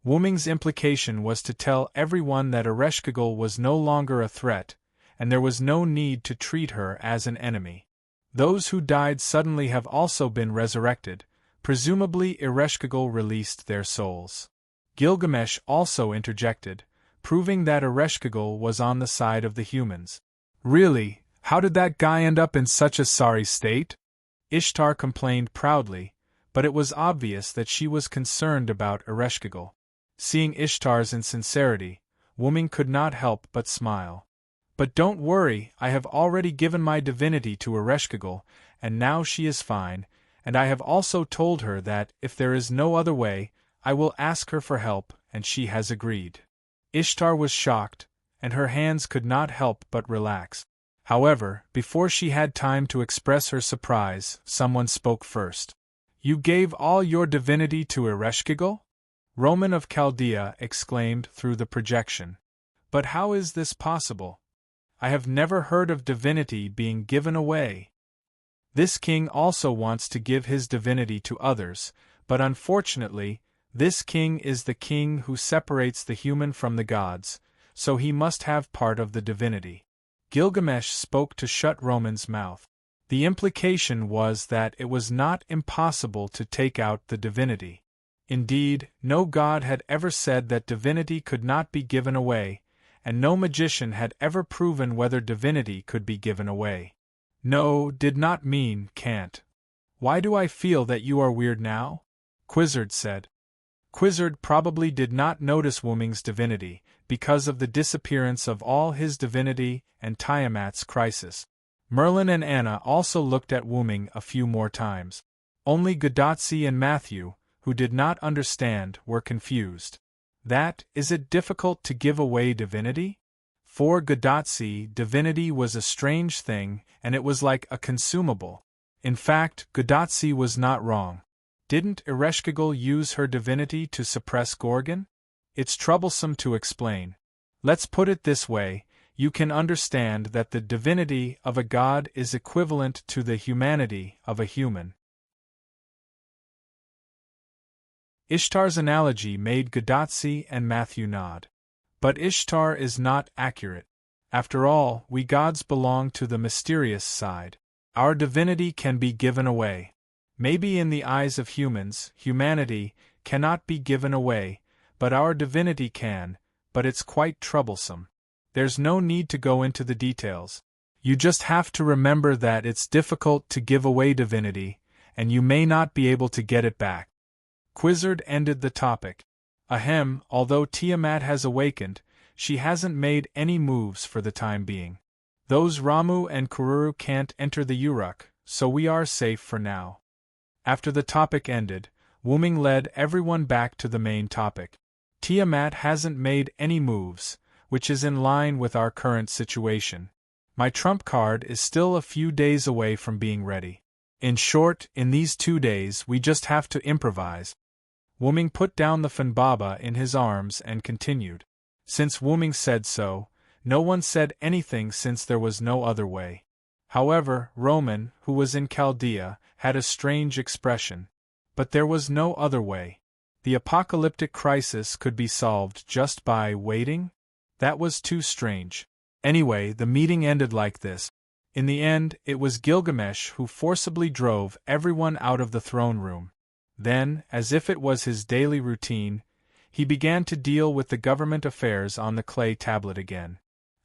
Wuming's implication was to tell everyone that Ereshkigal was no longer a threat, and there was no need to treat her as an enemy. Those who died suddenly have also been resurrected, presumably Ereshkigal released their souls. Gilgamesh also interjected, proving that Ereshkigal was on the side of the humans. "Really, how did that guy end up in such a sorry state?" Ishtar complained proudly, but it was obvious that she was concerned about Ereshkigal. Seeing Ishtar's insincerity, Wuming could not help but smile. "But don't worry, I have already given my divinity to Ereshkigal, and now she is fine, and I have also told her that, if there is no other way, I will ask her for help, and she has agreed." Ishtar was shocked, and her hands could not help but relax. However, before she had time to express her surprise, someone spoke first. "You gave all your divinity to Ereshkigal?" Roman of Chaldea exclaimed through the projection. "But how is this possible? I have never heard of divinity being given away." This king also wants to give his divinity to others, but unfortunately, this king is the king who separates the human from the gods, so he must have part of the divinity. Gilgamesh spoke to shut Roman's mouth. The implication was that it was not impossible to take out the divinity. Indeed, no god had ever said that divinity could not be given away, and no magician had ever proven whether divinity could be given away. No did not mean can't. Why do I feel that you are weird now? Quizzard said. Quizzard probably did not notice Wooming's divinity, because of the disappearance of all his divinity and Tiamat's crisis. Merlin and Anna also looked at Wooming a few more times. Only Godotzi and Matthew, who did not understand, were confused. Is it difficult to give away divinity? For Godotzi, divinity was a strange thing, and it was like a consumable. In fact, Godotzi was not wrong. Didn't Ereshkigal use her divinity to suppress Gorgon? It's troublesome to explain. Let's put it this way, you can understand that the divinity of a god is equivalent to the humanity of a human. Ishtar's analogy made Godotzi and Matthew nod. But Ishtar is not accurate. After all, we gods belong to the mysterious side. Our divinity can be given away. Maybe in the eyes of humans, humanity cannot be given away, but our divinity can, but it's quite troublesome. There's no need to go into the details. You just have to remember that it's difficult to give away divinity, and you may not be able to get it back. Quizzard ended the topic. Ahem, although Tiamat has awakened, she hasn't made any moves for the time being. Those Ramu and Kururu can't enter the Uruk, so we are safe for now. After the topic ended, Wooming led everyone back to the main topic. Tiamat hasn't made any moves, which is in line with our current situation. My trump card is still a few days away from being ready. In short, in these 2 days we just have to improvise. Wooming put down the Funbaba in his arms and continued. Since Wooming said so, no one said anything since there was no other way. However, Roman, who was in Chaldea, had a strange expression. But there was no other way. The apocalyptic crisis could be solved just by waiting? That was too strange. Anyway, the meeting ended like this. In the end, it was Gilgamesh who forcibly drove everyone out of the throne room. Then, as if it was his daily routine, he began to deal with the government affairs on the clay tablet again.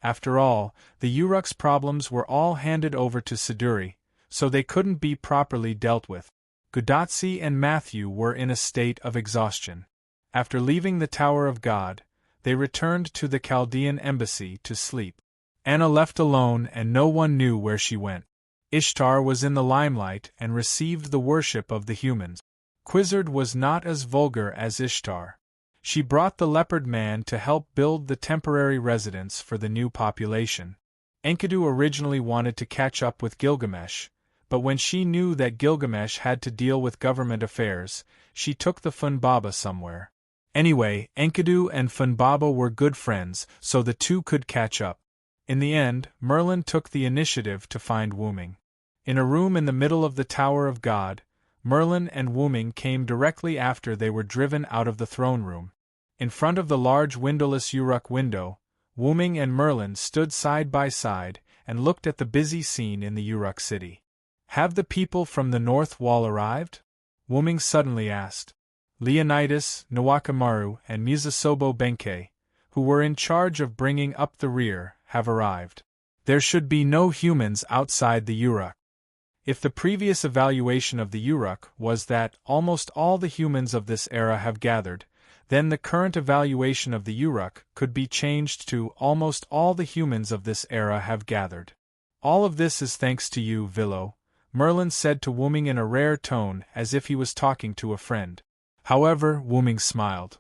After all, the Uruk's problems were all handed over to Siduri, so they couldn't be properly dealt with. Godotzi and Matthew were in a state of exhaustion. After leaving the Tower of God, they returned to the Chaldean embassy to sleep. Anna left alone and no one knew where she went. Ishtar was in the limelight and received the worship of the humans. Quizzard was not as vulgar as Ishtar. She brought the leopard man to help build the temporary residence for the new population. Enkidu originally wanted to catch up with Gilgamesh, but when she knew that Gilgamesh had to deal with government affairs, she took the Funbaba somewhere. Anyway, Enkidu and Funbaba were good friends, so the two could catch up. In the end, Merlin took the initiative to find Wooming. In a room in the middle of the Tower of God, Merlin and Wooming came directly after they were driven out of the throne room. In front of the large windowless Uruk window, Wooming and Merlin stood side by side and looked at the busy scene in the Uruk city. Have the people from the North Wall arrived? Wooming suddenly asked. Leonidas, Nawakamaru, and Misasobo Benkei, who were in charge of bringing up the rear, have arrived. There should be no humans outside the Uruk. If the previous evaluation of the Uruk was that almost all the humans of this era have gathered, then the current evaluation of the Uruk could be changed to almost all the humans of this era have gathered. All of this is thanks to you, Villo, Merlin said to Wooming in a rare tone as if he was talking to a friend. However, Wooming smiled.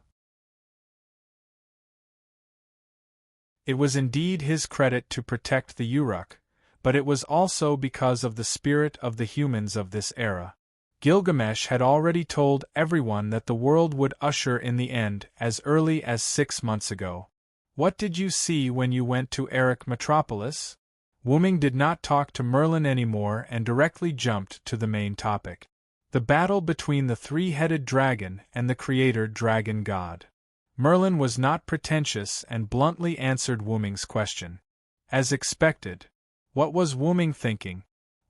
It was indeed his credit to protect the Uruk, but it was also because of the spirit of the humans of this era. Gilgamesh had already told everyone that the world would usher in the end as early as 6 months ago. What did you see when you went to Erech Metropolis? Wooming did not talk to Merlin anymore and directly jumped to the main topic. The battle between the three-headed dragon and the creator dragon god. Merlin was not pretentious and bluntly answered Wooming's question. As expected. What was Wooming thinking?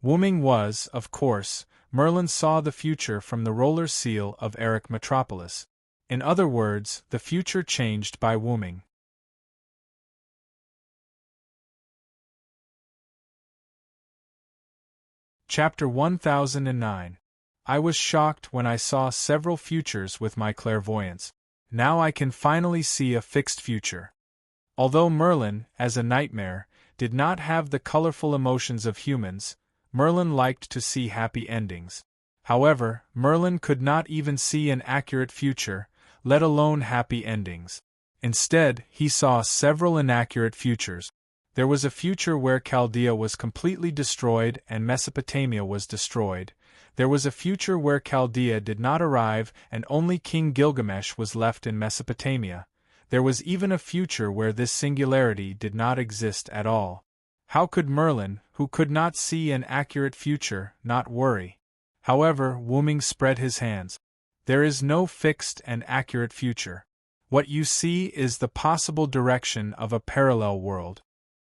Wooming was, of course, Merlin saw the future from the roller seal of Eric Metropolis. In other words, the future changed by wooming. Chapter 1009. I was shocked when I saw several futures with my clairvoyance. Now I can finally see a fixed future. Although Merlin, as a nightmare, did not have the colorful emotions of humans, Merlin liked to see happy endings. However, Merlin could not even see an accurate future, let alone happy endings. Instead, he saw several inaccurate futures. There was a future where Chaldea was completely destroyed and Mesopotamia was destroyed. There was a future where Chaldea did not arrive and only King Gilgamesh was left in Mesopotamia. There was even a future where this singularity did not exist at all. How could Merlin, who could not see an accurate future, not worry? However, Wooming spread his hands. There is no fixed and accurate future. What you see is the possible direction of a parallel world.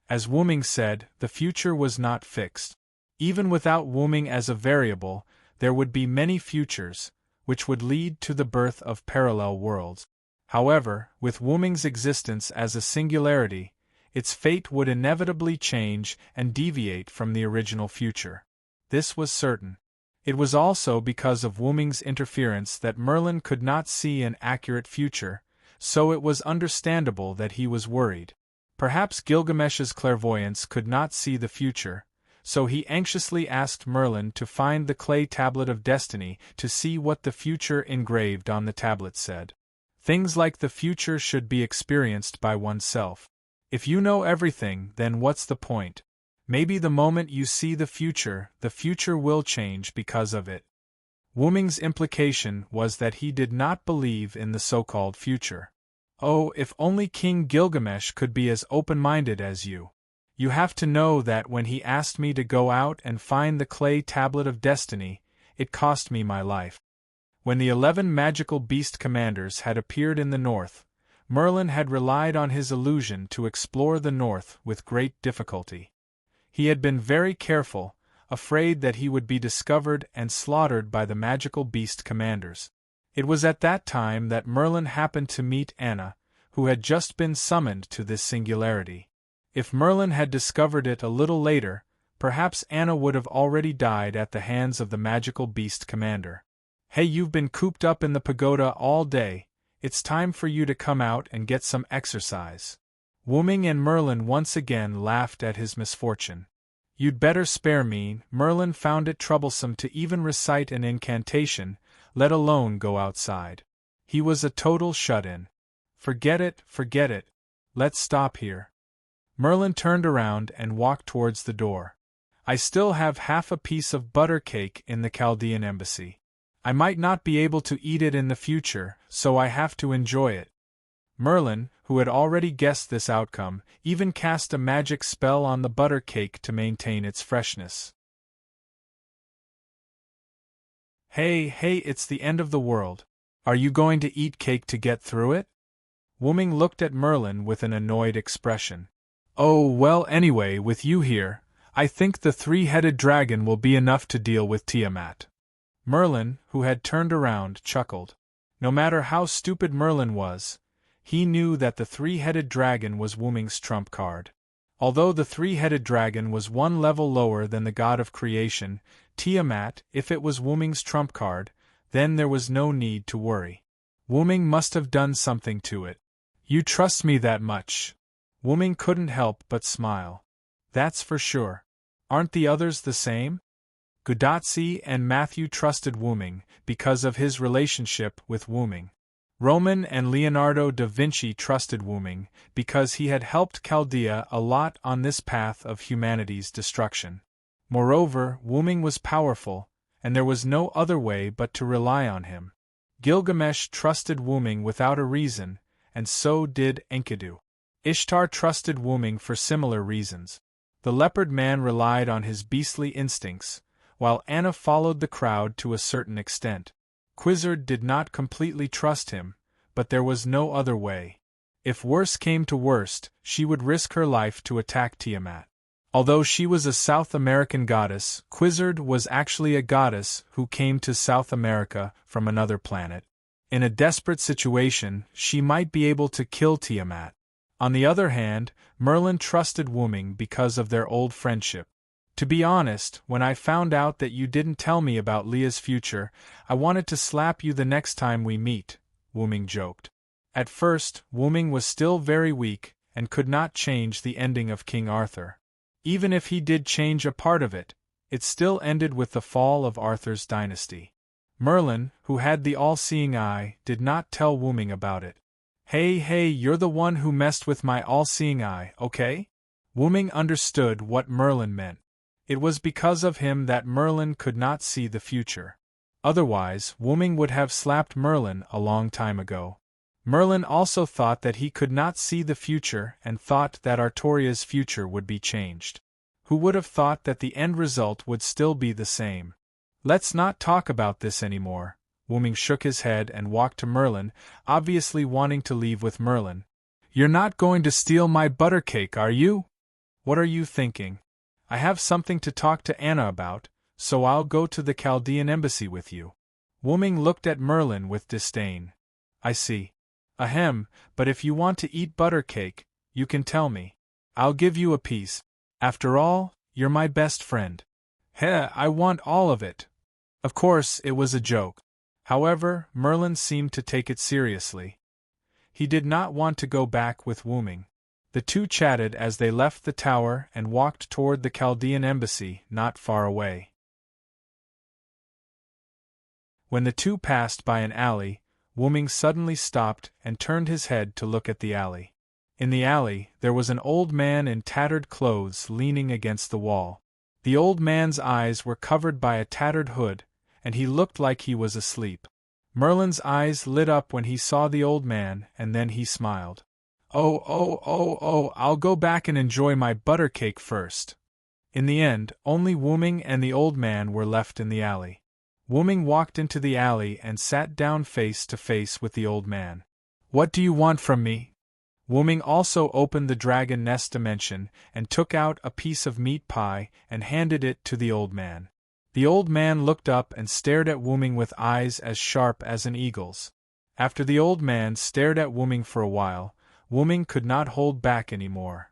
As Wooming said, the future was not fixed. Even without Wooming as a variable, there would be many futures, which would lead to the birth of parallel worlds. However, with Wooming's existence as a singularity, its fate would inevitably change and deviate from the original future. This was certain. It was also because of Wooming's interference that Merlin could not see an accurate future, so it was understandable that he was worried. Perhaps Gilgamesh's clairvoyance could not see the future, so he anxiously asked Merlin to find the clay tablet of destiny to see what the future engraved on the tablet said. Things like the future should be experienced by oneself. If you know everything, then what's the point? Maybe the moment you see the future will change because of it. Wooming's implication was that he did not believe in the so-called future. Oh, if only King Gilgamesh could be as open-minded as you. You have to know that when he asked me to go out and find the clay tablet of destiny, it cost me my life. When the 11 magical beast commanders had appeared in the north, Merlin had relied on his illusion to explore the north with great difficulty. He had been very careful, afraid that he would be discovered and slaughtered by the magical beast commanders. It was at that time that Merlin happened to meet Anna, who had just been summoned to this singularity. If Merlin had discovered it a little later, perhaps Anna would have already died at the hands of the magical beast commander. Hey, you've been cooped up in the pagoda all day, it's time for you to come out and get some exercise. Wooming and Merlin once again laughed at his misfortune. You'd better spare me. Merlin found it troublesome to even recite an incantation, let alone go outside. He was a total shut-in. Forget it, let's stop here. Merlin turned around and walked towards the door. I still have half a piece of butter cake in the Chaldean embassy. I might not be able to eat it in the future, so I have to enjoy it. Merlin, who had already guessed this outcome, even cast a magic spell on the butter cake to maintain its freshness. Hey, it's the end of the world. Are you going to eat cake to get through it? Wooming looked at Merlin with an annoyed expression. Oh, well, anyway, with you here, I think the 3-headed dragon will be enough to deal with Tiamat. Merlin, who had turned around, chuckled. No matter how stupid Merlin was, he knew that the 3-headed dragon was Wooming's trump card. Although the 3-headed dragon was one level lower than the god of creation, Tiamat, if it was Wooming's trump card, then there was no need to worry. Wooming must have done something to it. You trust me that much? Wooming couldn't help but smile. That's for sure. Aren't the others the same? Gudazzi and Matthew trusted Wooming because of his relationship with Wooming. Roman and Leonardo da Vinci trusted Wooming because he had helped Chaldea a lot on this path of humanity's destruction. Moreover, Wooming was powerful, and there was no other way but to rely on him. Gilgamesh trusted Wooming without a reason, and so did Enkidu. Ishtar trusted Wooming for similar reasons. The leopard man relied on his beastly instincts, while Anna followed the crowd to a certain extent. Quizzard did not completely trust him, but there was no other way. If worse came to worst, she would risk her life to attack Tiamat. Although she was a South American goddess, Quizzard was actually a goddess who came to South America from another planet. In a desperate situation, she might be able to kill Tiamat. On the other hand, Merlin trusted Wooming because of their old friendship. To be honest, when I found out that you didn't tell me about Leah's future, I wanted to slap you the next time we meet, Wooming joked. At first, Wooming was still very weak and could not change the ending of King Arthur. Even if he did change a part of it, it still ended with the fall of Arthur's dynasty. Merlin, who had the all-seeing eye, did not tell Wooming about it. Hey, you're the one who messed with my all-seeing eye, okay? Wooming understood what Merlin meant. It was because of him that Merlin could not see the future. Otherwise, Wooming would have slapped Merlin a long time ago. Merlin also thought that he could not see the future and thought that Artoria's future would be changed. Who would have thought that the end result would still be the same? Let's not talk about this anymore. Wooming shook his head and walked to Merlin, obviously wanting to leave with Merlin. You're not going to steal my butter cake, are you? What are you thinking? I have something to talk to Anna about, so I'll go to the Chaldean embassy with you. Wooming looked at Merlin with disdain. I see. Ahem, but if you want to eat butter cake, you can tell me. I'll give you a piece. After all, you're my best friend. Heh, I want all of it. Of course, it was a joke. However, Merlin seemed to take it seriously. He did not want to go back with Wooming. The two chatted as they left the tower and walked toward the Chaldean embassy not far away. When the two passed by an alley, Wooming suddenly stopped and turned his head to look at the alley. In the alley, there was an old man in tattered clothes leaning against the wall. The old man's eyes were covered by a tattered hood, and he looked like he was asleep. Merlin's eyes lit up when he saw the old man, and then he smiled. Oh, I'll go back and enjoy my butter cake first. In the end, only Wooming and the old man were left in the alley. Wooming walked into the alley and sat down face to face with the old man. What do you want from me? Wooming also opened the dragon nest dimension and took out a piece of meat pie and handed it to the old man. The old man looked up and stared at Wooming with eyes as sharp as an eagle's. After the old man stared at Wooming for a while, Wooming could not hold back any more.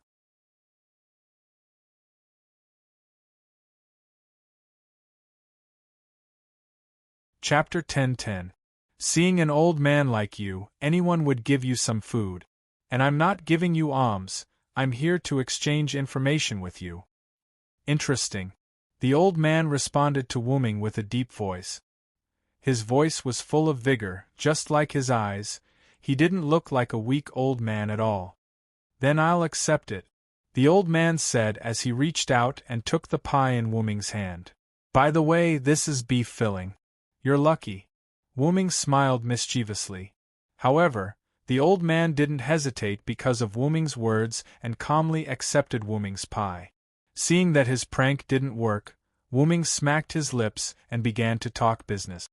Chapter 10:10. Seeing an old man like you, anyone would give you some food. And I'm not giving you alms, I'm here to exchange information with you. Interesting. The old man responded to Wooming with a deep voice. His voice was full of vigor, just like his eyes. He didn't look like a weak old man at all. Then I'll accept it, the old man said as he reached out and took the pie in Wooming's hand. By the way, this is beef filling. You're lucky. Wooming smiled mischievously. However, the old man didn't hesitate because of Wooming's words and calmly accepted Wooming's pie. Seeing that his prank didn't work, Wooming smacked his lips and began to talk business.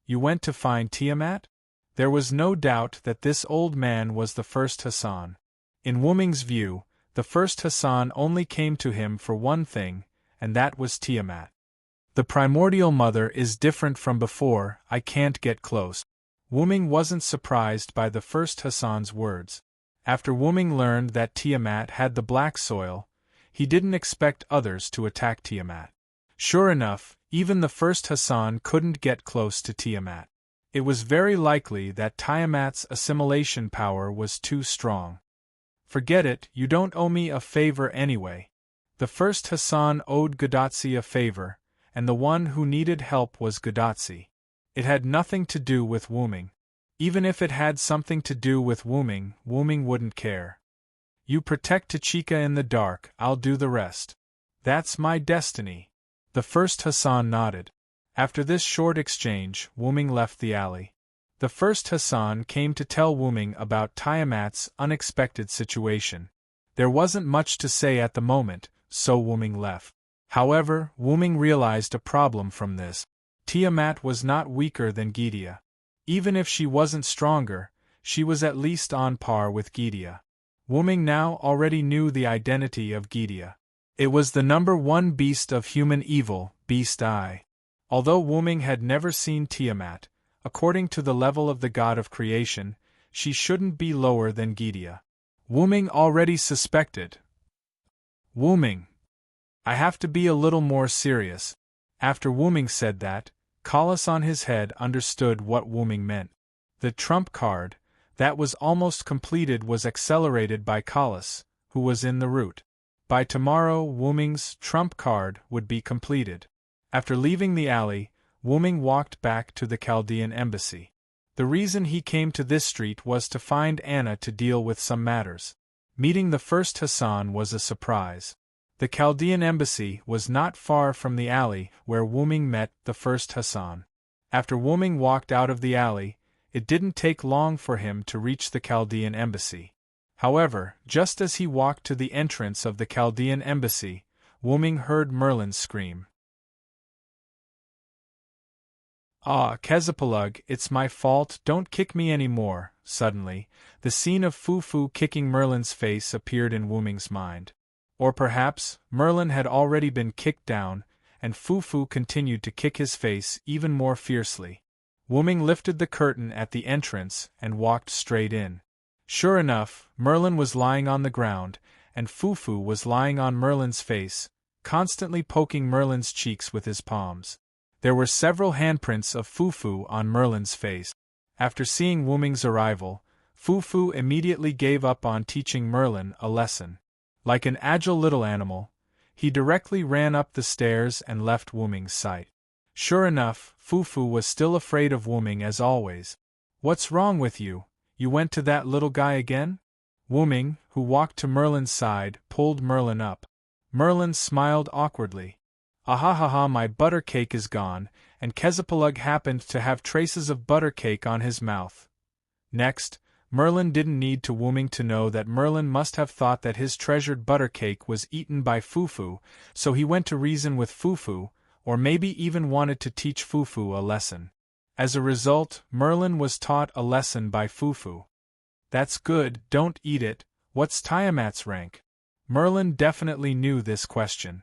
You went to find Tiamat? There was no doubt that this old man was the first Hassan. In Wooming's view, the first Hassan only came to him for one thing, and that was Tiamat. The primordial mother is different from before, I can't get close. Wooming wasn't surprised by the first Hassan's words. After Wooming learned that Tiamat had the black soil, he didn't expect others to attack Tiamat. Sure enough, even the first Hassan couldn't get close to Tiamat. It was very likely that Tiamat's assimilation power was too strong. Forget it, you don't owe me a favor anyway. The first Hassan owed Gadotsi a favor, and the one who needed help was Gadotsi. It had nothing to do with Wooming. Even if it had something to do with Wooming, Wooming wouldn't care. You protect Tachika in the dark, I'll do the rest. That's my destiny. The first Hassan nodded. After this short exchange, Wooming left the alley. The first Hassan came to tell Wooming about Tiamat's unexpected situation. There wasn't much to say at the moment, so Wooming left. However, Wooming realized a problem from this. Tiamat was not weaker than Gydia. Even if she wasn't stronger, she was at least on par with Gydia. Wooming now already knew the identity of Gydia. It was the #1 beast of human evil, Beast Eye. Although Wuming had never seen Tiamat, according to the level of the god of creation, she shouldn't be lower than Gydia. Wuming already suspected. Wuming. I have to be a little more serious. After Wuming said that, Collis on his head understood what Wuming meant. The trump card, that was almost completed, was accelerated by Collis, who was in the route. By tomorrow, Wuming's trump card would be completed. After leaving the alley, Wuming walked back to the Chaldean embassy. The reason he came to this street was to find Anna to deal with some matters. Meeting the first Hassan was a surprise. The Chaldean embassy was not far from the alley where Wuming met the first Hassan. After Wuming walked out of the alley, it didn't take long for him to reach the Chaldean embassy. However, just as he walked to the entrance of the Chaldean embassy, Wuming heard Merlin scream. "Ah, Kezapalug, it's my fault, don't kick me anymore." Suddenly, the scene of Fufu kicking Merlin's face appeared in Wuming's mind. Or perhaps, Merlin had already been kicked down, and Fufu continued to kick his face even more fiercely. Wuming lifted the curtain at the entrance and walked straight in. Sure enough, Merlin was lying on the ground, and Fufu was lying on Merlin's face, constantly poking Merlin's cheeks with his palms. There were several handprints of Fufu on Merlin's face. After seeing Wuming's arrival, Fufu immediately gave up on teaching Merlin a lesson. Like an agile little animal, he directly ran up the stairs and left Wuming's sight. Sure enough, Fufu was still afraid of Wuming as always. "What's wrong with you? You went to that little guy again?" Wuming, who walked to Merlin's side, pulled Merlin up. Merlin smiled awkwardly. "Ahahaha, my butter cake is gone," and Kezapalug happened to have traces of butter cake on his mouth. Next, Merlin didn't need to Wuming to know that Merlin must have thought that his treasured butter cake was eaten by Fufu, so he went to reason with Fufu, or maybe even wanted to teach Fufu a lesson. As a result, Merlin was taught a lesson by Fufu. "That's good, don't eat it. What's Tiamat's rank?" Merlin definitely knew this question.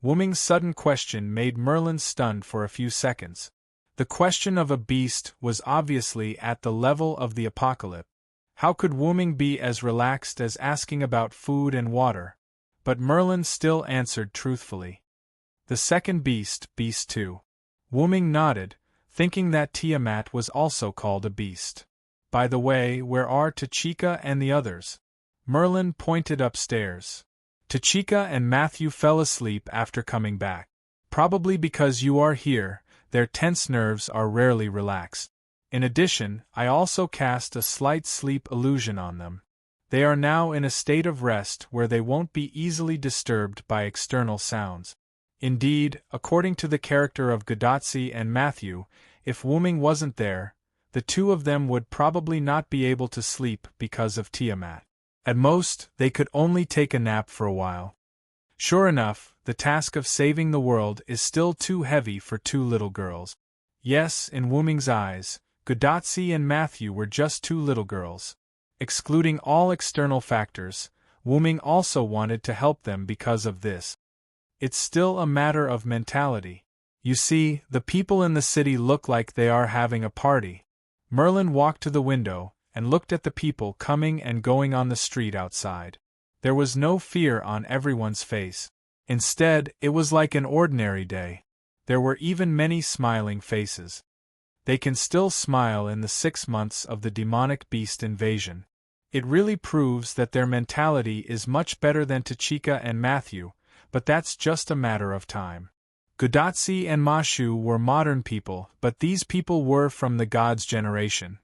Wuming's sudden question made Merlin stunned for a few seconds. The question of a beast was obviously at the level of the apocalypse. How could Wuming be as relaxed as asking about food and water? But Merlin still answered truthfully. "The second beast, Beast 2. Wuming nodded, thinking that Tiamat was also called a beast. "By the way, where are Tachika and the others?" Merlin pointed upstairs. "Tachika and Matthew fell asleep after coming back. Probably because you are here, their tense nerves are rarely relaxed. In addition, I also cast a slight sleep illusion on them. They are now in a state of rest where they won't be easily disturbed by external sounds. Indeed, according to the character of Gadotsi and Matthew, if Wuming wasn't there, the two of them would probably not be able to sleep because of Tiamat. At most, they could only take a nap for a while." Sure enough, the task of saving the world is still too heavy for two little girls. Yes, in Wuming's eyes, Gadotsi and Matthew were just two little girls. Excluding all external factors, Wuming also wanted to help them because of this. It's still a matter of mentality. You see, the people in the city look like they are having a party. Merlin walked to the window and looked at the people coming and going on the street outside. There was no fear on everyone's face. Instead, it was like an ordinary day. There were even many smiling faces. They can still smile in the 6 months of the demonic beast invasion. It really proves that their mentality is much better than Tachika and Matthew, but that's just a matter of time. Gadotsi and Mashu were modern people, but these people were from the gods' generation.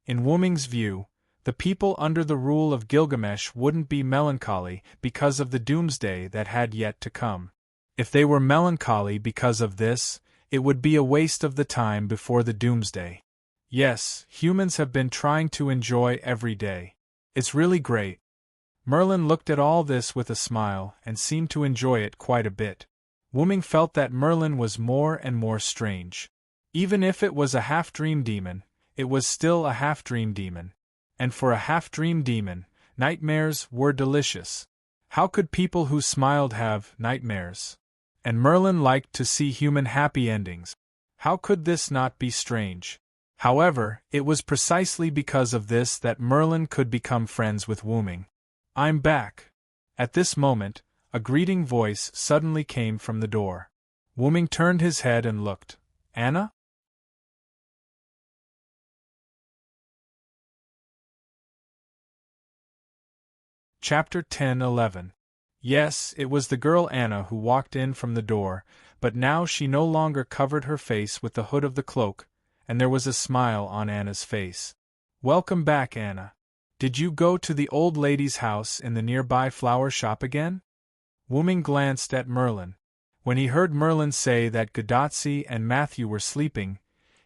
In Wuming's view, the people under the rule of Gilgamesh wouldn't be melancholy because of the doomsday that had yet to come. If they were melancholy because of this, it would be a waste of the time before the doomsday. Yes, humans have been trying to enjoy every day. It's really great. Merlin looked at all this with a smile and seemed to enjoy it quite a bit. Wuming felt that Merlin was more and more strange. Even if it was a half-dream demon, it was still a half-dream demon. And for a half-dream demon, Nightmares were delicious. How could people who smiled have nightmares? And Merlin liked to see human happy endings. How could this not be strange? However, it was precisely because of this that Merlin could become friends with Wooming. "I'm back." At this moment, a greeting voice suddenly came from the door. Wooming turned his head and looked. "Anna?" Chapter 10-11. Yes, it was the girl Anna who walked in from the door, but now she no longer covered her face with the hood of the cloak, and there was a smile on Anna's face. "Welcome back, Anna. Did you go to the old lady's house in the nearby flower shop again?" Wooming glanced at Merlin. When he heard Merlin say that Godotzi and Matthew were sleeping,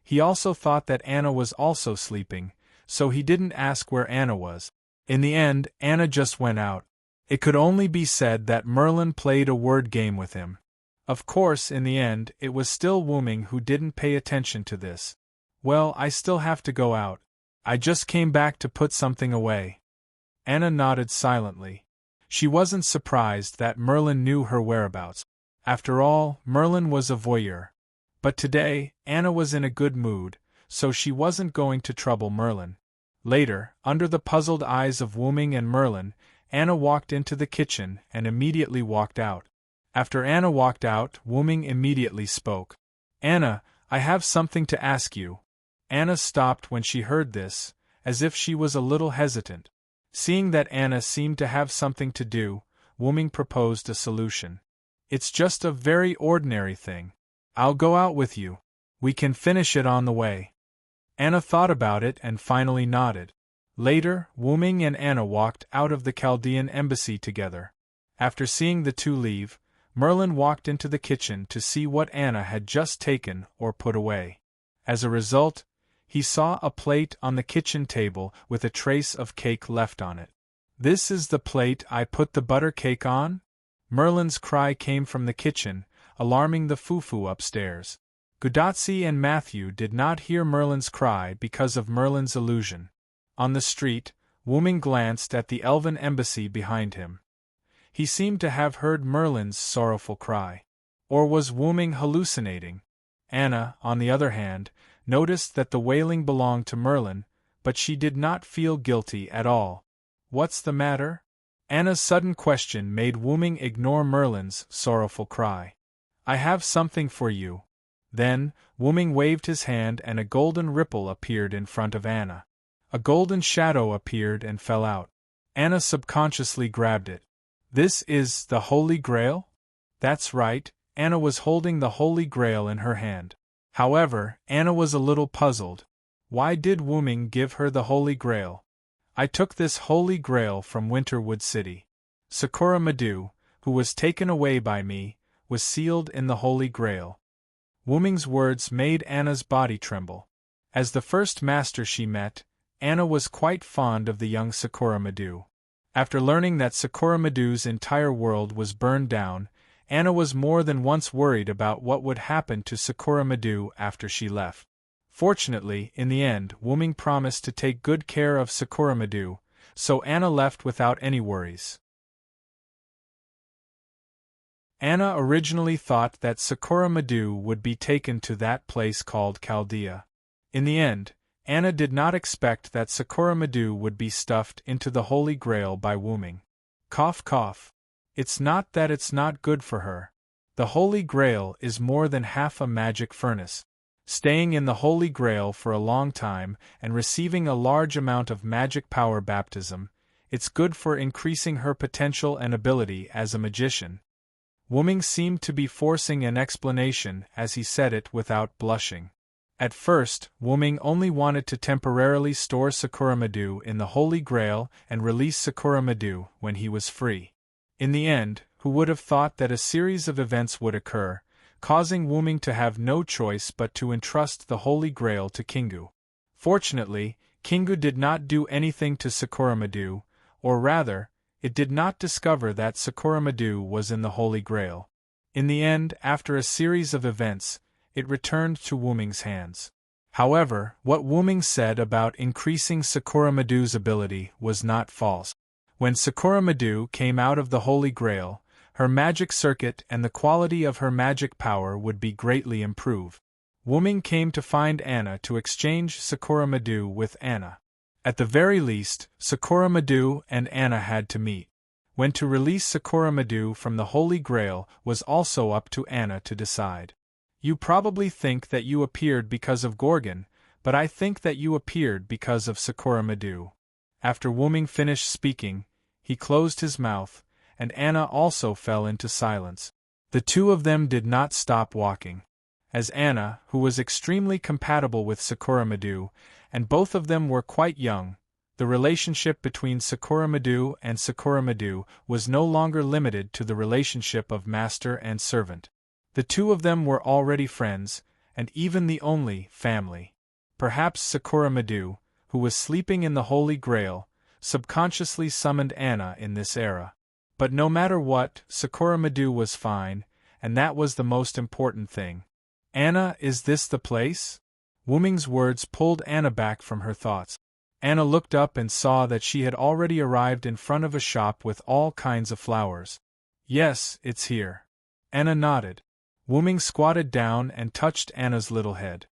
he also thought that Anna was also sleeping, so he didn't ask where Anna was. In the end, Anna just went out. It could only be said that Merlin played a word game with him. Of course, in the end, it was still Wooming who didn't pay attention to this. "Well, I still have to go out. I just came back to put something away." Anna nodded silently. She wasn't surprised that Merlin knew her whereabouts. After all, Merlin was a voyeur. But today, Anna was in a good mood, so she wasn't going to trouble Merlin. Later, under the puzzled eyes of Wooming and Merlin, Anna walked into the kitchen and immediately walked out. After Anna walked out, Wooming immediately spoke. "Anna, I have something to ask you." Anna stopped when she heard this, as if she was a little hesitant. Seeing that Anna seemed to have something to do, Wooming proposed a solution. "It's just a very ordinary thing. I'll go out with you. We can finish it on the way." Anna thought about it and finally nodded. Later, Wooming and Anna walked out of the Chaldean embassy together. After seeing the two leave, Merlin walked into the kitchen to see what Anna had just taken or put away. As a result, he saw a plate on the kitchen table with a trace of cake left on it. "This is the plate I put the butter cake on?" Merlin's cry came from the kitchen, alarming the foo-foo upstairs. Godotzi and Matthew did not hear Merlin's cry because of Merlin's illusion. On the street, Wooming glanced at the elven embassy behind him. He seemed to have heard Merlin's sorrowful cry. Or was Wooming hallucinating? Anna, on the other hand, noticed that the wailing belonged to Merlin, but she did not feel guilty at all. "What's the matter?" Anna's sudden question made Wooming ignore Merlin's sorrowful cry. "I have something for you." Then, Wooming waved his hand and a golden ripple appeared in front of Anna. A golden shadow appeared and fell out. Anna subconsciously grabbed it. "This is the Holy Grail?" That's right, Anna was holding the Holy Grail in her hand. However, Anna was a little puzzled. Why did Wooming give her the Holy Grail? "I took this Holy Grail from Winterwood City. Sakura Madu, who was taken away by me, was sealed in the Holy Grail." Wooming's words made Anna's body tremble. As the first master she met, Anna was quite fond of the young Sakura Madu. After learning that Sakura Madu's entire world was burned down, Anna was more than once worried about what would happen to Sakura Madu after she left. Fortunately, in the end, Wooming promised to take good care of Sakura Madu, so Anna left without any worries. Anna originally thought that Sakura Madu would be taken to that place called Chaldea. In the end, Anna did not expect that Sakura Madu would be stuffed into the Holy Grail by Wooming. Cough cough. It's not that it's not good for her. The Holy Grail is more than half a magic furnace. Staying in the Holy Grail for a long time and receiving a large amount of magic power baptism, it's good for increasing her potential and ability as a magician. Wooming seemed to be forcing an explanation as he said it without blushing. At first, Wooming only wanted to temporarily store Sakura Madu in the Holy Grail and release Sakura Madu when he was free. In the end, who would have thought that a series of events would occur, causing Wooming to have no choice but to entrust the Holy Grail to Kingu. Fortunately, Kingu did not do anything to Sakura Madu, or rather, it did not discover that Sakura Madu was in the Holy Grail. In the end, after a series of events, it returned to Wooming's hands. However, what Wooming said about increasing Sakura Madu's ability was not false. When Sakura Madu came out of the Holy Grail, her magic circuit and the quality of her magic power would be greatly improved. Wuming came to find Anna to exchange Sakura Madu with Anna. At the very least, Sakura Madu and Anna had to meet. When to release Sakura Madu from the Holy Grail was also up to Anna to decide. You probably think that you appeared because of Gorgon, but I think that you appeared because of Sakura Madu. After Wuming finished speaking, he closed his mouth, and Anna also fell into silence. The two of them did not stop walking. As Anna, who was extremely compatible with Sakura Madu, and both of them were quite young, the relationship between Sakura Madu and Sakura Madu was no longer limited to the relationship of master and servant. The two of them were already friends, and even the only family. Perhaps Sakura Madu, who was sleeping in the Holy Grail, subconsciously summoned Anna in this era. But no matter what, Sakura Madu was fine, and that was the most important thing. Anna, is this the place? Wuming's words pulled Anna back from her thoughts. Anna looked up and saw that she had already arrived in front of a shop with all kinds of flowers. Yes, it's here. Anna nodded. Wuming squatted down and touched Anna's little head.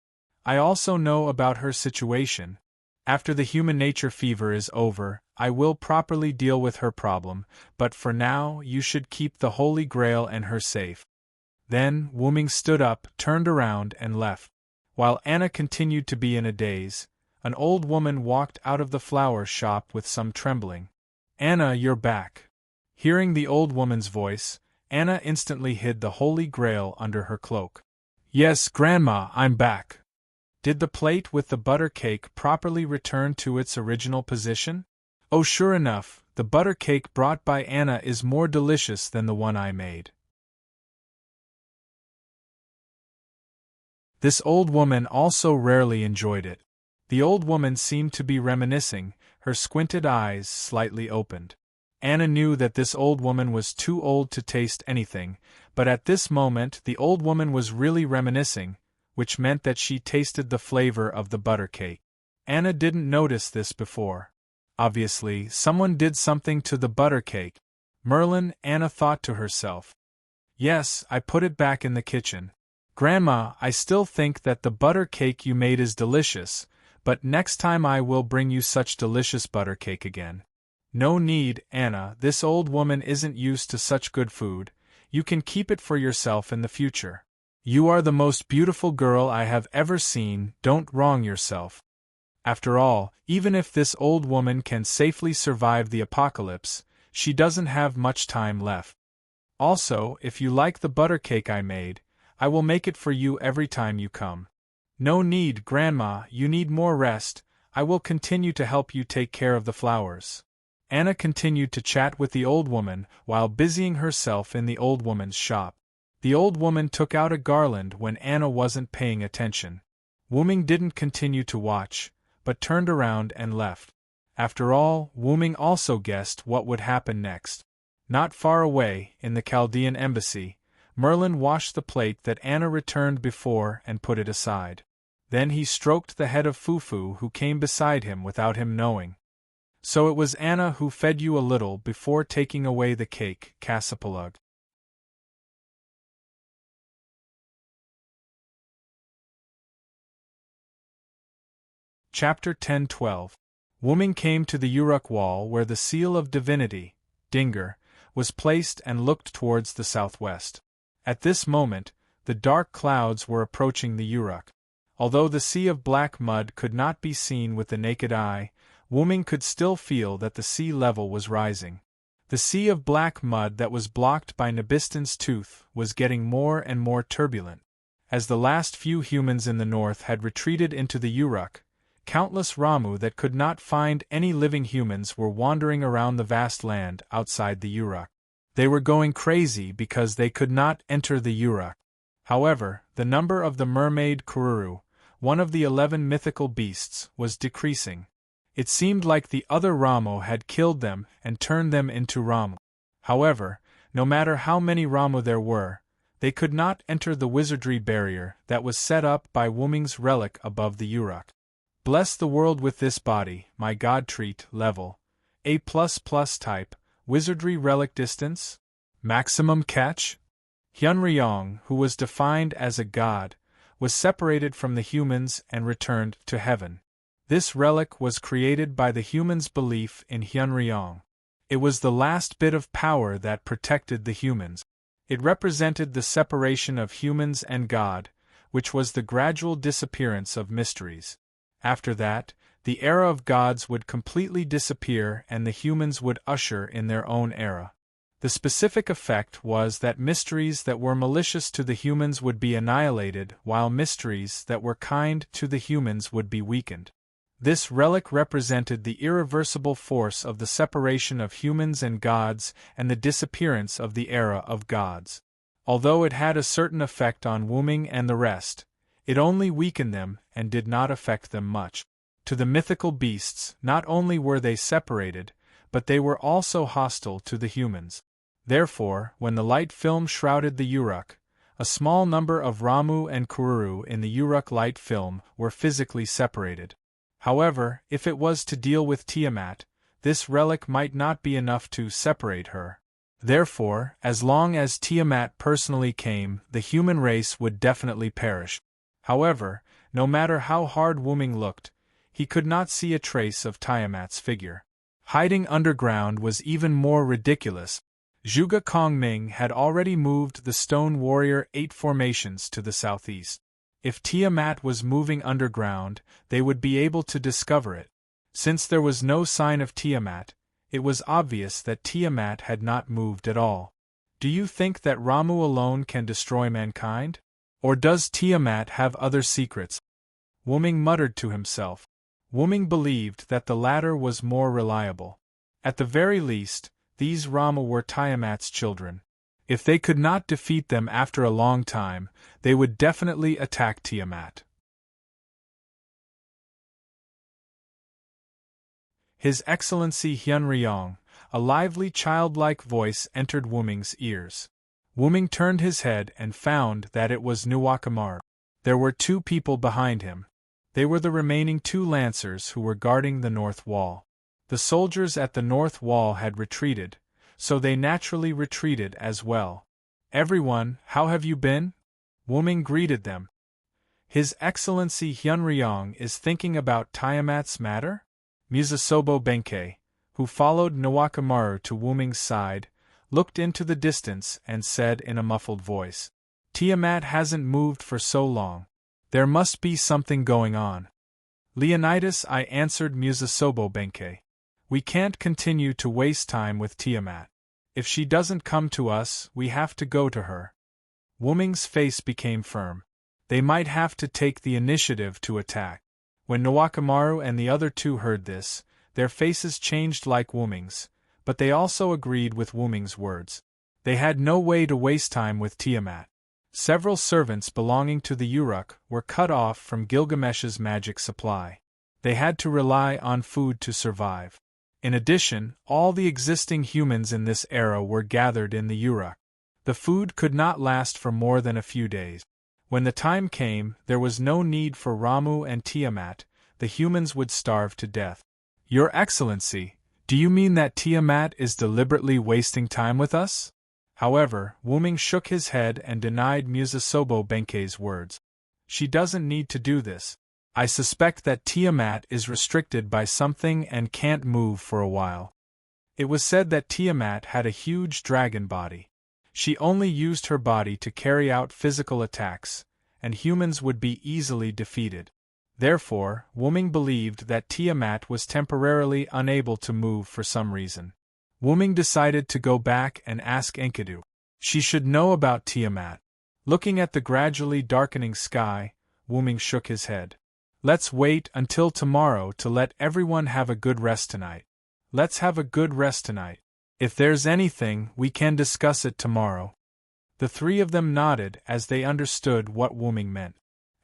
I also know about her situation. After the human nature fever is over, I will properly deal with her problem, but for now you should keep the Holy Grail and her safe. Then, Wuming stood up, turned around, and left. While Anna continued to be in a daze, an old woman walked out of the flower shop with some trembling. Anna, you're back. Hearing the old woman's voice, Anna instantly hid the Holy Grail under her cloak. Yes, Grandma, I'm back. Did the plate with the butter cake properly return to its original position? Oh, sure enough, the butter cake brought by Anna is more delicious than the one I made. This old woman also rarely enjoyed it. The old woman seemed to be reminiscing, her squinted eyes slightly opened. Anna knew that this old woman was too old to taste anything, but at this moment the old woman was really reminiscing, which meant that she tasted the flavor of the butter cake. Anna didn't notice this before. Obviously, someone did something to the butter cake. Merlin, Anna thought to herself. Yes, I put it back in the kitchen. Grandma, I still think that the butter cake you made is delicious, but next time I will bring you such delicious butter cake again. No need, Anna, this old woman isn't used to such good food. You can keep it for yourself in the future. You are the most beautiful girl I have ever seen, don't wrong yourself. After all, even if this old woman can safely survive the apocalypse, she doesn't have much time left. Also, if you like the butter cake I made, I will make it for you every time you come. No need, Grandma, you need more rest, I will continue to help you take care of the flowers. Anna continued to chat with the old woman while busying herself in the old woman's shop. The old woman took out a garland when Anna wasn't paying attention. Wuming didn't continue to watch, but turned around and left. After all, Wuming also guessed what would happen next. Not far away, in the Chaldean embassy, Merlin washed the plate that Anna returned before and put it aside. Then he stroked the head of Fufu who came beside him without him knowing. So it was Anna who fed you a little before taking away the cake, Cassipalug. Chapter 10-12. Wuming came to the Uruk wall where the seal of divinity, Dinger, was placed and looked towards the southwest. At this moment, the dark clouds were approaching the Uruk. Although the sea of black mud could not be seen with the naked eye, Wuming could still feel that the sea level was rising. The sea of black mud that was blocked by Nabistan's tooth was getting more and more turbulent. As the last few humans in the north had retreated into the Uruk, countless Ramu that could not find any living humans were wandering around the vast land outside the Uruk. They were going crazy because they could not enter the Uruk. However, the number of the mermaid Kururu, one of the 11 mythical beasts, was decreasing. It seemed like the other Ramu had killed them and turned them into Ramu. However, no matter how many Ramu there were, they could not enter the wizardry barrier that was set up by Wuming's relic above the Uruk. Bless the world with this body, my god treat level. A++ type, wizardry relic distance? Maximum catch? Hyunryong, who was defined as a god, was separated from the humans and returned to heaven. This relic was created by the humans' belief in Hyunryong. It was the last bit of power that protected the humans. It represented the separation of humans and God, which was the gradual disappearance of mysteries. After that, the era of gods would completely disappear and the humans would usher in their own era. The specific effect was that mysteries that were malicious to the humans would be annihilated, while mysteries that were kind to the humans would be weakened. This relic represented the irreversible force of the separation of humans and gods and the disappearance of the era of gods. Although it had a certain effect on Wuming and the rest, it only weakened them and did not affect them much. To the mythical beasts, not only were they separated, but they were also hostile to the humans. Therefore, when the light film shrouded the Uruk, a small number of Ramu and Kururu in the Uruk light film were physically separated. However, if it was to deal with Tiamat, this relic might not be enough to separate her. Therefore, as long as Tiamat personally came, the human race would definitely perish. However, no matter how hard Wuming looked, he could not see a trace of Tiamat's figure. Hiding underground was even more ridiculous. Zhuge Kongming had already moved the Stone Warrior 8 formations to the southeast. If Tiamat was moving underground, they would be able to discover it. Since there was no sign of Tiamat, it was obvious that Tiamat had not moved at all. Do you think that Ramu alone can destroy mankind? Or does Tiamat have other secrets? Wuming muttered to himself. Wuming believed that the latter was more reliable. At the very least, these Ramu were Tiamat's children. If they could not defeat them after a long time, they would definitely attack Tiamat. His Excellency Hyunryong, a lively childlike voice entered Wuming's ears. Wuming turned his head and found that it was Nuwakamaru. There were 2 people behind him. They were the remaining 2 lancers who were guarding the north wall. The soldiers at the north wall had retreated, so they naturally retreated as well. Everyone, how have you been? Wuming greeted them. His Excellency Hyunryong is thinking about Tiamat's matter? Musasobo Benkei, who followed Nuwakamaru to Wuming's side, looked into the distance and said in a muffled voice, Tiamat hasn't moved for so long. There must be something going on. Leonidas, I answered Musasobo Benkei. We can't continue to waste time with Tiamat. If she doesn't come to us, we have to go to her. Wuming's face became firm. They might have to take the initiative to attack. When Nuwakamaru and the other 2 heard this, their faces changed like Wuming's, but they also agreed with Wuming's words. They had no way to waste time with Tiamat. Several servants belonging to the Uruk were cut off from Gilgamesh's magic supply. They had to rely on food to survive. In addition, all the existing humans in this era were gathered in the Uruk. The food could not last for more than a few days. When the time came, there was no need for Ramu and Tiamat, the humans would starve to death. Your Excellency, do you mean that Tiamat is deliberately wasting time with us? However, Wuming shook his head and denied Musasobo Benkei's words. She doesn't need to do this. I suspect that Tiamat is restricted by something and can't move for a while. It was said that Tiamat had a huge dragon body. She only used her body to carry out physical attacks, and humans would be easily defeated. Therefore, Wuming believed that Tiamat was temporarily unable to move for some reason. Wuming decided to go back and ask Enkidu. She should know about Tiamat. Looking at the gradually darkening sky, Wuming shook his head. Let's wait until tomorrow to let everyone have a good rest tonight. Let's have a good rest tonight. If there's anything, we can discuss it tomorrow. The 3 of them nodded as they understood what Wuming meant.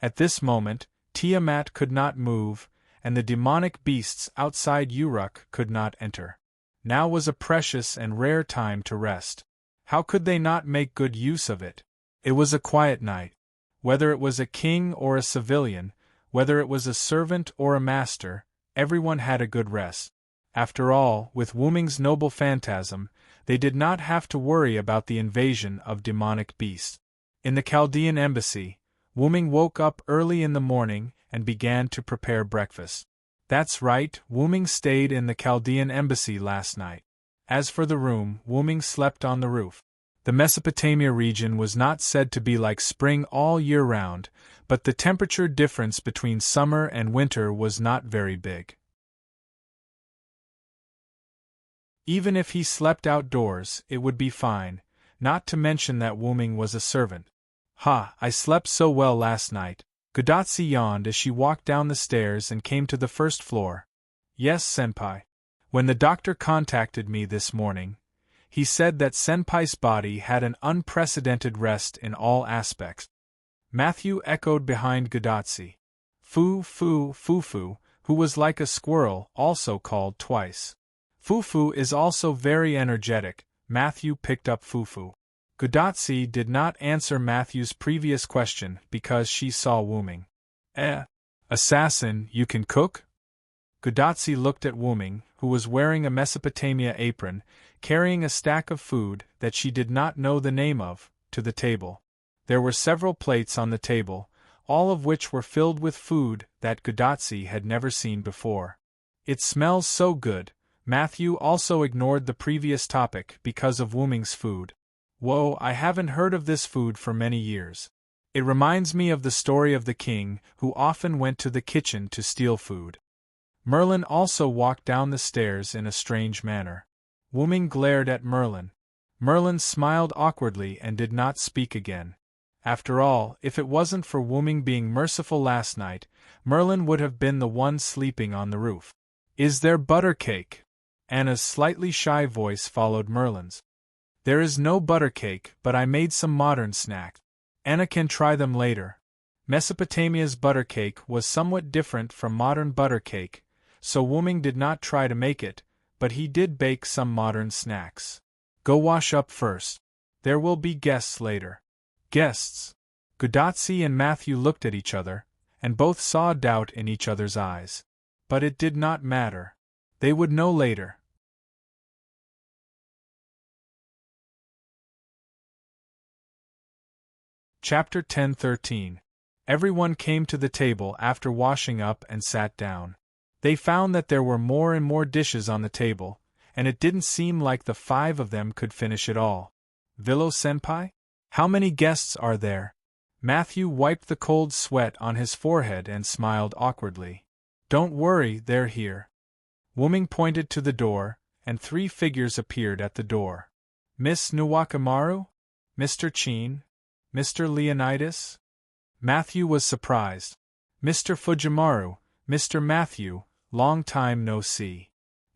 At this moment, Tiamat could not move, and the demonic beasts outside Uruk could not enter. Now was a precious and rare time to rest. How could they not make good use of it? It was a quiet night. Whether it was a king or a civilian, whether it was a servant or a master, everyone had a good rest. After all, with Wuming's noble phantasm, they did not have to worry about the invasion of demonic beasts. In the Chaldean embassy, Wuming woke up early in the morning and began to prepare breakfast. That's right, Wuming stayed in the Chaldean embassy last night. As for the room, Wuming slept on the roof. The Mesopotamia region was not said to be like spring all year round, but the temperature difference between summer and winter was not very big. Even if he slept outdoors, it would be fine, not to mention that Wuming was a servant. Ha, I slept so well last night. Gudatsi yawned as she walked down the stairs and came to the first floor. Yes, senpai. When the doctor contacted me this morning, he said that senpai's body had an unprecedented rest in all aspects. Matthew echoed behind Gudatsi. Fufu, who was like a squirrel, also called twice. Fufu is also very energetic. Matthew picked up Fufu. Gudatsi did not answer Matthew's previous question because she saw Wuming. Assassin, you can cook? Gudatsi looked at Wuming, who was wearing a Mesopotamia apron, carrying a stack of food that she did not know the name of, to the table. There were several plates on the table, all of which were filled with food that Gudatsi had never seen before. It smells so good. Matthew also ignored the previous topic because of Wuming's food. Whoa, I haven't heard of this food for many years. It reminds me of the story of the king who often went to the kitchen to steal food. Merlin also walked down the stairs in a strange manner. Wuming glared at Merlin. Merlin smiled awkwardly and did not speak again. After all, if it wasn't for Wuming being merciful last night, Merlin would have been the one sleeping on the roof. Is there butter cake? Anna's slightly shy voice followed Merlin's. There is no butter cake, but I made some modern snacks. Anna can try them later. Mesopotamia's butter cake was somewhat different from modern butter cake, so Wuming did not try to make it, but he did bake some modern snacks. Go wash up first. There will be guests later. Guests? Gudatsi and Matthew looked at each other, and both saw doubt in each other's eyes. But it did not matter. They would know later. Chapter 10-13. Everyone came to the table after washing up and sat down. They found that there were more and more dishes on the table, and it didn't seem like the 5 of them could finish it all. Villo-senpai? How many guests are there? Matthew wiped the cold sweat on his forehead and smiled awkwardly. Don't worry, they're here. Wuming pointed to the door, and 3 figures appeared at the door. Miss Nuwakamaru? Mr. Chin? Mr. Leonidas? Matthew was surprised. Mr. Fujimaru, Mr. Matthew, long time no see.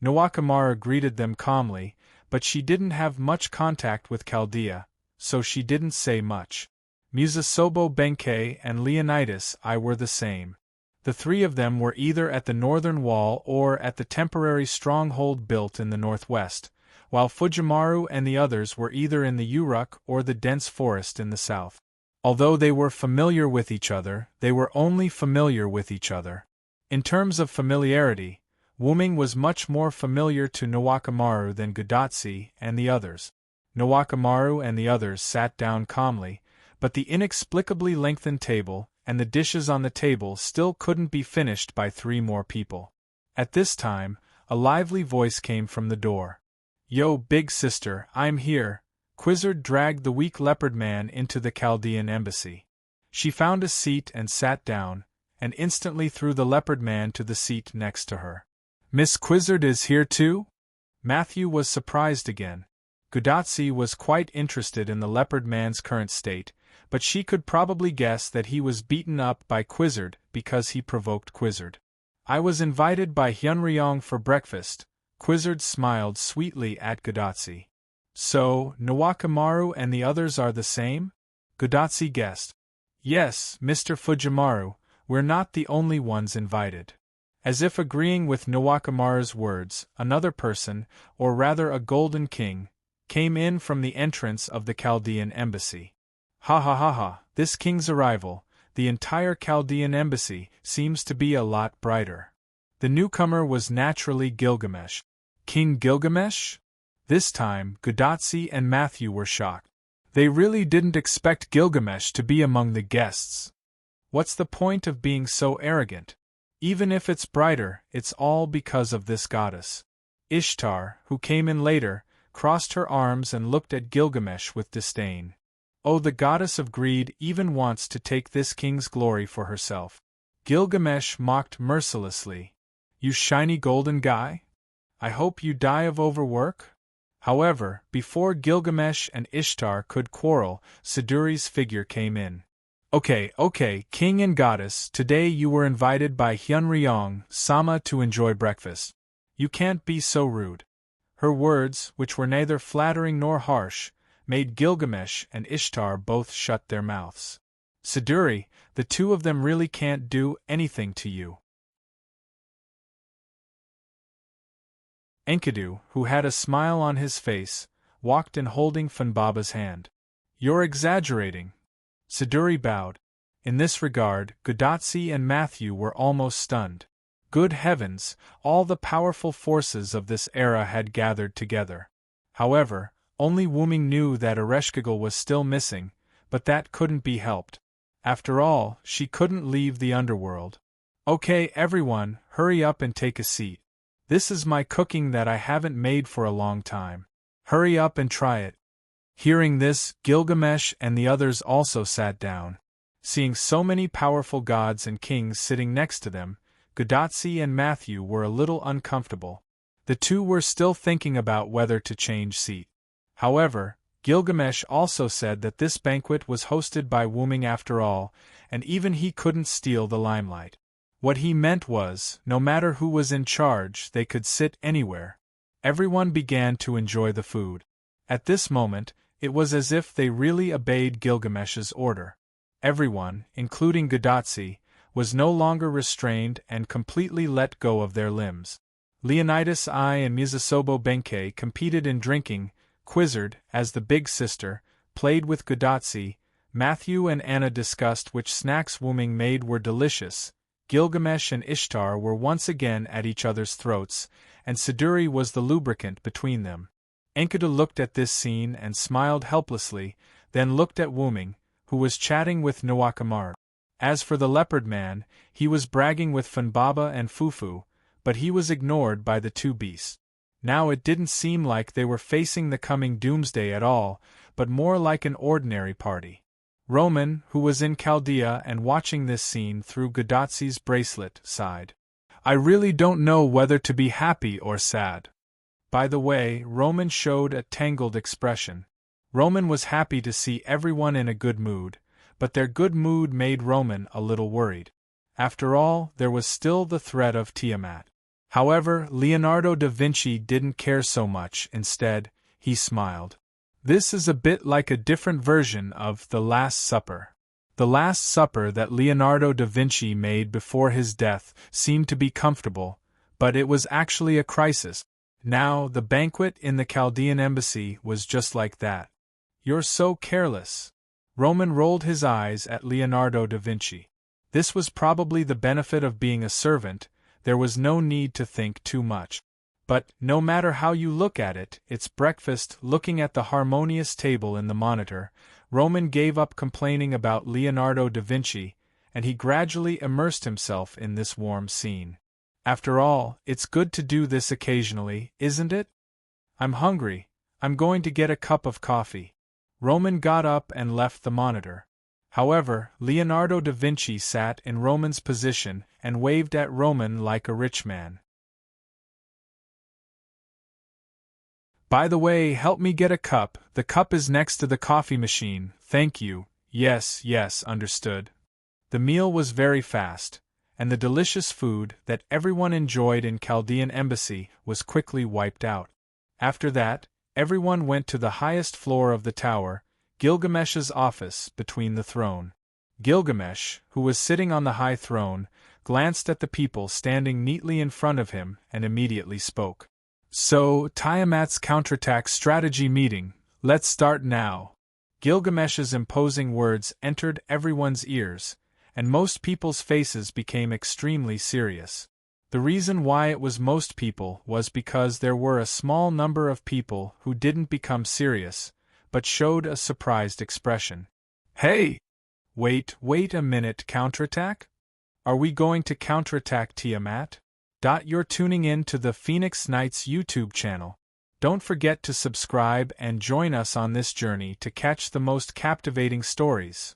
Nuwakamaru greeted them calmly, but she didn't have much contact with Chaldea, so she didn't say much. Musasobo Benkei and Leonidas I were the same. The 3 of them were either at the northern wall or at the temporary stronghold built in the northwest, while Fujimaru and the others were either in the Uruk or the dense forest in the south. Although they were familiar with each other, they were only familiar with each other. In terms of familiarity, Wuming was much more familiar to Nuwakamaru than Gudatsi and the others. Nuwakamaru and the others sat down calmly, but the inexplicably lengthened table and the dishes on the table still couldn't be finished by 3 more people. At this time, a lively voice came from the door. Yo, big sister, I'm here. Quizzard dragged the weak leopard man into the Chaldean embassy. She found a seat and sat down, and instantly threw the leopard man to the seat next to her. Miss Quizzard is here too? Matthew was surprised again. Gudatsi was quite interested in the leopard man's current state, but she could probably guess that he was beaten up by Quizzard because he provoked Quizzard. I was invited by Hyunryong for breakfast. Quizzard smiled sweetly at Gudatsi. So, Nuwakamaru and the others are the same? Gudatsi guessed. Yes, Mr. Fujimaru, we're not the only ones invited. As if agreeing with Nuwakamaru's words, another person, or rather a golden king, came in from the entrance of the Chaldean embassy. Ha ha ha ha, this king's arrival, the entire Chaldean embassy, seems to be a lot brighter. The newcomer was naturally Gilgamesh. King Gilgamesh? This time, Gudatsi and Matthew were shocked. They really didn't expect Gilgamesh to be among the guests. What's the point of being so arrogant? Even if it's brighter, it's all because of this goddess. Ishtar, who came in later, crossed her arms and looked at Gilgamesh with disdain. Oh, the goddess of greed even wants to take this king's glory for herself. Gilgamesh mocked mercilessly. You shiny golden guy? I hope you die of overwork? However, before Gilgamesh and Ishtar could quarrel, Siduri's figure came in. Okay, king and goddess, today you were invited by Hyunryong Sama to enjoy breakfast. You can't be so rude. Her words, which were neither flattering nor harsh, made Gilgamesh and Ishtar both shut their mouths. Siduri, the two of them really can't do anything to you. Enkidu, who had a smile on his face, walked in holding Funbaba's hand. You're exaggerating. Siduri bowed. In this regard, Gudatsi and Matthew were almost stunned. Good heavens, all the powerful forces of this era had gathered together. However, only Wuming knew that Ereshkigal was still missing, but that couldn't be helped. After all, she couldn't leave the underworld. Okay, everyone, hurry up and take a seat. This is my cooking that I haven't made for a long time. Hurry up and try it. Hearing this, Gilgamesh and the others also sat down. Seeing so many powerful gods and kings sitting next to them, Gudatsi and Matthew were a little uncomfortable. The two were still thinking about whether to change seat. However, Gilgamesh also said that this banquet was hosted by Wuming after all, and even he couldn't steal the limelight. What he meant was, no matter who was in charge, they could sit anywhere. Everyone began to enjoy the food. At this moment, it was as if they really obeyed Gilgamesh's order. Everyone, including Gudatsi, was no longer restrained and completely let go of their limbs. Leonidas I and Mizusobo Benkei competed in drinking. Quizzard, as the big sister, played with Gudatsi. Matthew and Anna discussed which snacks Wuming made were delicious. Gilgamesh and Ishtar were once again at each other's throats, and Siduri was the lubricant between them. Enkidu looked at this scene and smiled helplessly, then looked at Wuming, who was chatting with Nawakamaru. As for the leopard man, he was bragging with Funbaba and Fufu, but he was ignored by the two beasts. Now it didn't seem like they were facing the coming doomsday at all, but more like an ordinary party. Roman, who was in Chaldea and watching this scene through Gudatsi's bracelet, sighed. I really don't know whether to be happy or sad. By the way, Roman showed a tangled expression. Roman was happy to see everyone in a good mood, but their good mood made Roman a little worried. After all, there was still the threat of Tiamat. However, Leonardo da Vinci didn't care so much. Instead, he smiled. This is a bit like a different version of The Last Supper. The Last Supper that Leonardo da Vinci made before his death seemed to be comfortable, but it was actually a crisis. Now, the banquet in the Chaldean embassy was just like that. You're so careless. Roman rolled his eyes at Leonardo da Vinci. This was probably the benefit of being a servant. There was no need to think too much. But, no matter how you look at it, it's breakfast. Looking at the harmonious table in the monitor, Roman gave up complaining about Leonardo da Vinci, and he gradually immersed himself in this warm scene. After all, it's good to do this occasionally, isn't it? I'm hungry. I'm going to get a cup of coffee. Roman got up and left the monitor. However, Leonardo da Vinci sat in Roman's position and waved at Roman like a rich man. By the way, help me get a cup. The cup is next to the coffee machine. Thank you. Yes, understood. The meal was very fast, and the delicious food that everyone enjoyed in Chaldean embassy was quickly wiped out. After that, everyone went to the highest floor of the tower, Gilgamesh's office between the throne. Gilgamesh, who was sitting on the high throne, glanced at the people standing neatly in front of him and immediately spoke. So, Tiamat's counterattack strategy meeting, let's start now. Gilgamesh's imposing words entered everyone's ears, and most people's faces became extremely serious. The reason why it was most people was because there were a small number of people who didn't become serious, but showed a surprised expression. Hey! Wait a minute, counterattack? Are we going to counterattack Tiamat? You're tuning in to the Phoenix Knights YouTube channel. Don't forget to subscribe and join us on this journey to catch the most captivating stories.